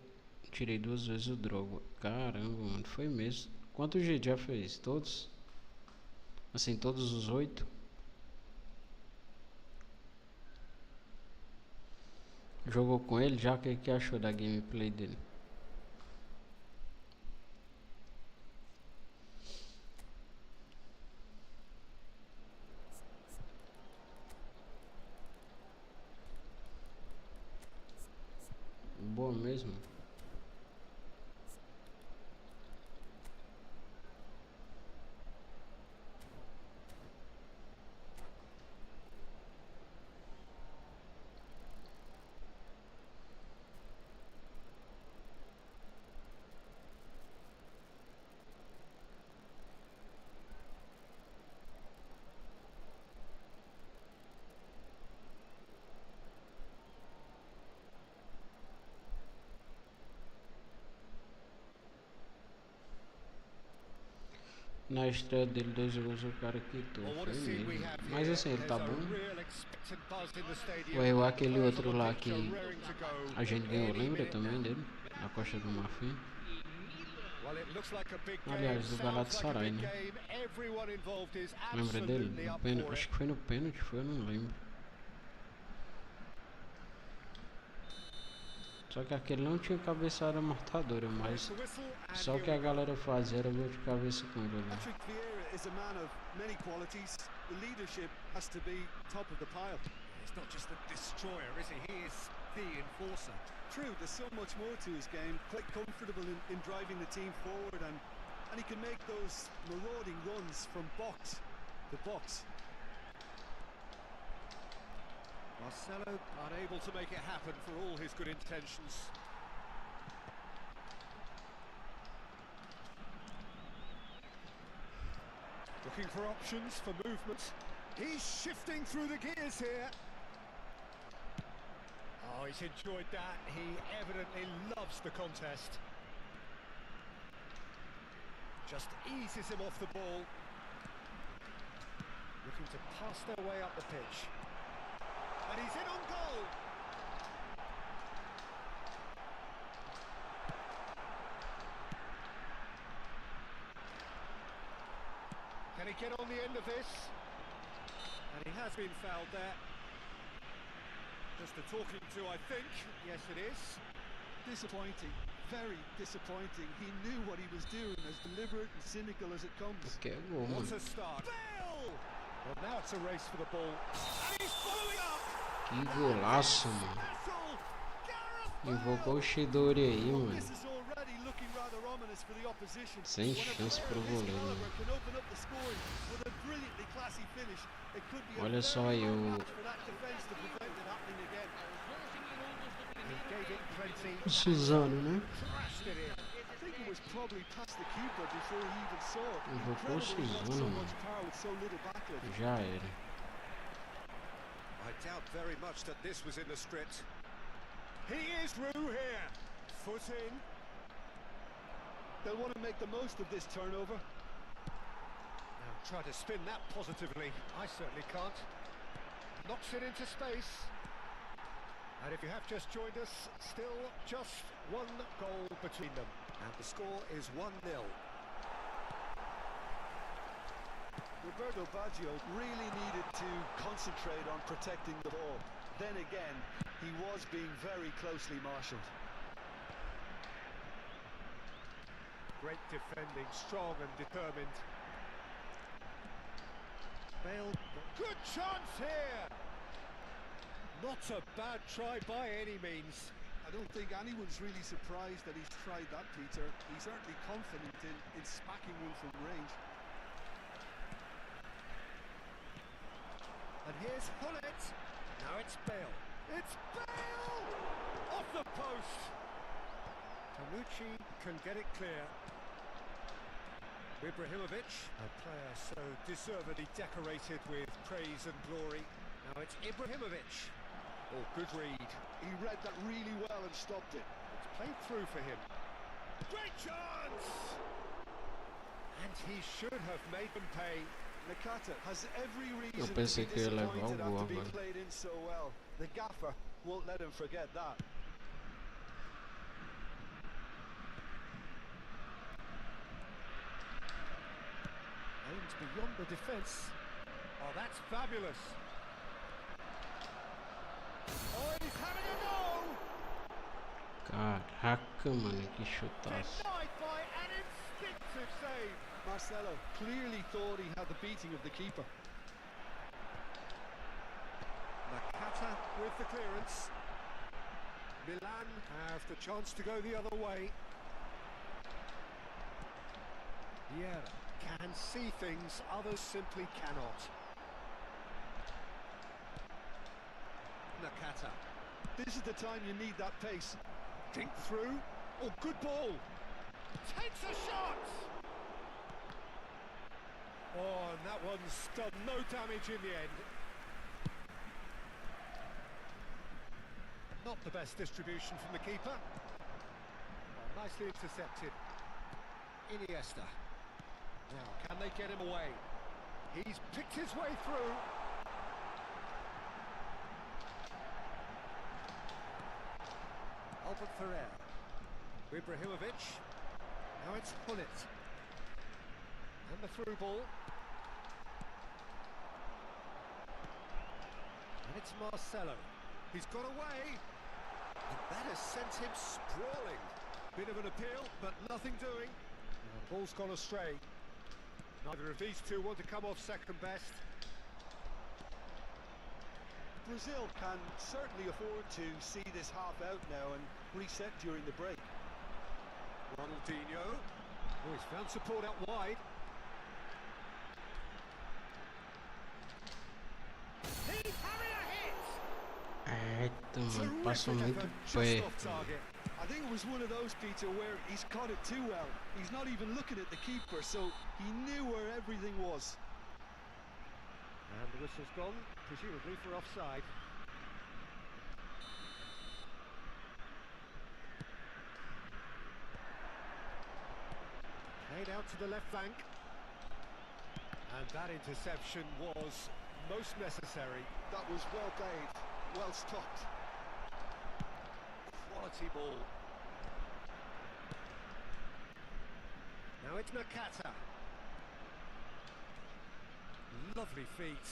Speaker 1: Tirei 2 vezes o Drogo. Caramba, mano. Foi mesmo. Quantos G já fez? Todos? Assim, todos os 8? Jogou com ele já? O que achou da gameplay dele? Boa mesmo. Na estreia dele, 2 gols, o cara quitou.
Speaker 2: Well, what a
Speaker 1: Foi
Speaker 2: scene we
Speaker 1: mesmo.
Speaker 2: have
Speaker 1: Mas
Speaker 2: here.
Speaker 1: assim, ele tá
Speaker 2: There's a
Speaker 1: bom.
Speaker 2: real expectant buzz in the stadium.
Speaker 1: Ou é aquele
Speaker 2: Players
Speaker 1: outro
Speaker 2: on the
Speaker 1: lá
Speaker 2: pitch are
Speaker 1: que
Speaker 2: raring to go
Speaker 1: a gente ganhou,
Speaker 2: any
Speaker 1: lembra
Speaker 2: minute
Speaker 1: também
Speaker 2: now.
Speaker 1: dele? Na Costa do Marfim.
Speaker 2: Well, it looks like a big game.
Speaker 1: Aliás, do
Speaker 2: Sounds like a
Speaker 1: Galatasaray,
Speaker 2: big
Speaker 1: né?
Speaker 2: game. Everyone involved is
Speaker 1: Lembra dele?
Speaker 2: absolutely
Speaker 1: No
Speaker 2: up
Speaker 1: pênalti,
Speaker 2: for
Speaker 1: acho
Speaker 2: it.
Speaker 1: que foi no pênalti, foi, eu não lembro. Só que aquele não tinha cabeçada mortadora, mas só o que a galera fazia era gol de cabeça com ele.
Speaker 4: Patrick Vieira is a man of many qualities. The leadership has to be top of the pile.
Speaker 2: He's not just a destroyer, is he? He is the enforcer.
Speaker 4: True, there's so much more to his game. Quite comfortable in driving the team forward, and he can make those marauding runs from box to box.
Speaker 2: Marcelo unable to make it happen for all his good intentions. Looking for options for movement. He's shifting through the gears here. Oh, he's enjoyed that. He evidently loves the contest. Just eases him off the ball. Looking to pass their way up the pitch. And he's in on goal. Can he get on the end of this? And he has been fouled there. Just a talking to, I think. Yes, it is.
Speaker 4: Disappointing, very disappointing. He knew what he was doing, as deliberate and cynical as it comes.
Speaker 1: Que gol,
Speaker 2: What
Speaker 1: mano.
Speaker 2: a start. Bale! Well, now it's a race for the ball. And he's following up.
Speaker 1: Que golaço, mano.
Speaker 2: Vessel! Gareth
Speaker 1: Invocou o Shidori aí, mano.
Speaker 4: This is already looking rather ominous for the opposition.
Speaker 1: Sem
Speaker 4: When a
Speaker 1: chance
Speaker 4: player
Speaker 1: pro
Speaker 4: of his
Speaker 1: goleiro,
Speaker 4: caliber
Speaker 1: mano.
Speaker 4: can open up the scoring with a brilliantly classy finish. It could be a
Speaker 1: Olha só
Speaker 4: very
Speaker 1: aí
Speaker 4: long
Speaker 1: o
Speaker 4: match for that defense to prevent it happening again.
Speaker 2: He gave it plenty.
Speaker 1: Suzano, né?
Speaker 2: Crashed it in.
Speaker 4: I think it was probably past the keeper before he even saw it.
Speaker 1: Invocou o
Speaker 4: Incredible he got
Speaker 1: Suzano,
Speaker 4: so
Speaker 1: mano.
Speaker 4: much power with so little backlink.
Speaker 1: Já era.
Speaker 2: I doubt very much that this was in the script. He is through here. Foot in.
Speaker 4: They'll want to make the most of this turnover.
Speaker 2: Now try to spin that positively. I certainly can't. Knocks it into space. And if you have just joined us, still just one goal between them. And the score is 1-0.
Speaker 4: Roberto Baggio really needed to concentrate on protecting the ball. Then again, he was being very closely marshalled.
Speaker 2: Great defending, strong and determined. Bale, good chance here! Not a bad try by any means.
Speaker 4: I don't think anyone's really surprised that he's tried that, Peter. He's certainly confident in smacking one from range.
Speaker 2: And here's Hullet. Now it's Bale. It's Bale! Off the post! Tanucci can get it clear. Ibrahimovic, a player so deservedly decorated with praise and glory. Now it's Ibrahimovic. Oh, good read.
Speaker 4: He read that really well and stopped it.
Speaker 2: It's played through for him. Great chance! And he should have made them pay.
Speaker 4: Nakata has every
Speaker 1: Eu
Speaker 4: reason to
Speaker 1: pensei
Speaker 4: be
Speaker 1: que ia levar o
Speaker 4: disappointed
Speaker 1: gol
Speaker 4: after being
Speaker 1: agora.
Speaker 4: played in so well. The gaffer won't let him forget that.
Speaker 2: Aims beyond the defence. Oh, that's fabulous. Oh, he's having a go!
Speaker 1: Caraca, mano, que chutaço.
Speaker 2: Denied by an instinctive save.
Speaker 4: Marcelo clearly thought he had the beating of the keeper.
Speaker 2: Nakata with the clearance. Milan have the chance to go the other way. Vieira can see things others simply cannot. Nakata
Speaker 4: This is the time you need that pace.
Speaker 2: dink through. Oh, good ball. Takes a shot. Oh, and that one's done no damage in the end. Not the best distribution from the keeper. Oh, nicely intercepted. Iniesta. Now, can they get him away? He's picked his way through. Albert Ferrer. Ibrahimovic. Now it's Hullet. And the through ball. And it's Marcelo. He's got away. And that has sent him sprawling. Bit of an appeal, but nothing doing. And the ball's gone astray. Neither of these two want to come off second best.
Speaker 4: Brazil can certainly afford to see this half out now and reset during the break.
Speaker 2: Ronaldinho. Oh, he's found support out wide. He's having a hit!
Speaker 1: Eita, mano, passou muito perto.
Speaker 4: I think it was one of those, Peter, where he's caught it too well. He's not even looking at the keeper, so he knew where everything was.
Speaker 2: And the whistle's gone, presumably for offside. Played out to the left flank. And that interception was most necessary.
Speaker 4: That was well played, well stopped.
Speaker 2: Quality ball. Now it's Nakata. Lovely feet.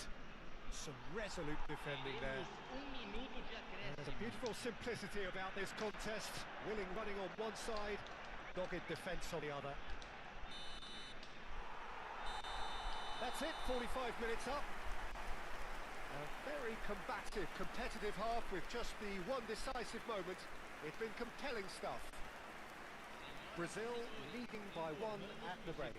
Speaker 2: Some resolute defending there. There's a beautiful simplicity about this contest. Willing running on one side, dogged defence on the other. That's it, 45 minutes up. A very combative, competitive half with just the one decisive moment. It's been compelling stuff. Brazil leading by one at the break.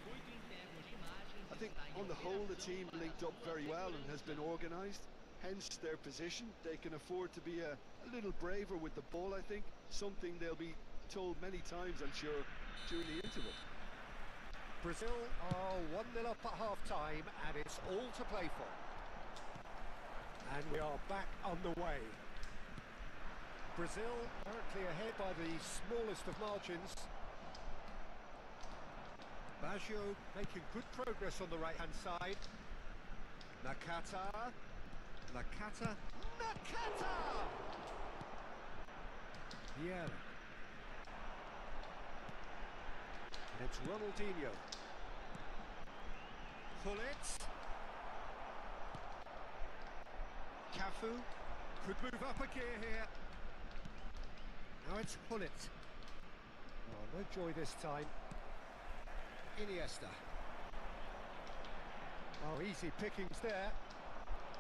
Speaker 4: I think on the whole the team linked up very well and has been organised, hence their position. They can afford to be a little braver with the ball, I think, something they'll be told many times, I'm sure, during the interval.
Speaker 2: Brazil are 1-0 up at half-time and it's all to play for. And we are back underway. Brazil currently ahead by the smallest of margins. Baggio making good progress on the right-hand side. Nakata. Nakata. Nakata! Yeah. And it's Ronaldinho. Hullet. Cafu could move up a gear here. Now it's Hullet. Oh, no joy this time. Iniesta. Oh, easy pickings there.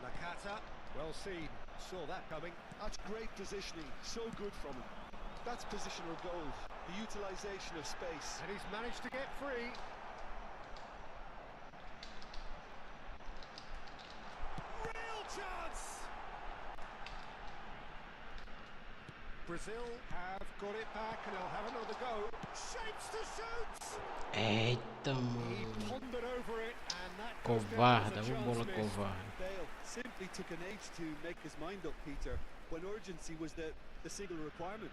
Speaker 2: Nakata, well seen. Saw that coming.
Speaker 4: That's great positioning. So good from him. That's positional goal. The utilisation of space.
Speaker 2: And he's managed to get free. Real chance! Brazil have got it back and they'll have another go. Shapes to shoot!
Speaker 1: Eita,
Speaker 2: He
Speaker 1: mano.
Speaker 2: pondered over it and that
Speaker 1: Covarde,
Speaker 2: goes
Speaker 1: uma
Speaker 2: down as a
Speaker 1: bola
Speaker 2: chance missed.
Speaker 1: covarde.
Speaker 4: Bale simply took an age to make his mind up, Peter, when urgency was the single requirement.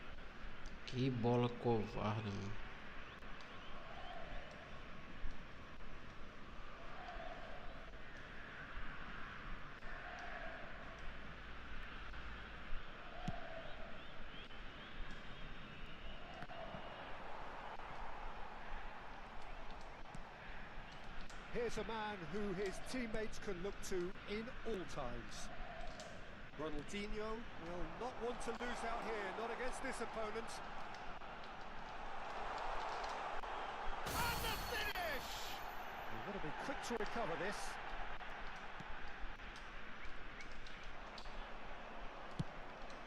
Speaker 1: Que bola covarde, mano.
Speaker 2: Here's a man who his teammates can look to in all times. Ronaldinho will not want to lose out here, not against this opponent. And the finish! You've got to be quick to recover this.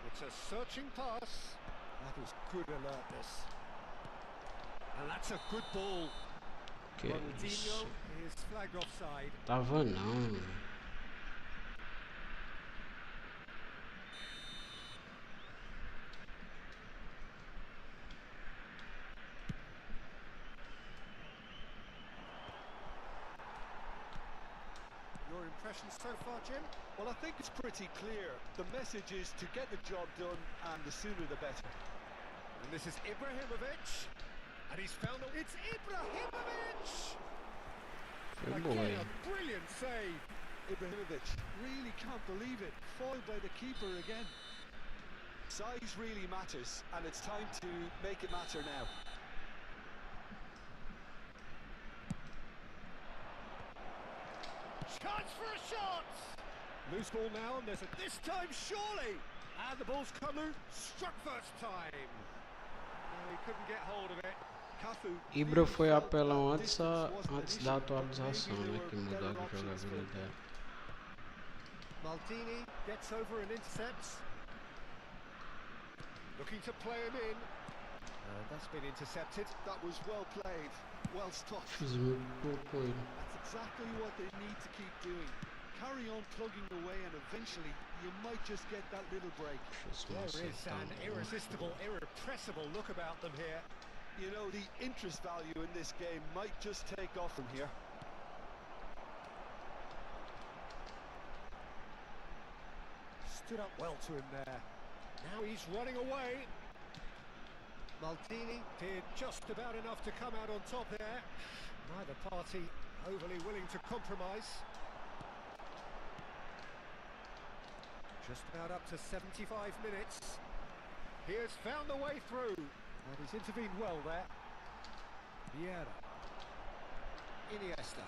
Speaker 2: It's a searching pass. That is good alertness. And that's a good ball.
Speaker 1: Que
Speaker 2: Ronaldinho
Speaker 1: isso?
Speaker 2: is flagged offside.
Speaker 1: Tava não, mano.
Speaker 2: Your impressions so far, Jim?
Speaker 4: Well, I think it's pretty clear. The message is to get the job done, and the sooner the better.
Speaker 2: And this is Ibrahimovic. And he's found the... It's Ibrahimovic!
Speaker 1: Foi boa
Speaker 2: Again,
Speaker 1: aí.
Speaker 2: a brilliant save.
Speaker 4: Ibrahimovic really can't believe it. Foiled by the keeper again. Size really matters, and it's time to make it matter now.
Speaker 2: Chance for a shot. Loose ball now, and there's a this time surely. And the ball's come loose. Struck first time. No, he couldn't get hold of it. Cafu.
Speaker 1: Ibra foi apelão antes da atualização, né? Que mudava a jogabilidade.
Speaker 2: Maldini gets over and intercepts. Looking to play him in. That's been intercepted.
Speaker 4: That was well played, well stopped.
Speaker 1: Fiz muito gol com ele.
Speaker 4: That's exactly what they need to keep doing. Carry on plugging away, and eventually you might just get that little break.
Speaker 2: There is an irresistible, irrepressible look about them here.
Speaker 4: You know, the interest value in this game might just take off from here.
Speaker 2: Stood up well to him there. Now he's running away. Maldini did just about enough to come out on top there. Neither party overly willing to compromise. Just about up to 75 minutes. He has found the way through. And he's intervened well there. Vieira. Iniesta.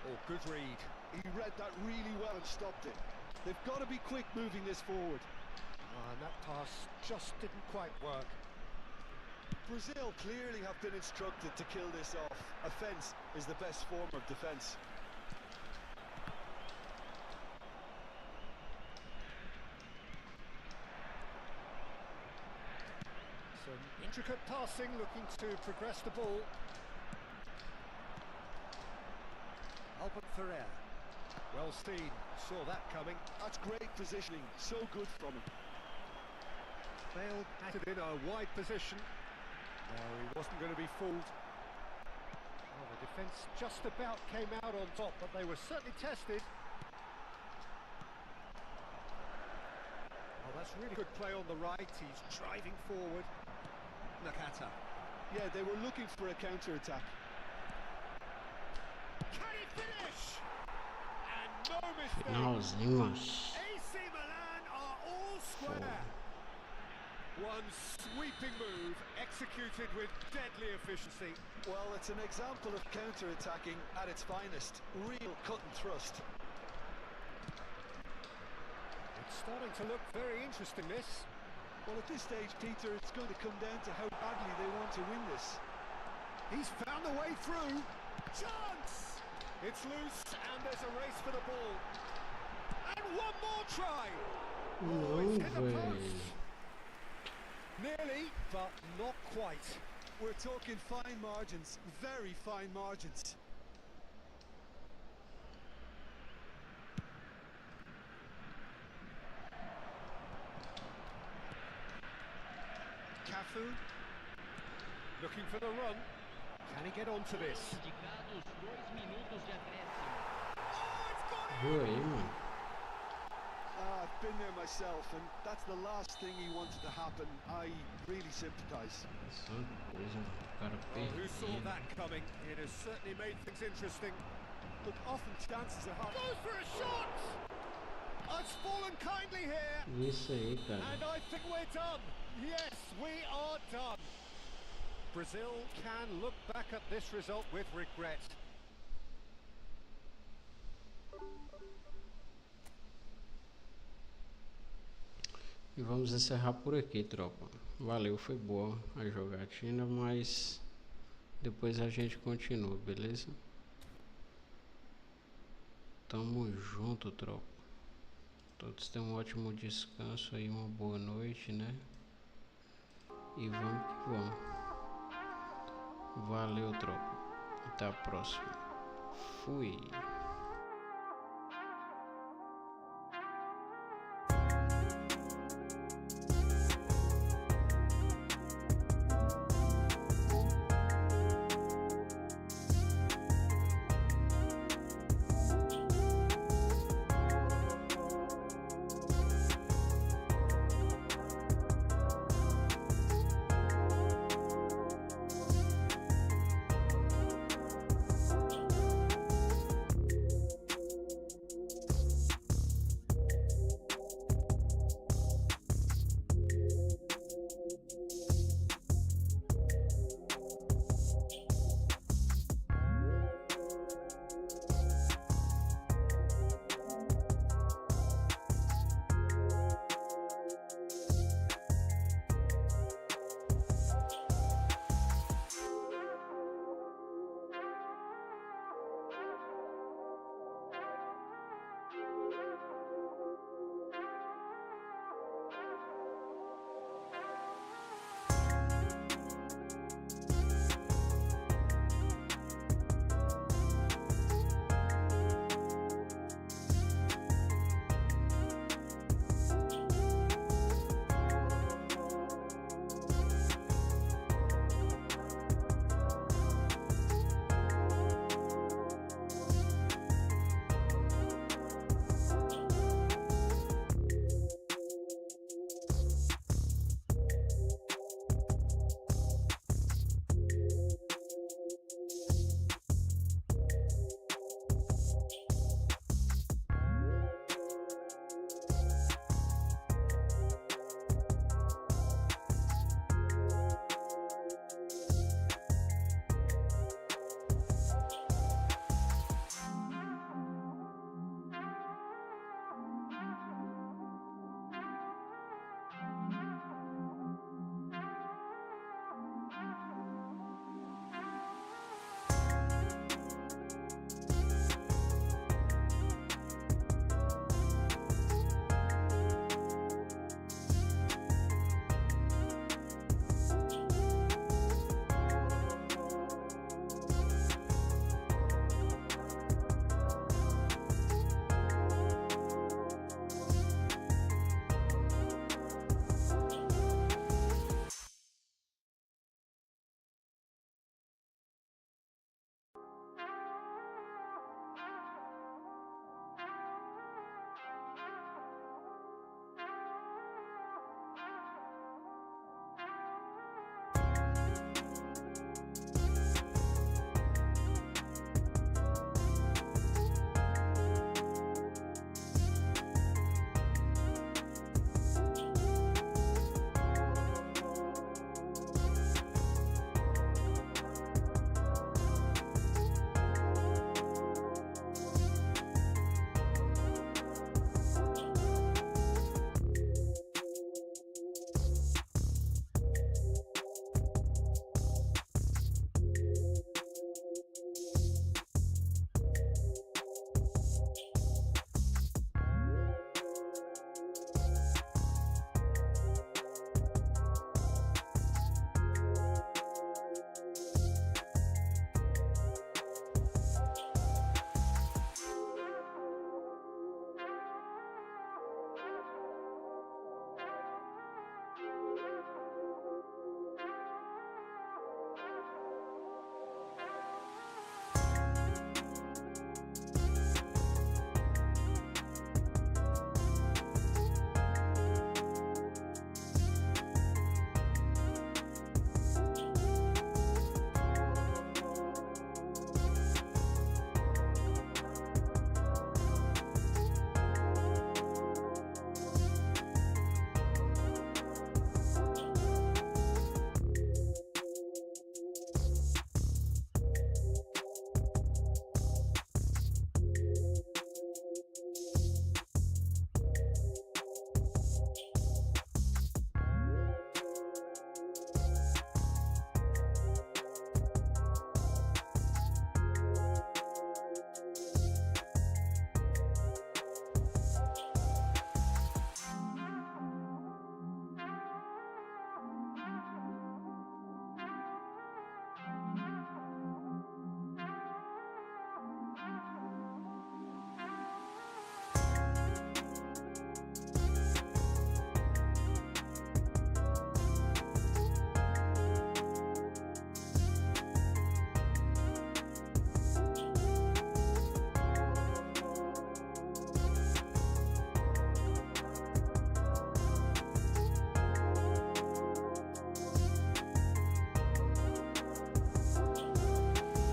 Speaker 2: Oh, good read.
Speaker 4: He read that really well and stopped it. They've got to be quick moving this forward.
Speaker 2: And that pass just didn't quite work.
Speaker 4: Brazil clearly have been instructed to kill this off. Offence is the best form of defence.
Speaker 2: Some intricate passing, looking to progress the ball. Albert Ferrer. Well, Steen saw that coming.
Speaker 4: That's great positioning, so good from him.
Speaker 2: Bale had it in a wide position. No, he wasn't going to be fooled. Well, the defence just about came out on top, but they were certainly tested. Oh, that's really good play on the right. He's driving forward. Nakata.
Speaker 4: Yeah, they were looking for a counter-attack.
Speaker 2: Can he finish? And no mistake.
Speaker 1: Finalzinhos.
Speaker 2: AC Milan are all square. One sweeping move, executed with deadly efficiency.
Speaker 4: Well, it's an example of counter-attacking at its finest. Real cut and thrust.
Speaker 2: It's starting to look very interesting, this.
Speaker 4: Well, at this stage, Peter, it's going to come down to how badly they want to win this.
Speaker 2: He's found a way through. Chance! It's loose, and there's a race for the ball. And one more try. Oh, it's hit the post. Nearly, but not quite.
Speaker 4: We're talking fine margins, very fine margins.
Speaker 2: Cafu, looking for the run. Can he get onto this?
Speaker 3: Indicados 2 minutos de acréscimo.
Speaker 2: Oh, it's got him!
Speaker 1: Viu aí, mano?
Speaker 4: I've been there myself, and that's the last thing he wanted to happen. I really sympathise.
Speaker 1: Essa coisa, mano. O cara
Speaker 2: Oh, who saw
Speaker 1: perdendo.
Speaker 2: that coming? It has certainly made things interesting.
Speaker 4: Look, often chances are hard.
Speaker 2: Goes for a shot! It's fallen kindly here,
Speaker 1: Isso aí, cara.
Speaker 2: and I think we're done. Yes, we are done. Brazil can look back at this result with regret.
Speaker 1: E vamos encerrar por aqui, tropa. Valeu, foi boa a jogatina, mas depois a gente continua, beleza? Tamo junto, tropa. Todos tenham um ótimo descanso aí, uma boa noite, né? E vamos que vamos. Valeu, tropa. Até a próxima. Fui.